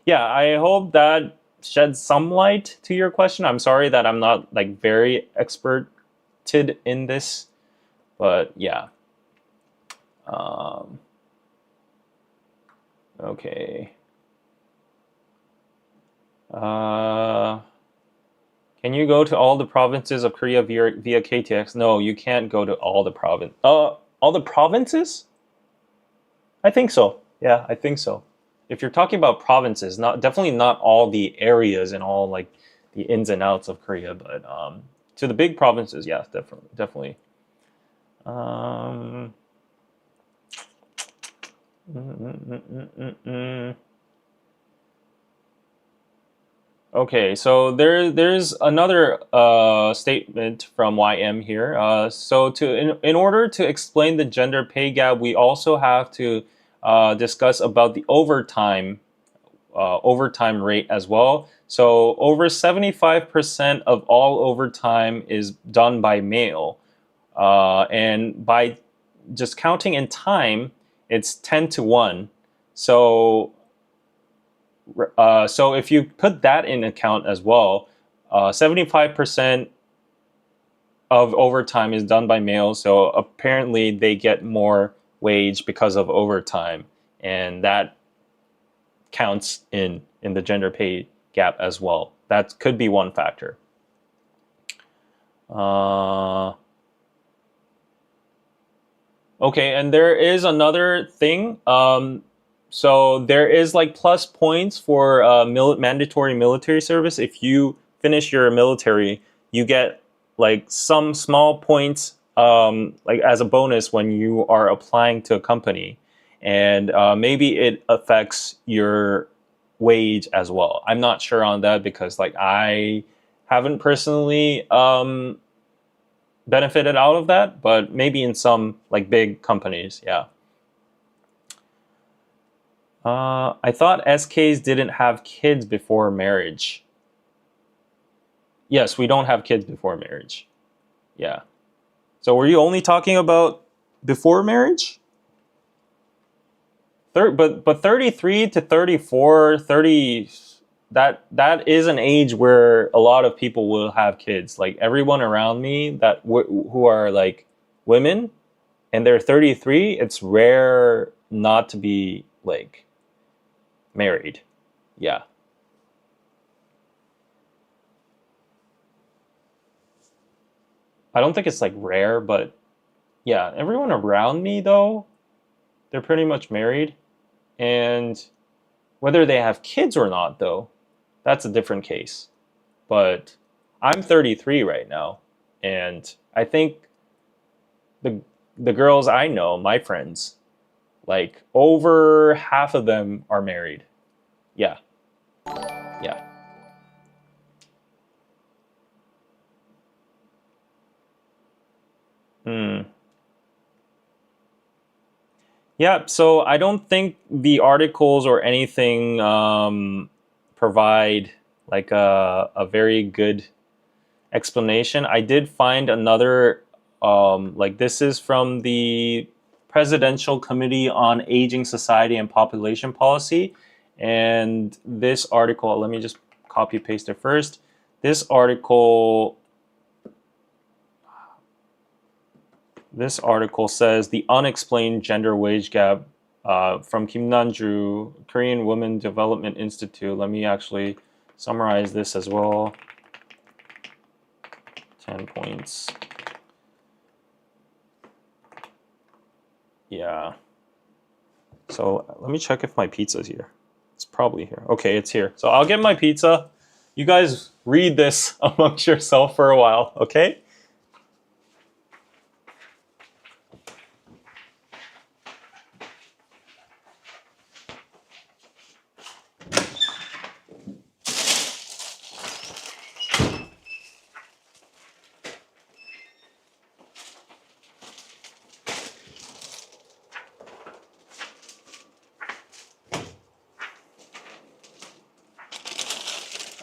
yeah, I hope that sheds some light to your question. I'm sorry that I'm not like very experted in this, but yeah. Okay. Can you go to all the provinces of Korea via KTX? No, you can't go to all the provinces? I think so. Yeah, I think so. If you're talking about provinces, definitely not all the areas and all like the ins and outs of Korea, but to the big provinces, yes, definitely. Okay, so there's another statement from YM here. So in order to explain the gender pay gap, we also have to discuss about the overtime rate as well. So over 75% of all overtime is done by male, and by just counting in time, it's 10-1. So if you put that in account as well, 75% of overtime is done by males. So apparently they get more wage because of overtime, and that counts in the gender pay gap as well. That could be one factor. Okay, and there is another thing. So there is like plus points for mandatory military service. If you finish your military, you get like some small points like as a bonus when you are applying to a company. and maybe it affects your wage as well. I'm not sure on that because like I haven't personally benefited out of that, but maybe in some like big companies, yeah. I thought SKs didn't have kids before marriage. Yes, we don't have kids before marriage. Yeah. So were you only talking about before marriage? But 33 to 34, 30, that is an age where a lot of people will have kids. Like everyone around me who are like women and they're 33, it's rare not to be like married. Yeah. I don't think it's like rare, but yeah, everyone around me though, they're pretty much married. And whether they have kids or not though, that's a different case. But I'm 33 right now, and I think the the girls I know, my friends, like over half of them are married. Yeah. Yeah. Hmm. Yeah, so I don't think the articles or anything provide like a very good explanation. I did find another, like this is from the Presidential Committee on Aging Society and Population Policy. And this article, let me just copy paste it first. This article This article says the unexplained gender wage gap from Kim Nanju, Korean Women Development Institute. Let me actually summarize this as well. 10 points. Yeah. So let me check if my pizza's here. It's probably here. Okay, it's here. So I'll get my pizza. You guys read this amongst yourself for a while, okay?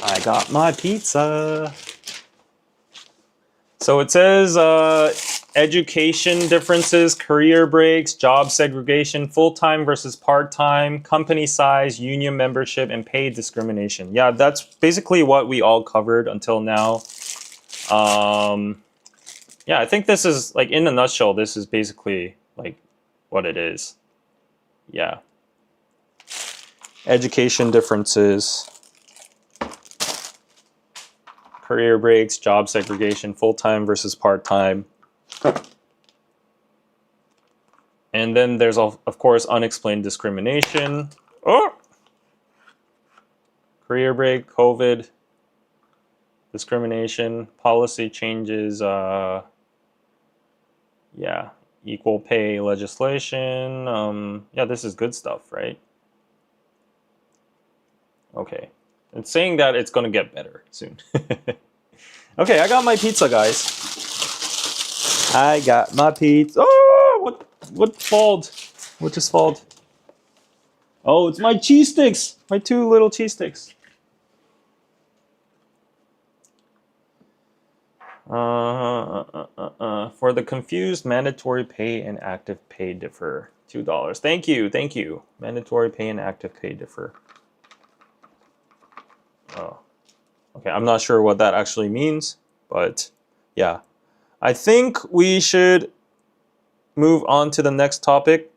I got my pizza. So it says education differences, career breaks, job segregation, full-time versus part-time, company size, union membership, and pay discrimination. Yeah, that's basically what we all covered until now. Yeah, I think this is, like, in a nutshell, this is basically, like, what it is. Yeah. Education differences, career breaks, job segregation, full-time versus part-time. And then there's, of course, unexplained discrimination. Oh! Career break, COVID, discrimination, policy changes, yeah, equal pay legislation. Yeah, this is good stuff, right? Okay. It's saying that it's going to get better soon. Okay, I got my pizza, guys. I got my pizza. Oh, what falled? What just falled? Oh, it's my cheese sticks. My 2 little cheese sticks. For the confused, mandatory pay and active pay differ. $2. Thank you, thank you. Mandatory pay and active pay differ. Oh, okay. I'm not sure what that actually means, but yeah. I think we should move on to the next topic.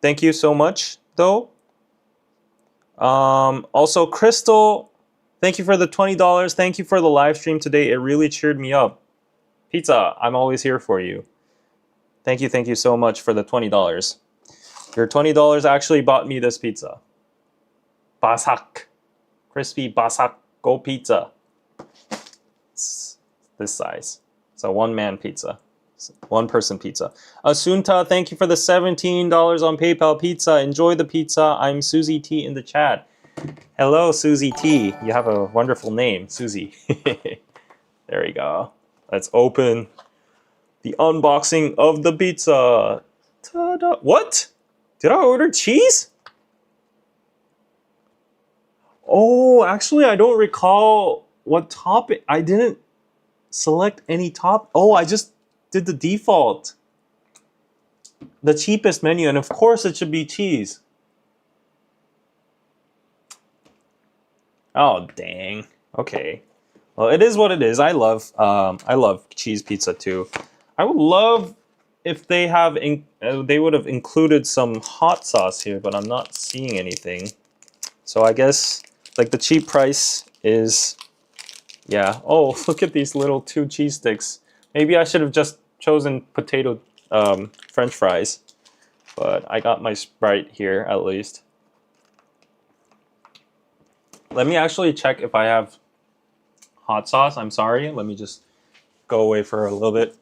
Thank you so much, though. Also, Crystal, thank you for the $20. Thank you for the live stream today. It really cheered me up. Pizza, I'm always here for you. Thank you so much for the $20. Your $20 actually bought me this pizza. Basak. Crispy basak go pizza. It's this size. It's a one-man pizza. One person pizza. Asunta, thank you for the $17 on PayPal pizza. Enjoy the pizza. I'm Susie T in the chat. Hello, Susie T. You have a wonderful name, Susie. There we go. Let's open the unboxing of the pizza. Ta-da. What? Did I order cheese? Oh, actually, I don't recall what topping. I didn't select any top. Oh, I just did the default. The cheapest menu, and of course it should be cheese. Oh, dang. Okay. Well, it is what it is. I love cheese pizza too. I would love if they have they would have included some hot sauce here, but I'm not seeing anything. So I guess like the cheap price is, yeah. Oh, look at these little 2 cheese sticks. Maybe I should have just chosen potato French fries, but I got my Sprite here at least. Let me actually check if I have hot sauce. I'm sorry. Let me just go away for a little bit.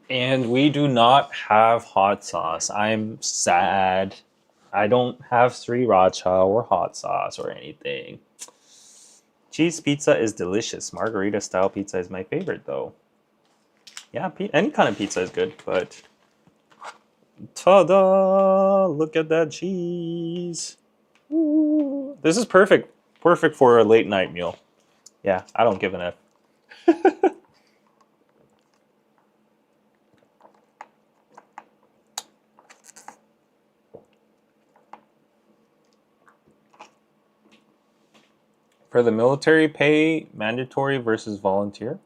And we do not have hot sauce. I'm sad. I don't have sriracha or hot sauce or anything. Cheese pizza is delicious. Margarita style pizza is my favorite though. Yeah, any kind of pizza is good, but ta-da! Look at that cheese. Ooh. This is perfect. Perfect for a late night meal. Yeah, I don't give an F. For the military, pay mandatory versus volunteer?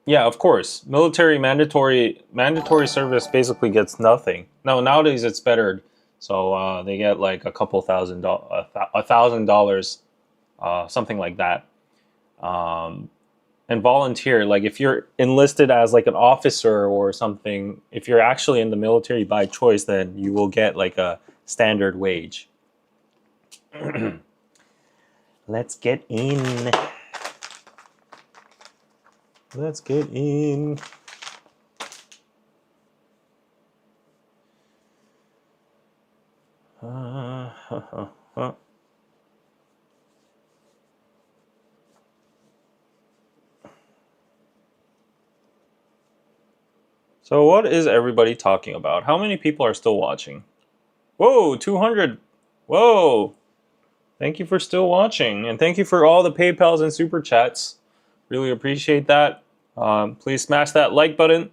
Yeah, of course. Military mandatory service basically gets nothing. No, nowadays it's bettered. So they get like a couple $1,000, something like that. And volunteer, like if you're enlisted as like an officer or something, if you're actually in the military by choice, then you will get like a standard wage. Let's get in. Let's get in. So what is everybody talking about? How many people are still watching? Whoa, 200. Whoa. Thank you for still watching. And thank you for all the PayPals and Super Chats. Really appreciate that. Please smash that like button.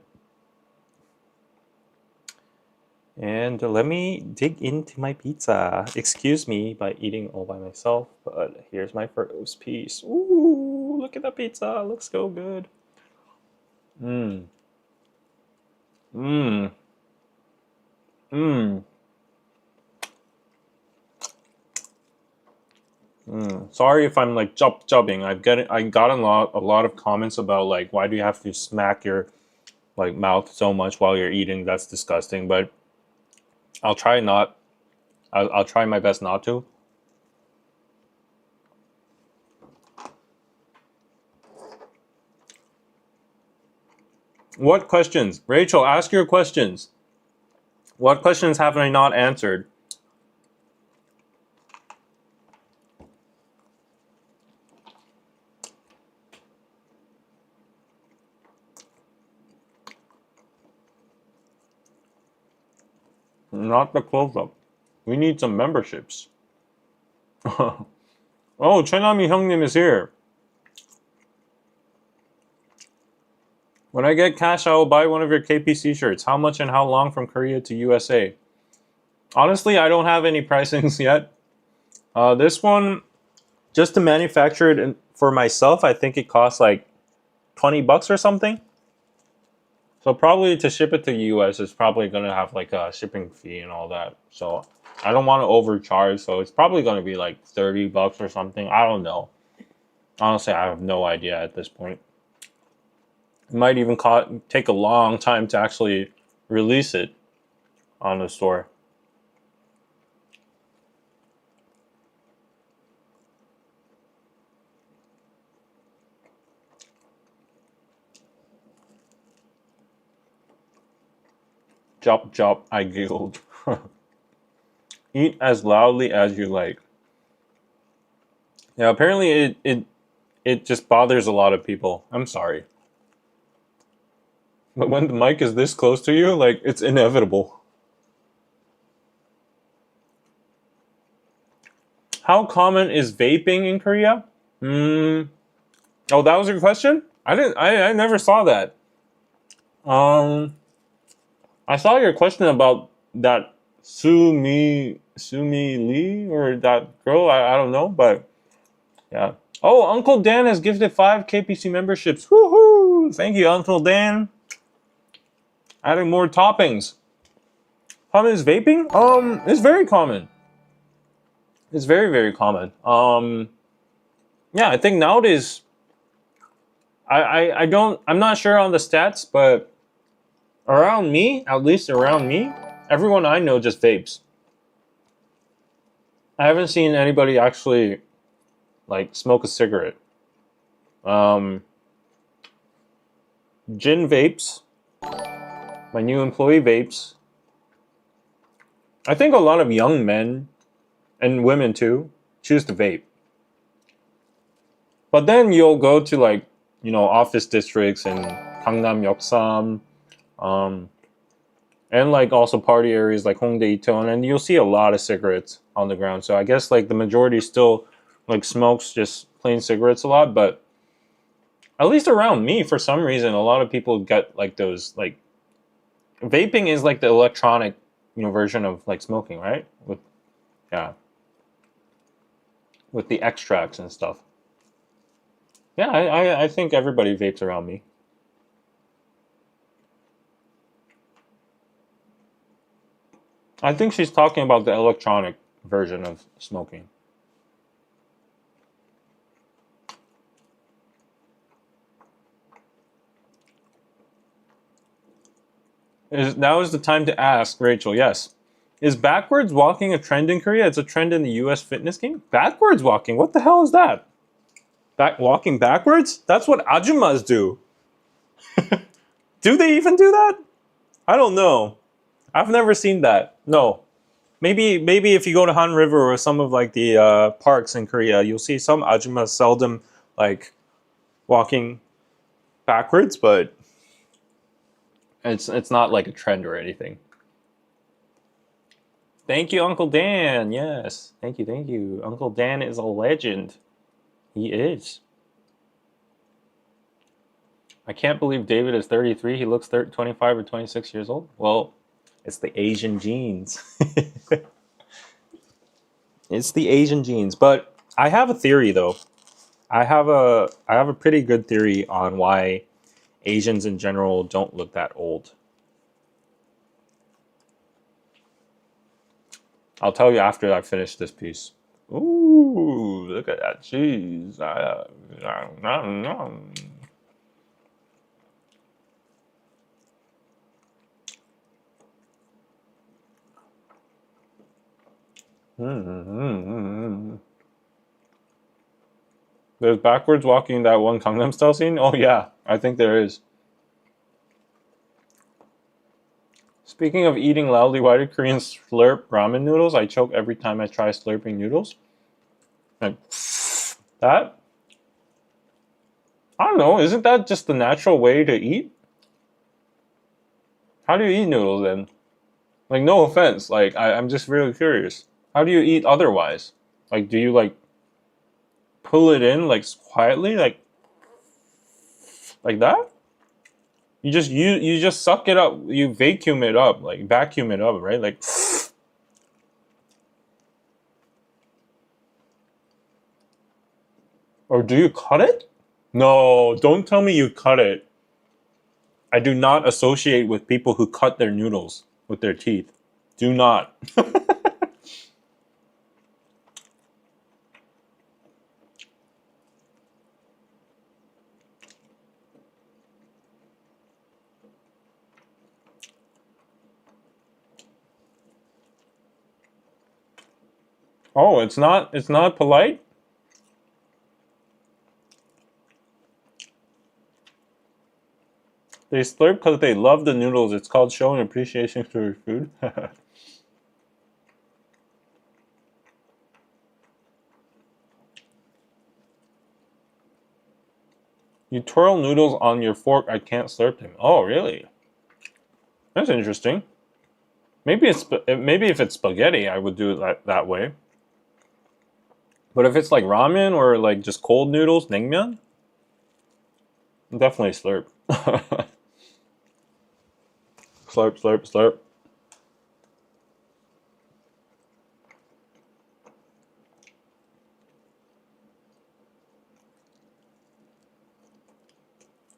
And let me dig into my pizza. Excuse me by eating all by myself, but here's my first piece. Ooh, look at that pizza. It looks so good. Mmm. Mmm. Mmm. Sorry if I'm like jubbing. I got a lot of comments about like, why do you have to smack your like mouth so much while you're eating? That's disgusting. But I'll try not. I'll try my best not to. What questions, Rachel? Ask your questions. What questions have I not answered? Not the close-up. We need some memberships. Oh, Chenami Hyungnim is here. When I get cash, I will buy one of your KPC shirts. How much and how long from Korea to USA? Honestly, I don't have any pricings yet. This one, just to manufacture it for myself, I think it costs like 20 bucks or something. So probably to ship it to the US is probably going to have like a shipping fee and all that. So I don't want to overcharge, so it's probably going to be like 30 bucks or something. I don't know. Honestly, I have no idea at this point. It might even take a long time to actually release it on the store. Chop, chop, I giggled. Eat as loudly as you like. Yeah, apparently it just bothers a lot of people. I'm sorry. But when the mic is this close to you, like, it's inevitable. How common is vaping in Korea? Oh, that was your question? I never saw that. I saw your question about that Sumi Lee or that girl. I don't know, but yeah. Oh, Uncle Dan has gifted 5 KPC memberships. Woohoo! Thank you, Uncle Dan. Adding more toppings. Common is vaping? It's very common. It's very, very common. Yeah, I think nowadays I'm not sure on the stats, but around me, at least around me, everyone I know just vapes. I haven't seen anybody actually like smoke a cigarette. Jin vapes. My new employee vapes. I think a lot of young men and women too choose to vape. But then you'll go to like, office districts in Gangnam, Yeoksam, and like also party areas like Hongdae, Itaewon, and you'll see a lot of cigarettes on the ground. So I guess like the majority still like smokes just plain cigarettes a lot, but at least around me, for some reason, a lot of people get like those like vaping is like the electronic, version of like smoking, right? With the extracts and stuff. Yeah, I think everybody vapes around me. I think she's talking about the electronic version of smoking. Now is the time to ask, Rachel. Yes. Is backwards walking a trend in Korea? It's a trend in the US fitness game? Backwards walking? What the hell is that? Walking backwards? That's what ajumas do. Do they even do that? I don't know. I've never seen that. No. Maybe if you go to Han River or some of like the parks in Korea, you'll see some ajumas seldom like walking backwards, but it's not like a trend or anything. Thank you, Uncle Dan. Yes. Thank you. Uncle Dan is a legend. He is. I can't believe David is 33. He looks 25 or 26 years old. Well, it's the Asian genes. It's the Asian genes. But I have a theory, though. I have a pretty good theory on why Asians in general don't look that old. I'll tell you after I finish this piece. Ooh, look at that cheese. There's backwards walking that one Gangnam Style scene? Oh yeah, I think there is. Speaking of eating loudly, why do Koreans slurp ramen noodles? I choke every time I try slurping noodles. Like, that? I don't know, isn't that just the natural way to eat? How do you eat noodles then? Like, no offense, like, I'm just really curious. How do you eat otherwise? Like, do you, like, pull it in, like, quietly? Like that? You just suck it up. You vacuum it up, right? Like, or do you cut it? No, don't tell me you cut it. I do not associate with people who cut their noodles with their teeth. Do not. Oh, it's not polite? They slurp because they love the noodles. It's called showing appreciation for your food. You twirl noodles on your fork. I can't slurp them. Oh, really? That's interesting. Maybe if it's spaghetti, I would do it that way. But if it's like ramen or like just cold noodles, naengmyeon, definitely slurp. Slurp, slurp, slurp.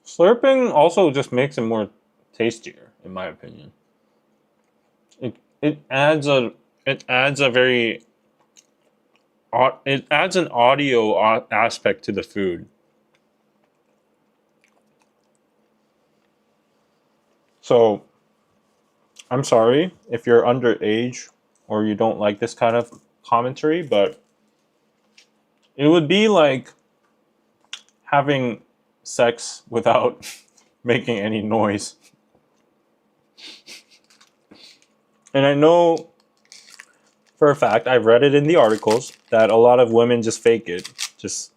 Slurping also just makes it more tastier, in my opinion. It adds a very it adds an audio aspect to the food. So I'm sorry if you're underage or you don't like this kind of commentary, but it would be like having sex without making any noise. And I know for a fact, I've read it in the articles, that a lot of women just fake it. Just,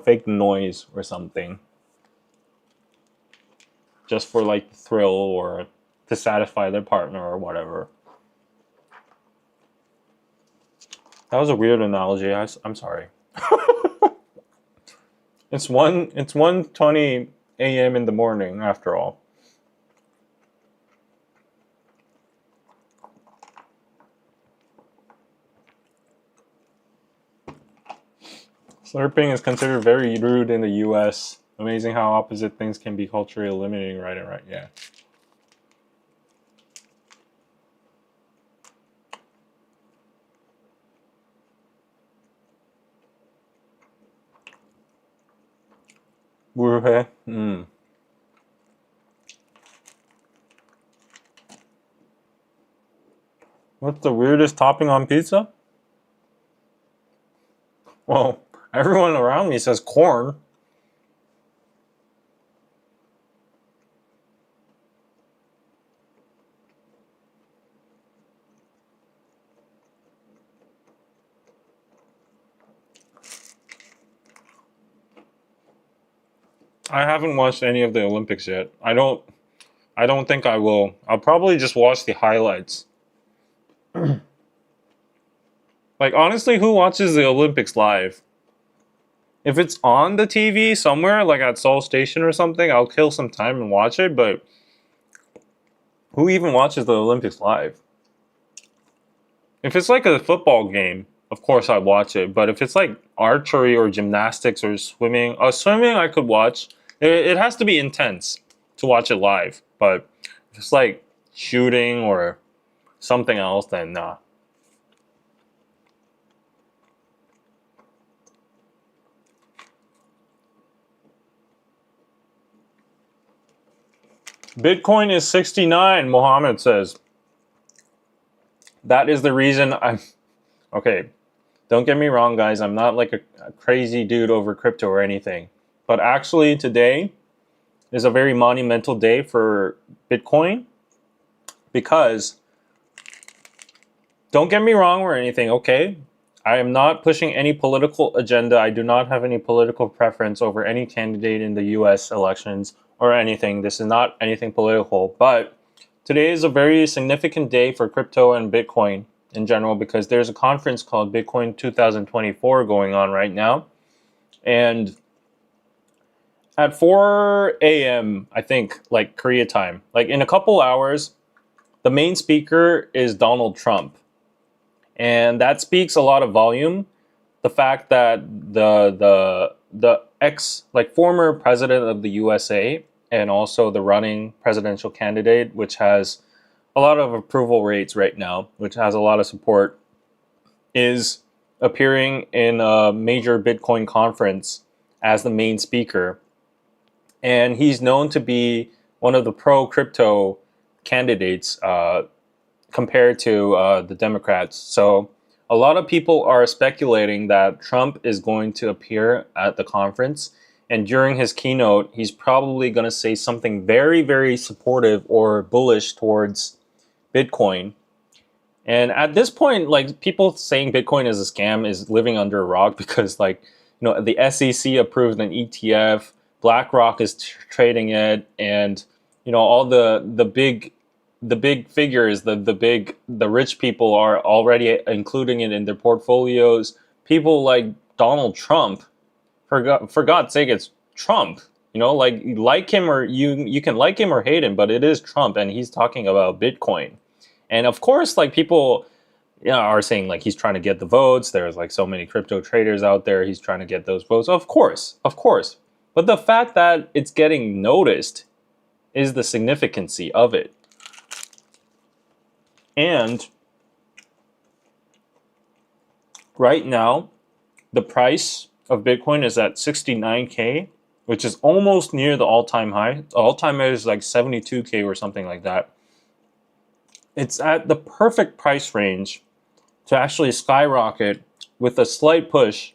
fake the noise or something. Just for like the thrill or to satisfy their partner or whatever. That was a weird analogy. I'm sorry. It's 1:20 a.m. in the morning after all. Slurping is considered very rude in the US. Amazing how opposite things can be culturally eliminating, right and right, yeah. Burhe. What's the weirdest topping on pizza? Well, everyone around me says corn. I haven't watched any of the Olympics yet. I don't think I will. I'll probably just watch the highlights. Like, honestly, who watches the Olympics live? If it's on the TV somewhere, like at Seoul Station or something, I'll kill some time and watch it, but who even watches the Olympics live? If it's like a football game, of course I'd watch it, but if it's like archery or gymnastics or swimming, swimming I could watch. It has to be intense to watch it live, but if it's like shooting or something else, then nah. Bitcoin is 69, Mohammed says. That is the reason I'm... Okay, don't get me wrong, guys. I'm not like a crazy dude over crypto or anything. But actually, today is a very monumental day for Bitcoin. Because, don't get me wrong or anything, okay? I am not pushing any political agenda. I do not have any political preference over any candidate in the US elections or anything. This is not anything political. But today is a very significant day for crypto and Bitcoin in general because there's a conference called Bitcoin 2024 going on right now. And at 4 a.m., I think, like Korea time, like in a couple hours, the main speaker is Donald Trump. And that speaks a lot of volume. The fact that the former president of the USA and also the running presidential candidate, which has a lot of approval rates right now, which has a lot of support, is appearing in a major Bitcoin conference as the main speaker. And he's known to be one of the pro-crypto candidates compared to the Democrats. So A lot of people are speculating that Trump is going to appear at the conference, and during his keynote, he's probably going to say something very, very supportive or bullish towards Bitcoin. And at this point, like, people saying Bitcoin is a scam is living under a rock, because, like, the SEC approved an ETF, BlackRock is trading it, and all the big figures, the rich people are already including it in their portfolios. People like Donald Trump, for God's sake, it's Trump. Like him, or you can like him or hate him, but it is Trump, and he's talking about Bitcoin. And of course, like, people are saying, like, he's trying to get the votes. There's, like, so many crypto traders out there. He's trying to get those votes. Of course. But the fact that it's getting noticed is the significancy of it. And right now, the price of Bitcoin is at 69K, which is almost near the all-time high. The all-time high is like 72K or something like that. It's at the perfect price range to actually skyrocket with a slight push.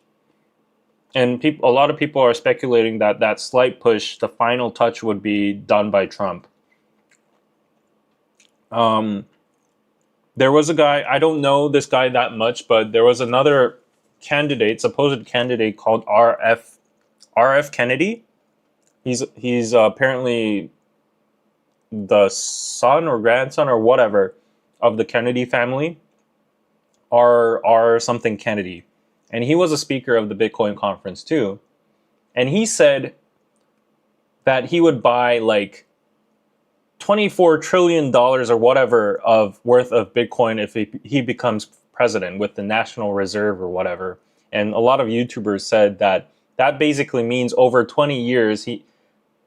And a lot of people are speculating that that slight push, the final touch, would be done by Trump. There was a guy, I don't know this guy that much, but there was another supposed candidate called RF Kennedy. He's apparently the son or grandson or whatever of the Kennedy family, R something Kennedy. And he was a speaker of the Bitcoin conference too. And he said that he would buy like $24 trillion or whatever of worth of Bitcoin if he becomes president, with the National Reserve or whatever. And a lot of YouTubers said that basically means over 20 years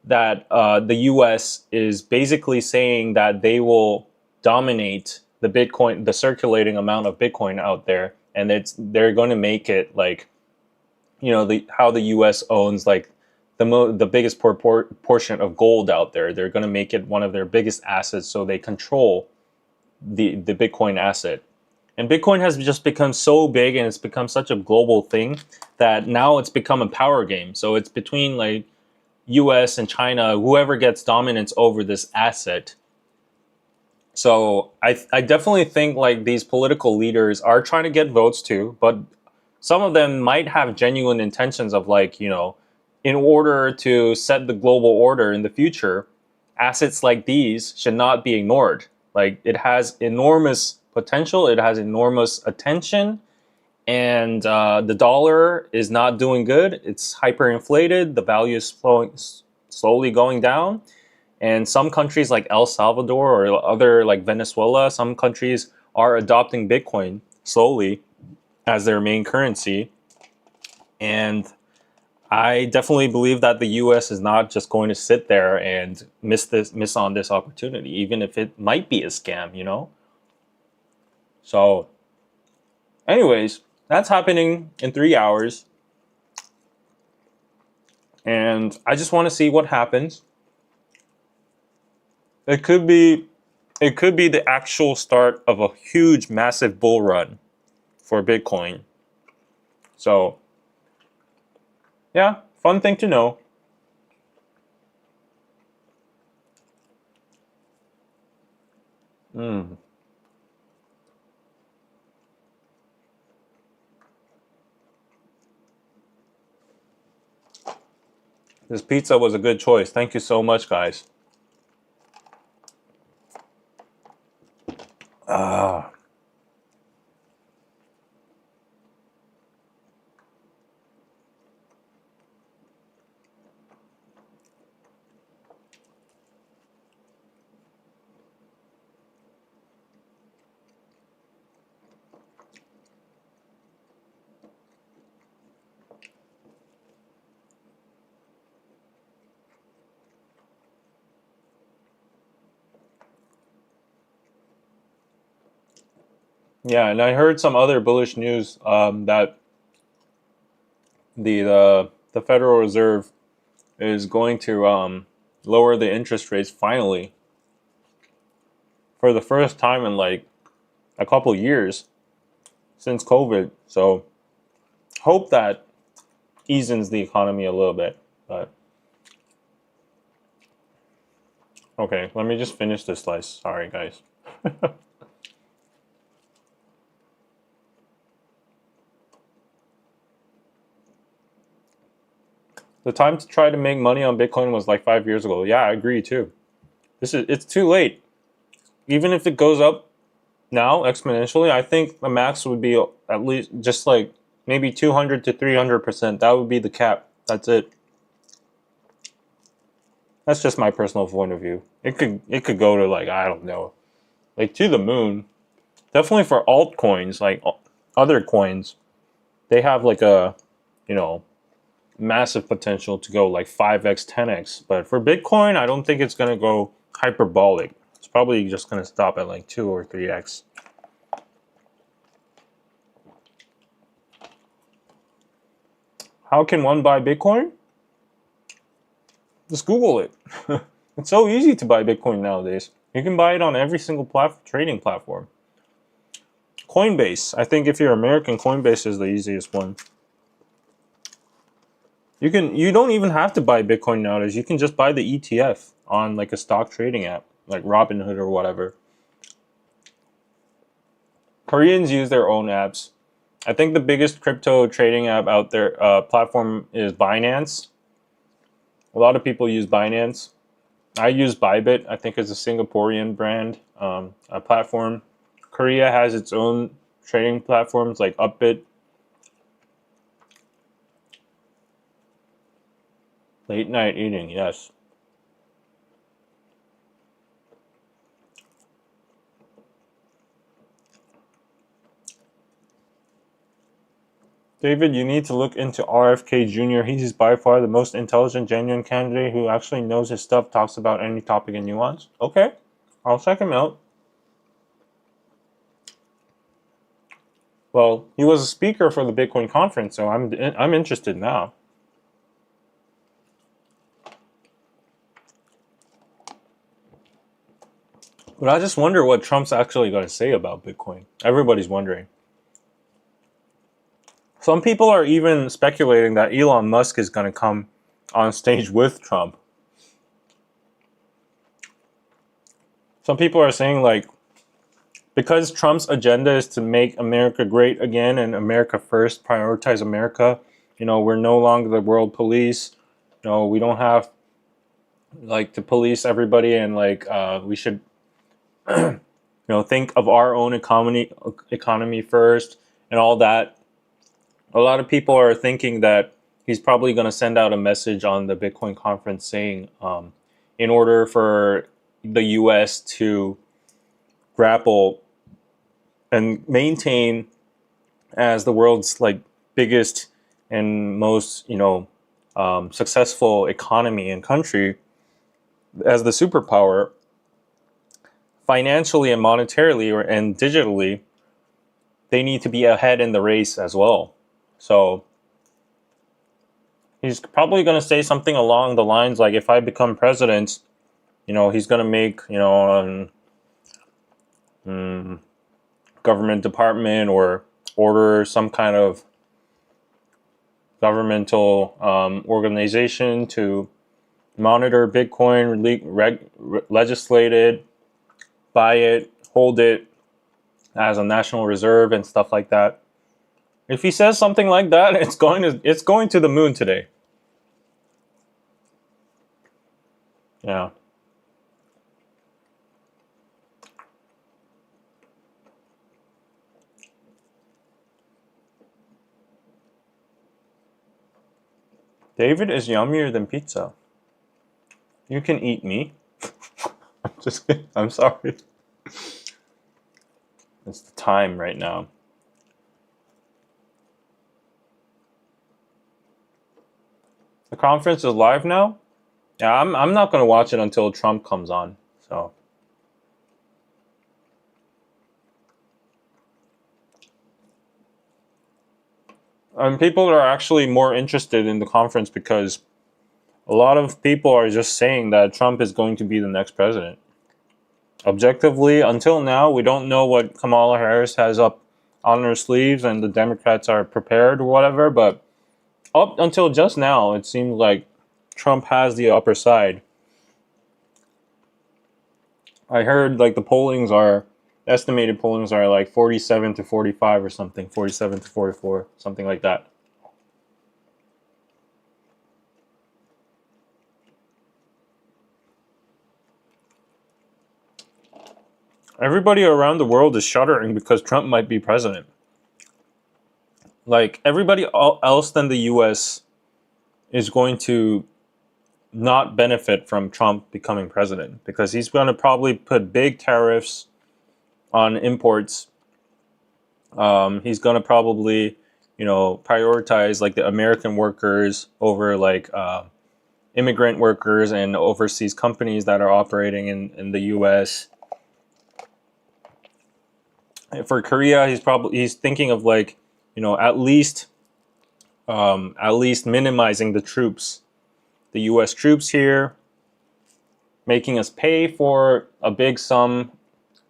that the US is basically saying that they will dominate the Bitcoin, the circulating amount of Bitcoin out there, and they're going to make it like, how the US owns like the biggest portion of gold out there. They're going to make it one of their biggest assets, so they control the Bitcoin asset. And Bitcoin has just become so big, and it's become such a global thing that now it's become a power game. So it's between like US and China, whoever gets dominance over this asset. So I definitely think like these political leaders are trying to get votes too, but some of them might have genuine intentions of like, in order to set the global order in the future, assets like these should not be ignored. Like, it has enormous potential, it has enormous attention, and the dollar is not doing good. It's hyperinflated. The value is slowly going down. And some countries like El Salvador or other like Venezuela, some countries are adopting Bitcoin slowly as their main currency. And I definitely believe that the US is not just going to sit there and miss on this opportunity, even if it might be a scam, So anyways, that's happening in 3 hours. And I just want to see what happens. It could be the actual start of a huge, massive bull run for Bitcoin. So, yeah, fun thing to know. This pizza was a good choice. Thank you so much, guys. Yeah, and I heard some other bullish news that the Federal Reserve is going to lower the interest rates finally, for the first time in like a couple years. since COVID. So hope that eases the economy a little bit. But okay, let me just finish this slice. Sorry, guys. The time to try to make money on Bitcoin was like 5 years ago. Yeah, I agree too. It's too late. Even if it goes up now exponentially, I think the max would be at least just like maybe 200 to 300%. That would be the cap. That's it. That's just my personal point of view. It could go to like, I don't know, like to the moon. Definitely for altcoins, like other coins, they have like a, you know, massive potential to go like 5x, 10x. But for Bitcoin, I don't think it's going to go hyperbolic. It's probably just going to stop at like 2 or 3x. How can one buy Bitcoin? Just Google it. It's so easy to buy Bitcoin nowadays. You can buy it on every single trading platform. Coinbase. I think if you're American, Coinbase is the easiest one. You don't even have to buy Bitcoin nowadays. You can just buy the ETF on like a stock trading app, like Robinhood or whatever. Koreans use their own apps. I think the biggest crypto trading app out there, platform, is Binance. A lot of people use Binance. I use Bybit. I think it's a Singaporean brand, a platform. Korea has its own trading platforms like Upbit. Late night eating, yes. David, you need to look into RFK Jr. He's by far the most intelligent, genuine candidate who actually knows his stuff, talks about any topic in nuance. Okay, I'll check him out. Well, he was a speaker for the Bitcoin conference, so I'm interested now. But I just wonder what Trump's actually going to say about Bitcoin. Everybody's wondering. Some people are even speculating that Elon Musk is going to come on stage with Trump. Some people are saying, like, because Trump's agenda is to make America great again and America first, prioritize America, we're no longer the world police. We don't have like to police everybody, and like we should think of our own economy first and all that. A lot of people are thinking that he's probably going to send out a message on the Bitcoin conference saying, in order for the U.S. to grapple and maintain as the world's like biggest and most successful economy and country, as the superpower, financially and monetarily and digitally, they need to be ahead in the race as well. So he's probably going to say something along the lines like, if I become president, he's going to make government department or order some kind of governmental organization to monitor Bitcoin, legislate it, buy it, hold it as a national reserve and stuff like that. If he says something like that, it's going to the moon today. Yeah. David is yummier than pizza. You can eat me. I'm just kidding. I'm sorry. It's the time right now. The conference is live now? Yeah, I'm not going to watch it until Trump comes on. So people are actually more interested in the conference because a lot of people are just saying that Trump is going to be the next president. Objectively, until now, we don't know what Kamala Harris has up on their sleeves and the Democrats are prepared or whatever. But up until just now, it seems like Trump has the upper side. I heard like the estimated pollings are like 47 to 45 or something, 47 to 44, something like that. Everybody around the world is shuddering because Trump might be president. Like everybody else than the US is going to not benefit from Trump becoming president because he's going to probably put big tariffs on imports. He's going to probably, prioritize like the American workers over like immigrant workers and overseas companies that are operating in the US. For Korea, he's thinking of like, at least minimizing the troops, the U.S. troops here, making us pay for a big sum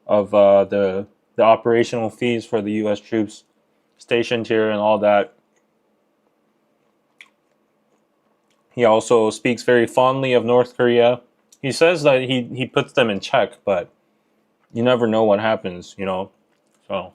of the operational fees for the U.S. troops stationed here and all that. He also speaks very fondly of North Korea. He says that he puts them in check, but you never know what happens, so.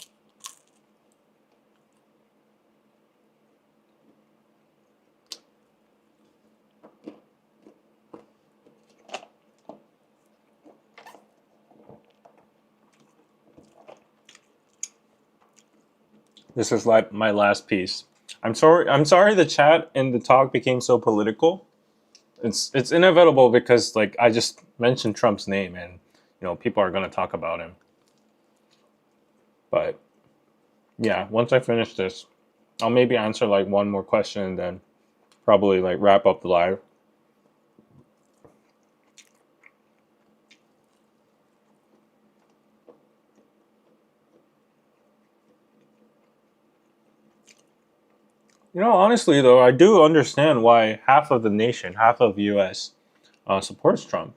This is like my last piece. I'm sorry the chat and the talk became so political. It's inevitable because like I just mentioned Trump's name and people are going to talk about him. But yeah, once I finish this, I'll maybe answer like one more question and then probably like wrap up the live. Honestly though, I do understand why half of the nation, half of US supports Trump,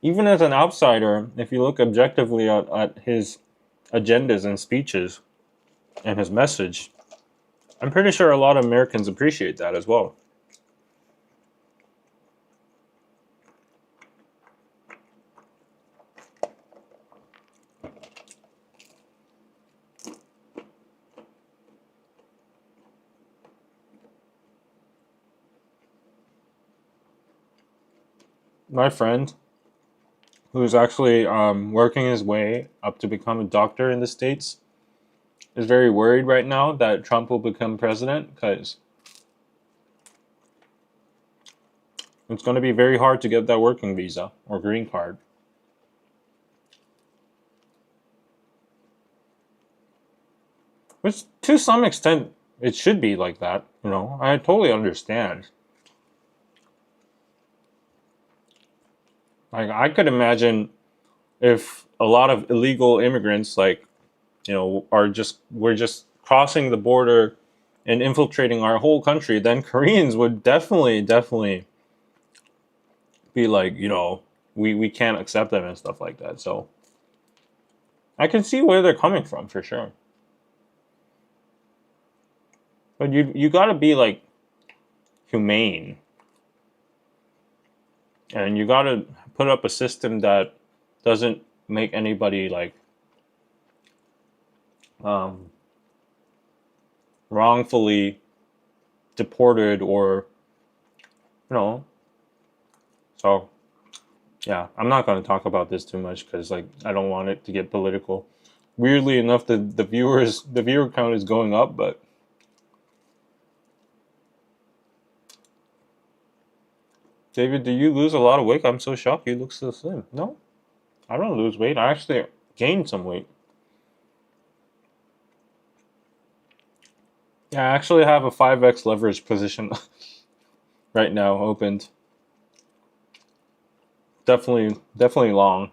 Even as an outsider, if you look objectively at his agendas and speeches and his message, I'm pretty sure a lot of Americans appreciate that as well. My friend, who's actually working his way up to become a doctor in the States, is very worried right now that Trump will become president because it's going to be very hard to get that working visa or green card. Which, to some extent, it should be like that. I totally understand. Like, I could imagine if a lot of illegal immigrants, like, we're just crossing the border and infiltrating our whole country, then Koreans would definitely be like, we can't accept them and stuff like that. So I can see where they're coming from for sure. But you gotta be like humane. And you gotta put up a system that doesn't make anybody like wrongfully deported or so yeah, I'm not going to talk about this too much because like I don't want it to get political. Weirdly enough, the viewer count is going up, but David, do you lose a lot of weight? I'm so shocked you look so slim. No, I don't lose weight. I actually gained some weight. Yeah, I actually have a 5x leverage position right now opened. Definitely long.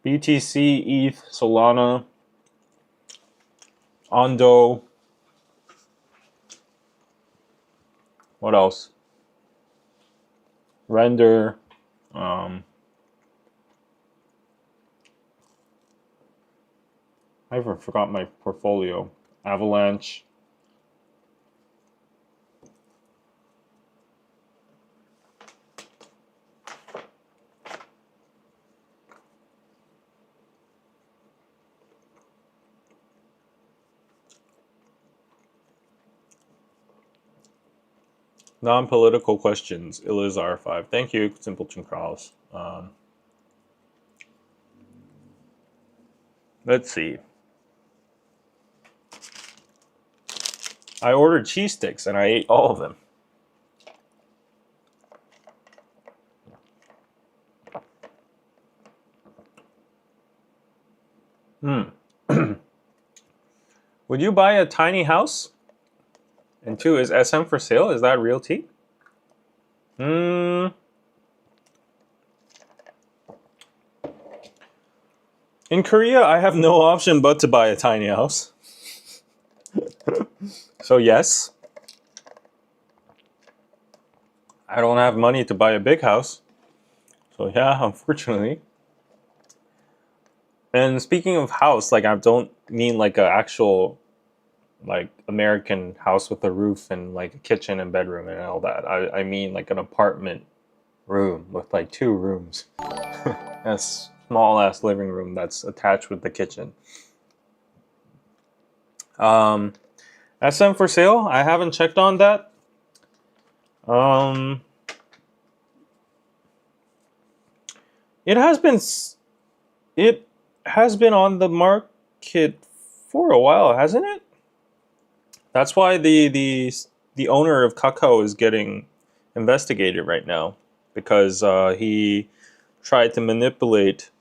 BTC, ETH, Solana, Ondo. What else? Render. I even forgot my portfolio. Avalanche. Non-political questions. Ilizar 5. Thank you, Simpleton Kraus. Let's see. I ordered cheese sticks and I ate all of them. Would you buy a tiny house? And 2, is SM for sale? Is that real tea? In Korea, I have no option but to buy a tiny house. So yes. I don't have money to buy a big house. So yeah, unfortunately. And speaking of house, like I don't mean like an actual like American house with a roof and like a kitchen and bedroom and all that. I mean like an apartment room with like 2 rooms. A small ass living room that's attached with the kitchen. SM for sale? I haven't checked on that. It has been on the market for a while, hasn't it? That's why the owner of Kakao is getting investigated right now, because he tried to manipulate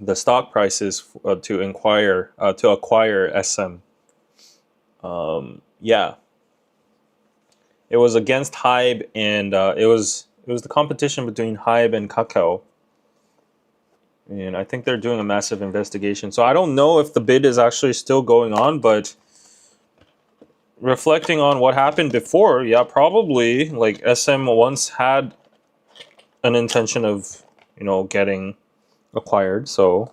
the stock prices to acquire SM. Yeah, it was against Hybe, and it was the competition between Hybe and Kakao. And I think they're doing a massive investigation. So I don't know if the bid is actually still going on, but reflecting on what happened before, yeah, probably like SM once had an intention of, getting acquired. So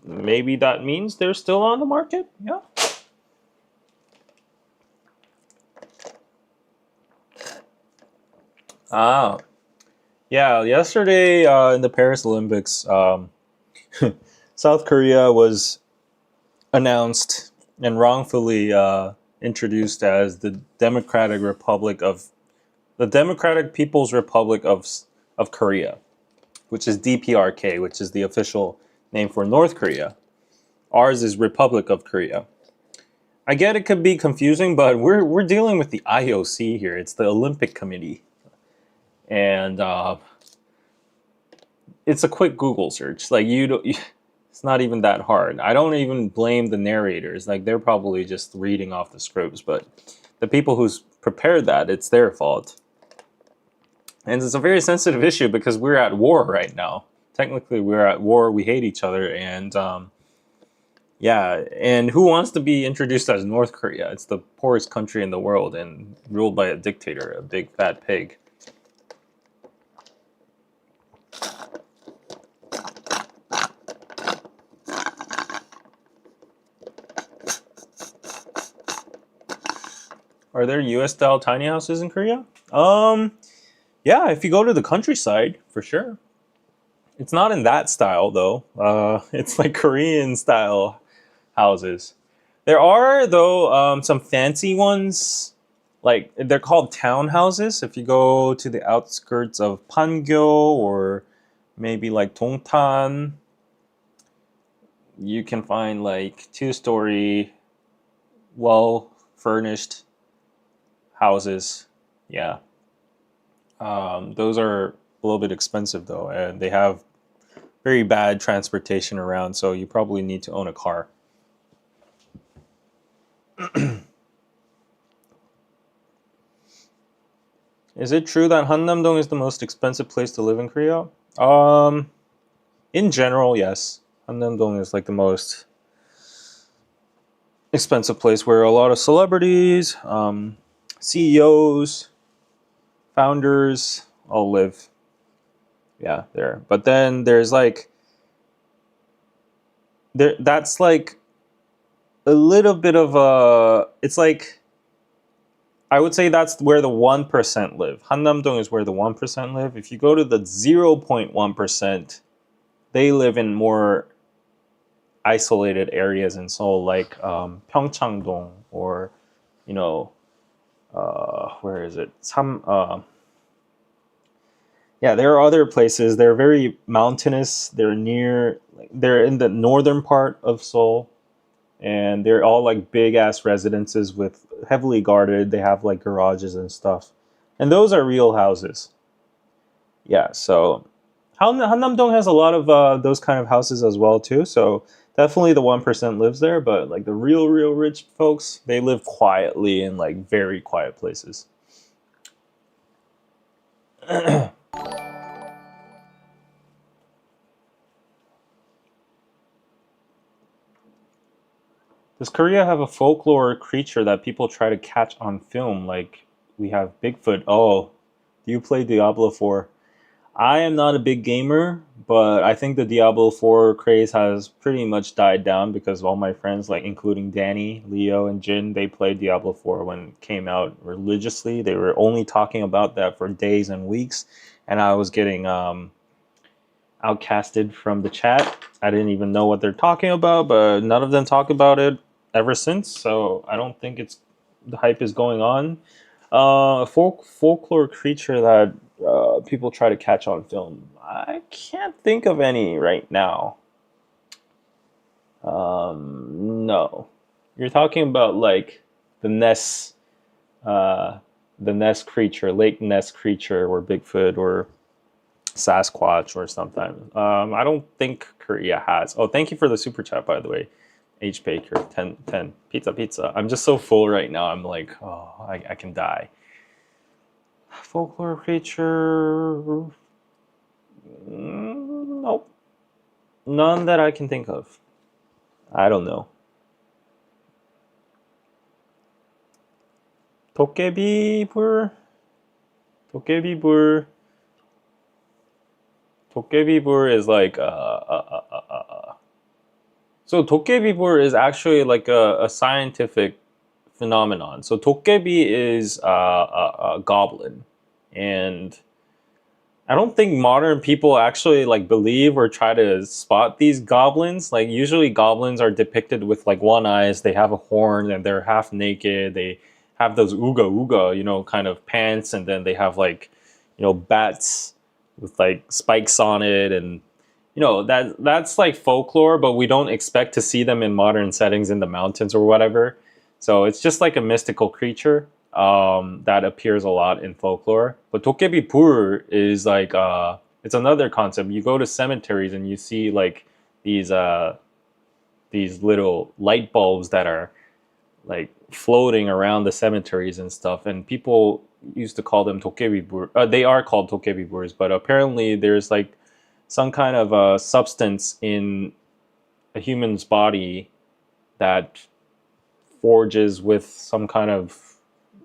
maybe that means they're still on the market? Yeah. Ah. Yeah, yesterday in the Paris Olympics, South Korea was announced and wrongfully introduced as the Democratic People's Republic of Korea, which is DPRK, which is the official name for North Korea. Ours is Republic of Korea. I get it could be confusing, but we're dealing with the IOC here. It's the Olympic Committee, and it's a quick Google search. Like it's not even that hard. I don't even blame the narrators. Like they're probably just reading off the scripts, but the people who's prepared that, it's their fault. And it's a very sensitive issue because we're at war right now. Technically, we're at war. We hate each other, and yeah. And who wants to be introduced as North Korea? It's the poorest country in the world and ruled by a dictator, a big fat pig. Are there US-style tiny houses in Korea? Yeah, if you go to the countryside, for sure. It's not in that style, though. It's like Korean-style houses. There are, though, some fancy ones. Like, they're called townhouses. If you go to the outskirts of Pangyo or maybe like Dongtan, you can find like 2-story, well-furnished houses. Yeah. Those are a little bit expensive though, and they have very bad transportation around, so you probably need to own a car. Is it true that Hannam-dong is the most expensive place to live in Korea? In general, yes. Hannam-dong is like the most expensive place where a lot of celebrities, CEOs, founders all live. Yeah, there. But then there's like that's like a little bit of a. It's like I would say that's where the 1% live. Hannam-dong is where the 1% live. If you go to the 0.1%, they live in more isolated areas in Seoul, like Pyeongchang-dong, or you know, where is it? Yeah, there are other places. They're very mountainous. They're in the northern part of Seoul, and they're all like big ass residences with heavily guarded. They have like garages and stuff, and those are real houses. Yeah, so Hannam-dong has a lot of those kind of houses as well too. So definitely the 1% lives there, but like the real rich folks, they live quietly in like very quiet places. Does Korea have a folklore creature that people try to catch on film? Like we have Bigfoot. Oh, do you play Diablo 4? I am not a big gamer, but I think the Diablo 4 craze has pretty much died down because all my friends, like including Danny, Leo, and Jin, they played Diablo 4 when it came out religiously. They were only talking about that for days and weeks, and I was getting outcasted from the chat. I didn't even know what they're talking about, but none of them talk about it ever since. So I don't think it's the hype is going on. A folklore creature that people try to catch on film. I can't think of any right now. No, you're talking about like the Ness, the Ness creature, Lake Ness creature, or Bigfoot, or Sasquatch, or something. I don't think Korea has. Oh, thank you for the super chat, by the way. H Baker 10 pizza. I'm just so full right now. I'm like, oh, I can die. Folklore creature. Nope. None that I can think of. I don't know. 도깨비불. 도깨비불. 도깨비불 is like so 도깨비불 is actually like a scientific phenomenon. So 도깨비 is a goblin, and I don't think modern people actually like believe or try to spot these goblins. Like usually goblins are depicted with like one eyes, they have a horn, and they're half naked. They have those ooga ooga, kind of pants, and then they have like, bats with like spikes on it, and that's like folklore, but we don't expect to see them in modern settings in the mountains or whatever. So it's just like a mystical creature that appears a lot in folklore. But Dokkaebi Bur is like it's another concept. You go to cemeteries and you see like these little light bulbs that are like floating around the cemeteries and stuff, and people used to call them Dokkaebi Bur. They are called Dokkaebi Burs, but apparently there's like some kind of substance in a human's body that forges with some kind of,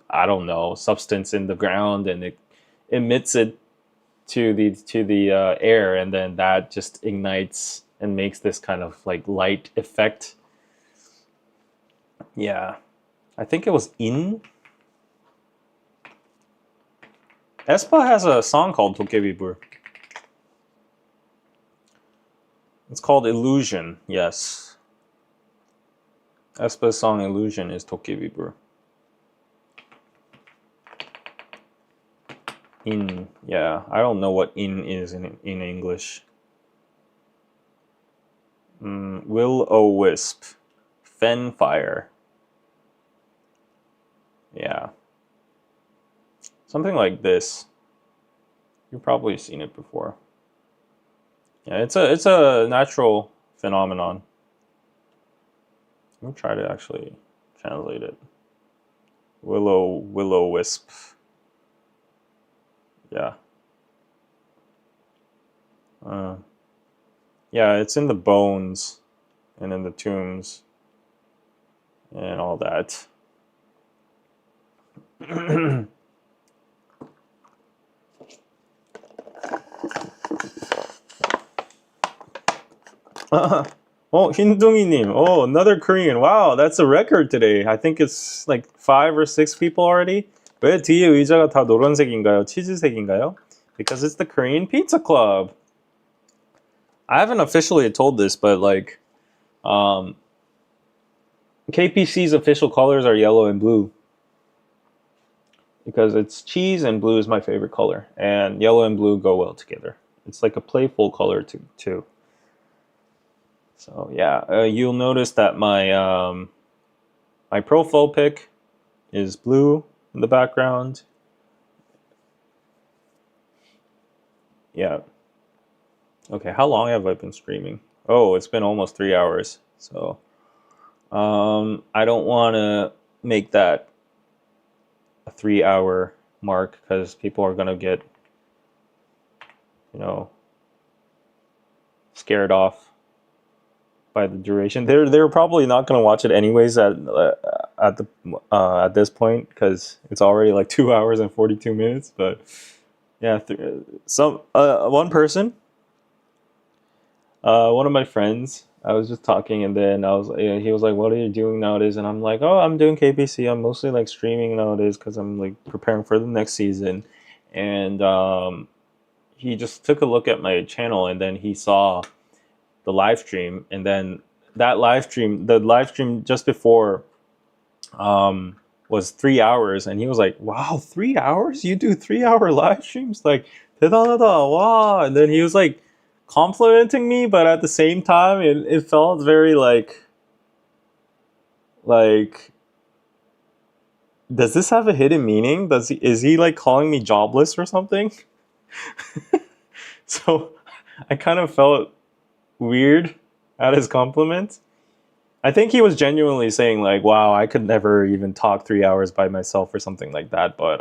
I don't know, substance in the ground, and it emits it to the air, and then that just ignites and makes this kind of like light effect. Yeah, I think it was In. aespa has a song called Dokkaebi Bur. It's called Illusion, yes. aespa's song Illusion is Dokkaebi Bur. In, yeah, I don't know what in is in English. Will-o-wisp. Fenfire. Yeah. Something like this. You've probably seen it before. Yeah, it's a natural phenomenon. Let me try to actually translate it. Will-o-wisp. Yeah. Yeah, it's in the bones and in the tombs and all that. 흰둥이님. Oh, another Korean. Wow, that's a record today. I think it's like 5 or 6 people already. 왜 뒤에 의자가 다 노란색인가요? 치즈색인가요? Because it's the Korean Pizza Club. I haven't officially told this, but like, KPC's official colors are yellow and blue. Because it's cheese and blue is my favorite color. And yellow and blue go well together. It's like a playful color too. So yeah, you'll notice that my profile pic is blue in the background. Yeah. Okay, how long have I been streaming? Oh, it's been almost 3 hours. So I don't want to make that a 3 hour mark because people are gonna get, scared off by the duration. They're probably not gonna watch it anyways at this point because it's already like 2 hours and 42 minutes. But yeah, one person, one of my friends. I was just talking, and then he was like, "What are you doing nowadays?" And I'm like, "Oh, I'm doing KPC. I'm mostly like streaming nowadays because I'm like preparing for the next season." And he just took a look at my channel, and then he saw the live stream, and then the live stream just before was 3 hours, and he was like, "Wow, 3 hours? You do 3 hour live streams? Like, 대단하다, wow!" And then he was like complimenting me, but at the same time, it felt very like, does this have a hidden meaning? Is he like calling me jobless or something? So I kind of felt weird at his compliment. I think he was genuinely saying like, "Wow, I could never even talk 3 hours by myself" or something like that. But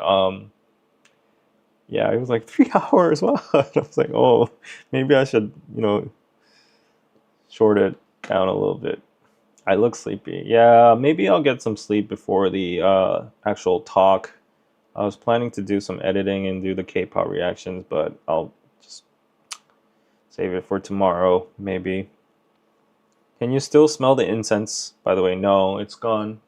yeah, he was like 3 hours. Wow. I was like, oh, maybe I should, short it down a little bit. I look sleepy. Yeah, maybe I'll get some sleep before the actual talk. I was planning to do some editing and do the K-pop reactions, but I'll just save it for tomorrow, maybe. Can you still smell the incense? By the way, no, it's gone.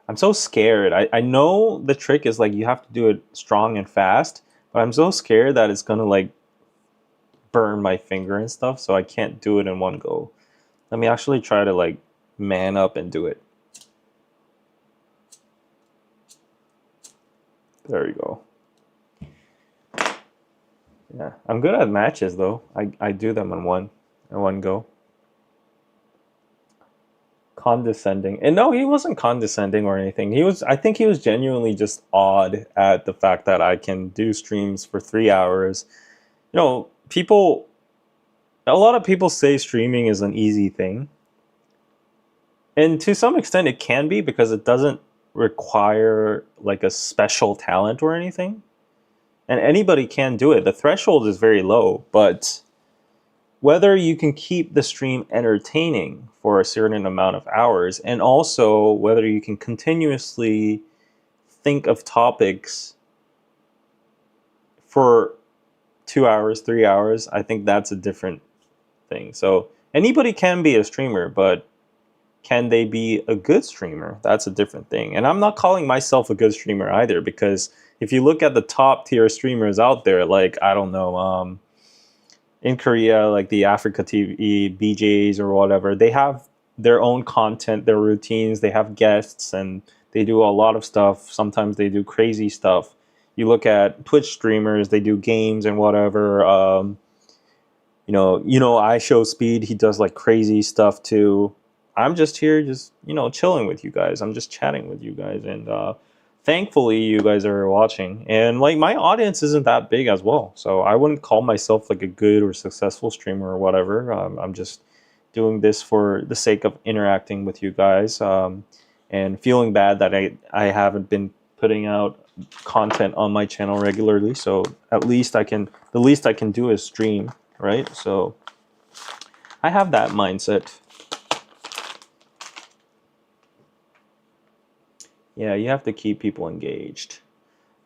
I'm so scared. I know the trick is like you have to do it strong and fast, but I'm so scared that it's gonna like burn my finger and stuff, so I can't do it in one go. Let me actually try to like man up and do it. There you go. Yeah, I'm good at matches though. I do them in one go. Condescending. And no, he wasn't condescending or anything. I think he was genuinely just awed at the fact that I can do streams for 3 hours. A lot of people say streaming is an easy thing. And to some extent it can be because it doesn't require like a special talent or anything. And anybody can do it. The threshold is very low, but whether you can keep the stream entertaining for a certain amount of hours, and also whether you can continuously think of topics for 2 hours, 3 hours, I think that's a different thing. So anybody can be a streamer, but can they be a good streamer? That's a different thing. And I'm not calling myself a good streamer either, because if you look at the top tier streamers out there, like, I don't know, in Korea, like the Africa TV, BJs or whatever, they have their own content, their routines, they have guests, and they do a lot of stuff. Sometimes they do crazy stuff. You look at Twitch streamers, they do games and whatever. I show Speed, he does like crazy stuff too. I'm just here, chilling with you guys. I'm just chatting with you guys, and thankfully you guys are watching. And like my audience isn't that big as well, so I wouldn't call myself like a good or successful streamer or whatever. I'm just doing this for the sake of interacting with you guys, and feeling bad that I haven't been putting out content on my channel regularly. So the least I can do is stream, right? So I have that mindset. Yeah, you have to keep people engaged.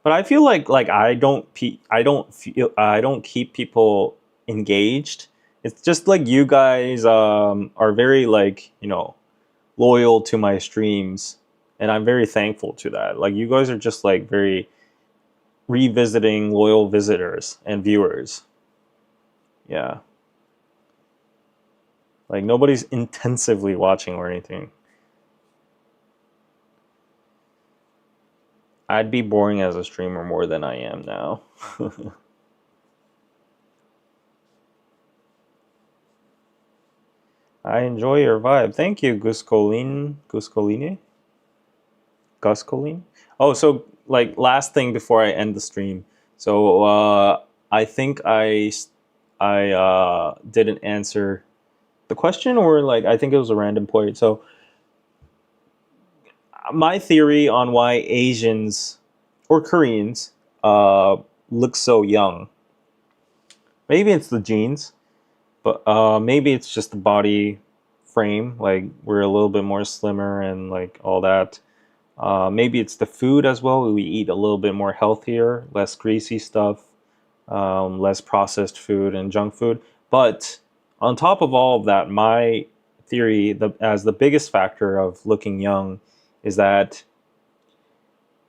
But I feel like I don't keep people engaged. It's just like you guys are very like, loyal to my streams, and I'm very thankful to that. Like you guys are just like very revisiting loyal visitors and viewers. Yeah. Like nobody's intensively watching or anything. I'd be boring as a streamer more than I am now. I enjoy your vibe. Thank you, Guscoline. Guscoline. Oh, so like last thing before I end the stream. So I think I didn't answer the question, or like I think it was a random point. So my theory on why Asians or Koreans look so young. Maybe it's the genes, but maybe it's just the body frame. Like we're a little bit more slimmer and like all that. Maybe it's the food as well. We eat a little bit more healthier, less greasy stuff, less processed food and junk food. But on top of all of that, my theory, as the biggest factor of looking young, is that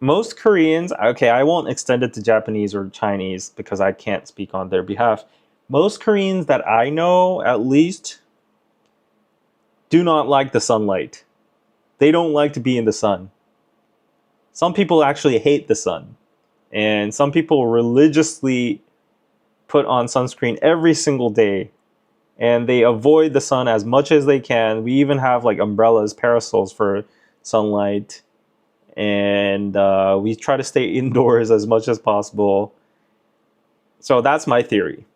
most Koreans, okay, I won't extend it to Japanese or Chinese because I can't speak on their behalf. Most Koreans that I know, at least, do not like the sunlight. They don't like to be in the sun. Some people actually hate the sun. And some people religiously put on sunscreen every single day. And they avoid the sun as much as they can. We even have like umbrellas, parasols for sunlight. And we try to stay indoors as much as possible. So that's my theory.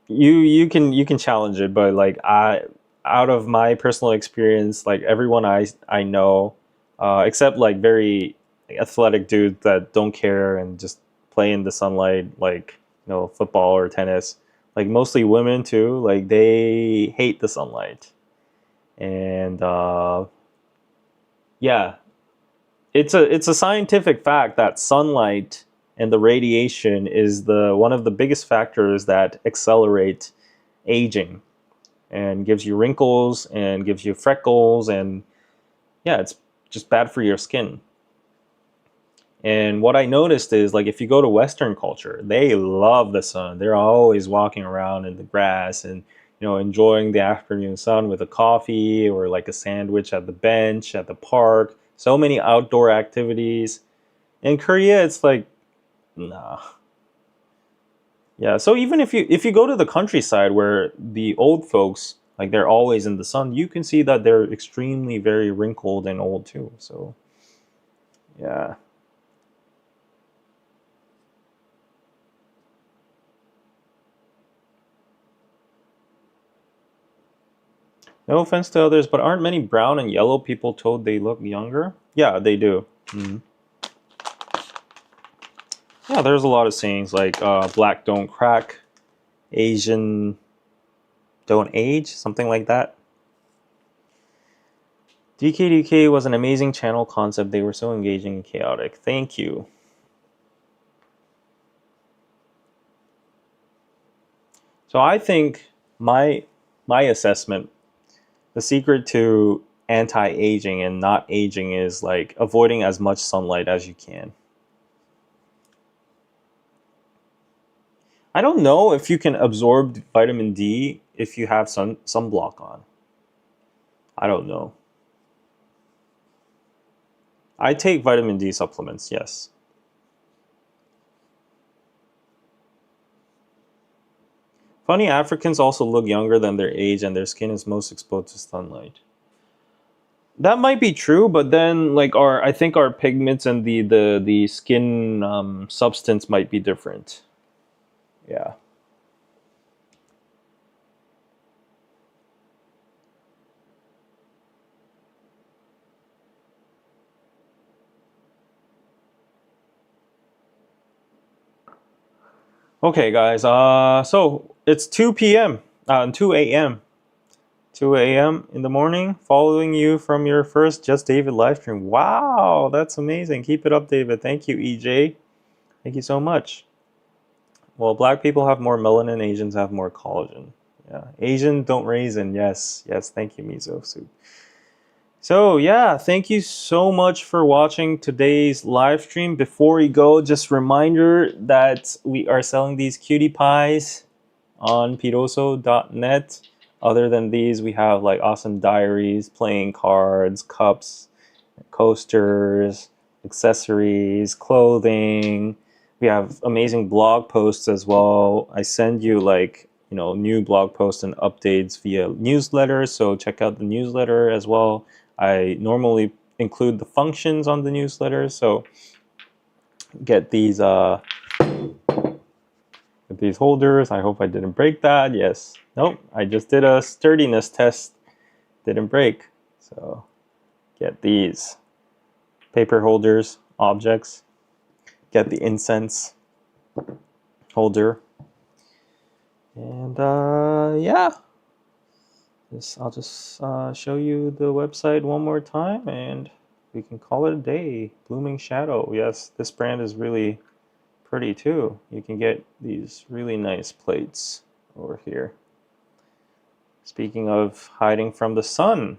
You can challenge it, but like out of my personal experience, like everyone I know, except like very athletic dudes that don't care and just play in the sunlight, like football or tennis. Like mostly women too, like they hate the sunlight, and yeah, it's a scientific fact that sunlight and the radiation is the one of the biggest factors that accelerate aging and gives you wrinkles and gives you freckles, and yeah, it's just bad for your skin. And what I noticed is like if you go to Western culture, they love the sun. They're always walking around in the grass and enjoying the afternoon sun with a coffee or like a sandwich at the bench at the park. So many outdoor activities. In Korea, it's like nah. Yeah, so even if you go to the countryside where the old folks like they're always in the sun, you can see that they're extremely very wrinkled and old too. So yeah. No offense to others, but aren't many brown and yellow people told they look younger? Yeah, they do. Mhm. Yeah, there's a lot of sayings like black don't crack, Asian don't age, something like that. DKDK was an amazing channel concept. They were so engaging and chaotic. Thank you. So I think my assessment, the secret to anti-aging and not aging is like avoiding as much sunlight as you can. I don't know if you can absorb vitamin D if you have sunblock on. I don't know. I take vitamin D supplements, yes. Funny, Africans also look younger than their age and their skin is most exposed to sunlight. That might be true, but then like I think our pigments and the skin substance might be different. Yeah. Okay, guys. So it's 2 p.m. 2 a.m. 2 a.m. in the morning, following you from your first Just David live stream. Wow, that's amazing. Keep it up, David. Thank you, EJ. Thank you so much. Well, black people have more melanin, Asians have more collagen. Yeah, Asian don't raisin. Yes, yes. Thank you, Miso Soup. So yeah, thank you so much for watching today's live stream. Before we go, just reminder that we are selling these cutie pies on piroso.net. Other than these, we have like awesome diaries, playing cards, cups, coasters, accessories, clothing. We have amazing blog posts as well. I send you like, new blog posts and updates via newsletters, so check out the newsletter as well. I normally include the functions on the newsletter, so get these holders. I hope I didn't break that. Yes. Nope. I just did a sturdiness test. Didn't break. So get these paper holders, objects. Get the incense holder. And yeah. I'll just show you the website one more time and we can call it a day. Blooming Shadow. Yes, this brand is really pretty too. You can get these really nice plates over here. Speaking of hiding from the sun,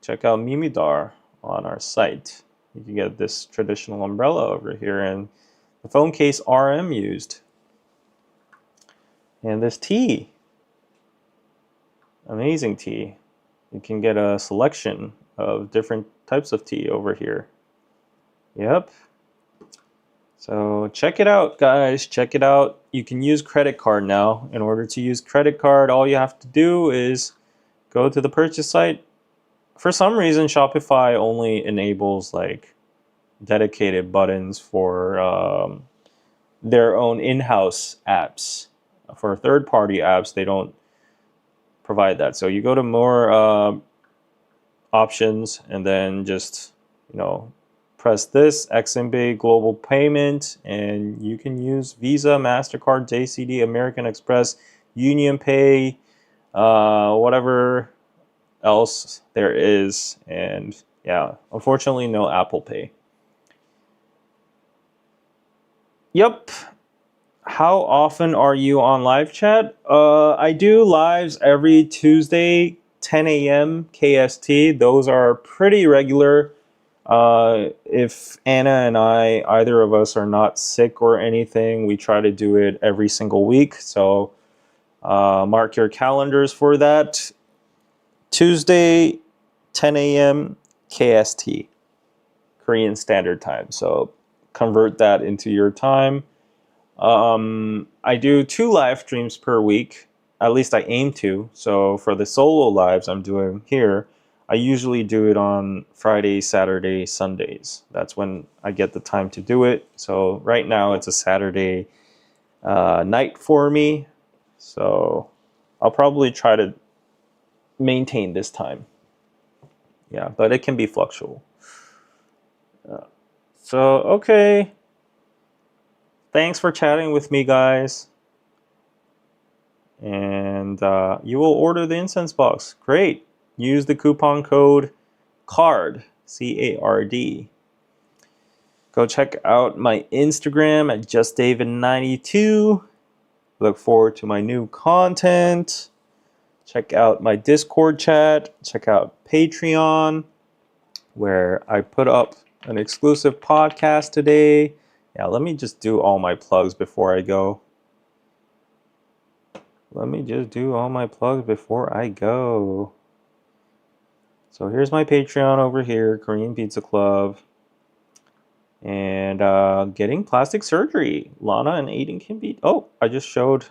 check out Mimidar on our site. You can get this traditional umbrella over here and the phone case RM used. And this tea. Amazing tea. You can get a selection of different types of tea over here. Yep. So check it out, guys. Check it out. You can use credit card now. In order to use credit card, all you have to do is go to the purchase site. For some reason, Shopify only enables like dedicated buttons for their own in-house apps. For third-party apps, they don't provide that. So you go to more options and then just, press this XMB Global Payment, and you can use Visa, MasterCard, JCD, American Express, Union Pay, whatever else there is. And yeah, unfortunately, no Apple Pay. Yep. How often are you on live chat? I do lives every Tuesday, 10 a.m. KST. Those are pretty regular. If Anna and I, either of us, are not sick or anything, we try to do it every single week. So mark your calendars for that. Tuesday, 10 a.m. KST, Korean Standard Time. So convert that into your time. I do 2 live streams per week. At least I aim to. So for the solo lives I'm doing here, I usually do it on Friday, Saturday, Sundays. That's when I get the time to do it. So right now it's a Saturday night for me. So I'll probably try to maintain this time. Yeah, but it can be fluctual. So, okay. Thanks for chatting with me, guys. And you will order the incense box. Great. Use the coupon code CARD, C-A-R-D. Go check out my Instagram at JustDavid92. Look forward to my new content. Check out my Discord chat. Check out Patreon, where I put up an exclusive podcast today. Yeah, let me just do all my plugs before I go. So here's my Patreon over here, Korean Pizza Club. And getting plastic surgery. Lana and Aiden can be... Oh, I just showed...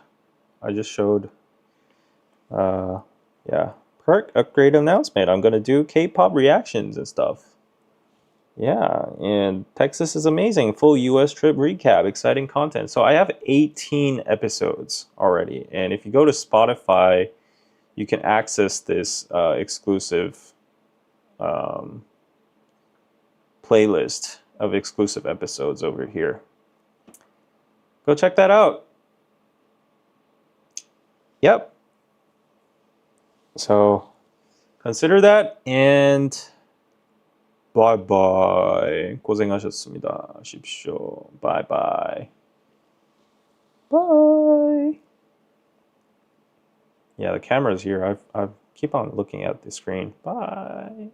yeah, perk upgrade announcement. I'm going to do K-pop reactions and stuff. Yeah, and Texas is amazing. Full US trip recap, exciting content. So I have 18 episodes already. And if you go to Spotify, you can access this exclusive playlist of exclusive episodes over here. Go check that out. Yep. So consider that, and bye bye. 고생하셨습니다. 십시오. Bye bye. Bye. Yeah, the camera's here. I've keep on looking at the screen. Bye.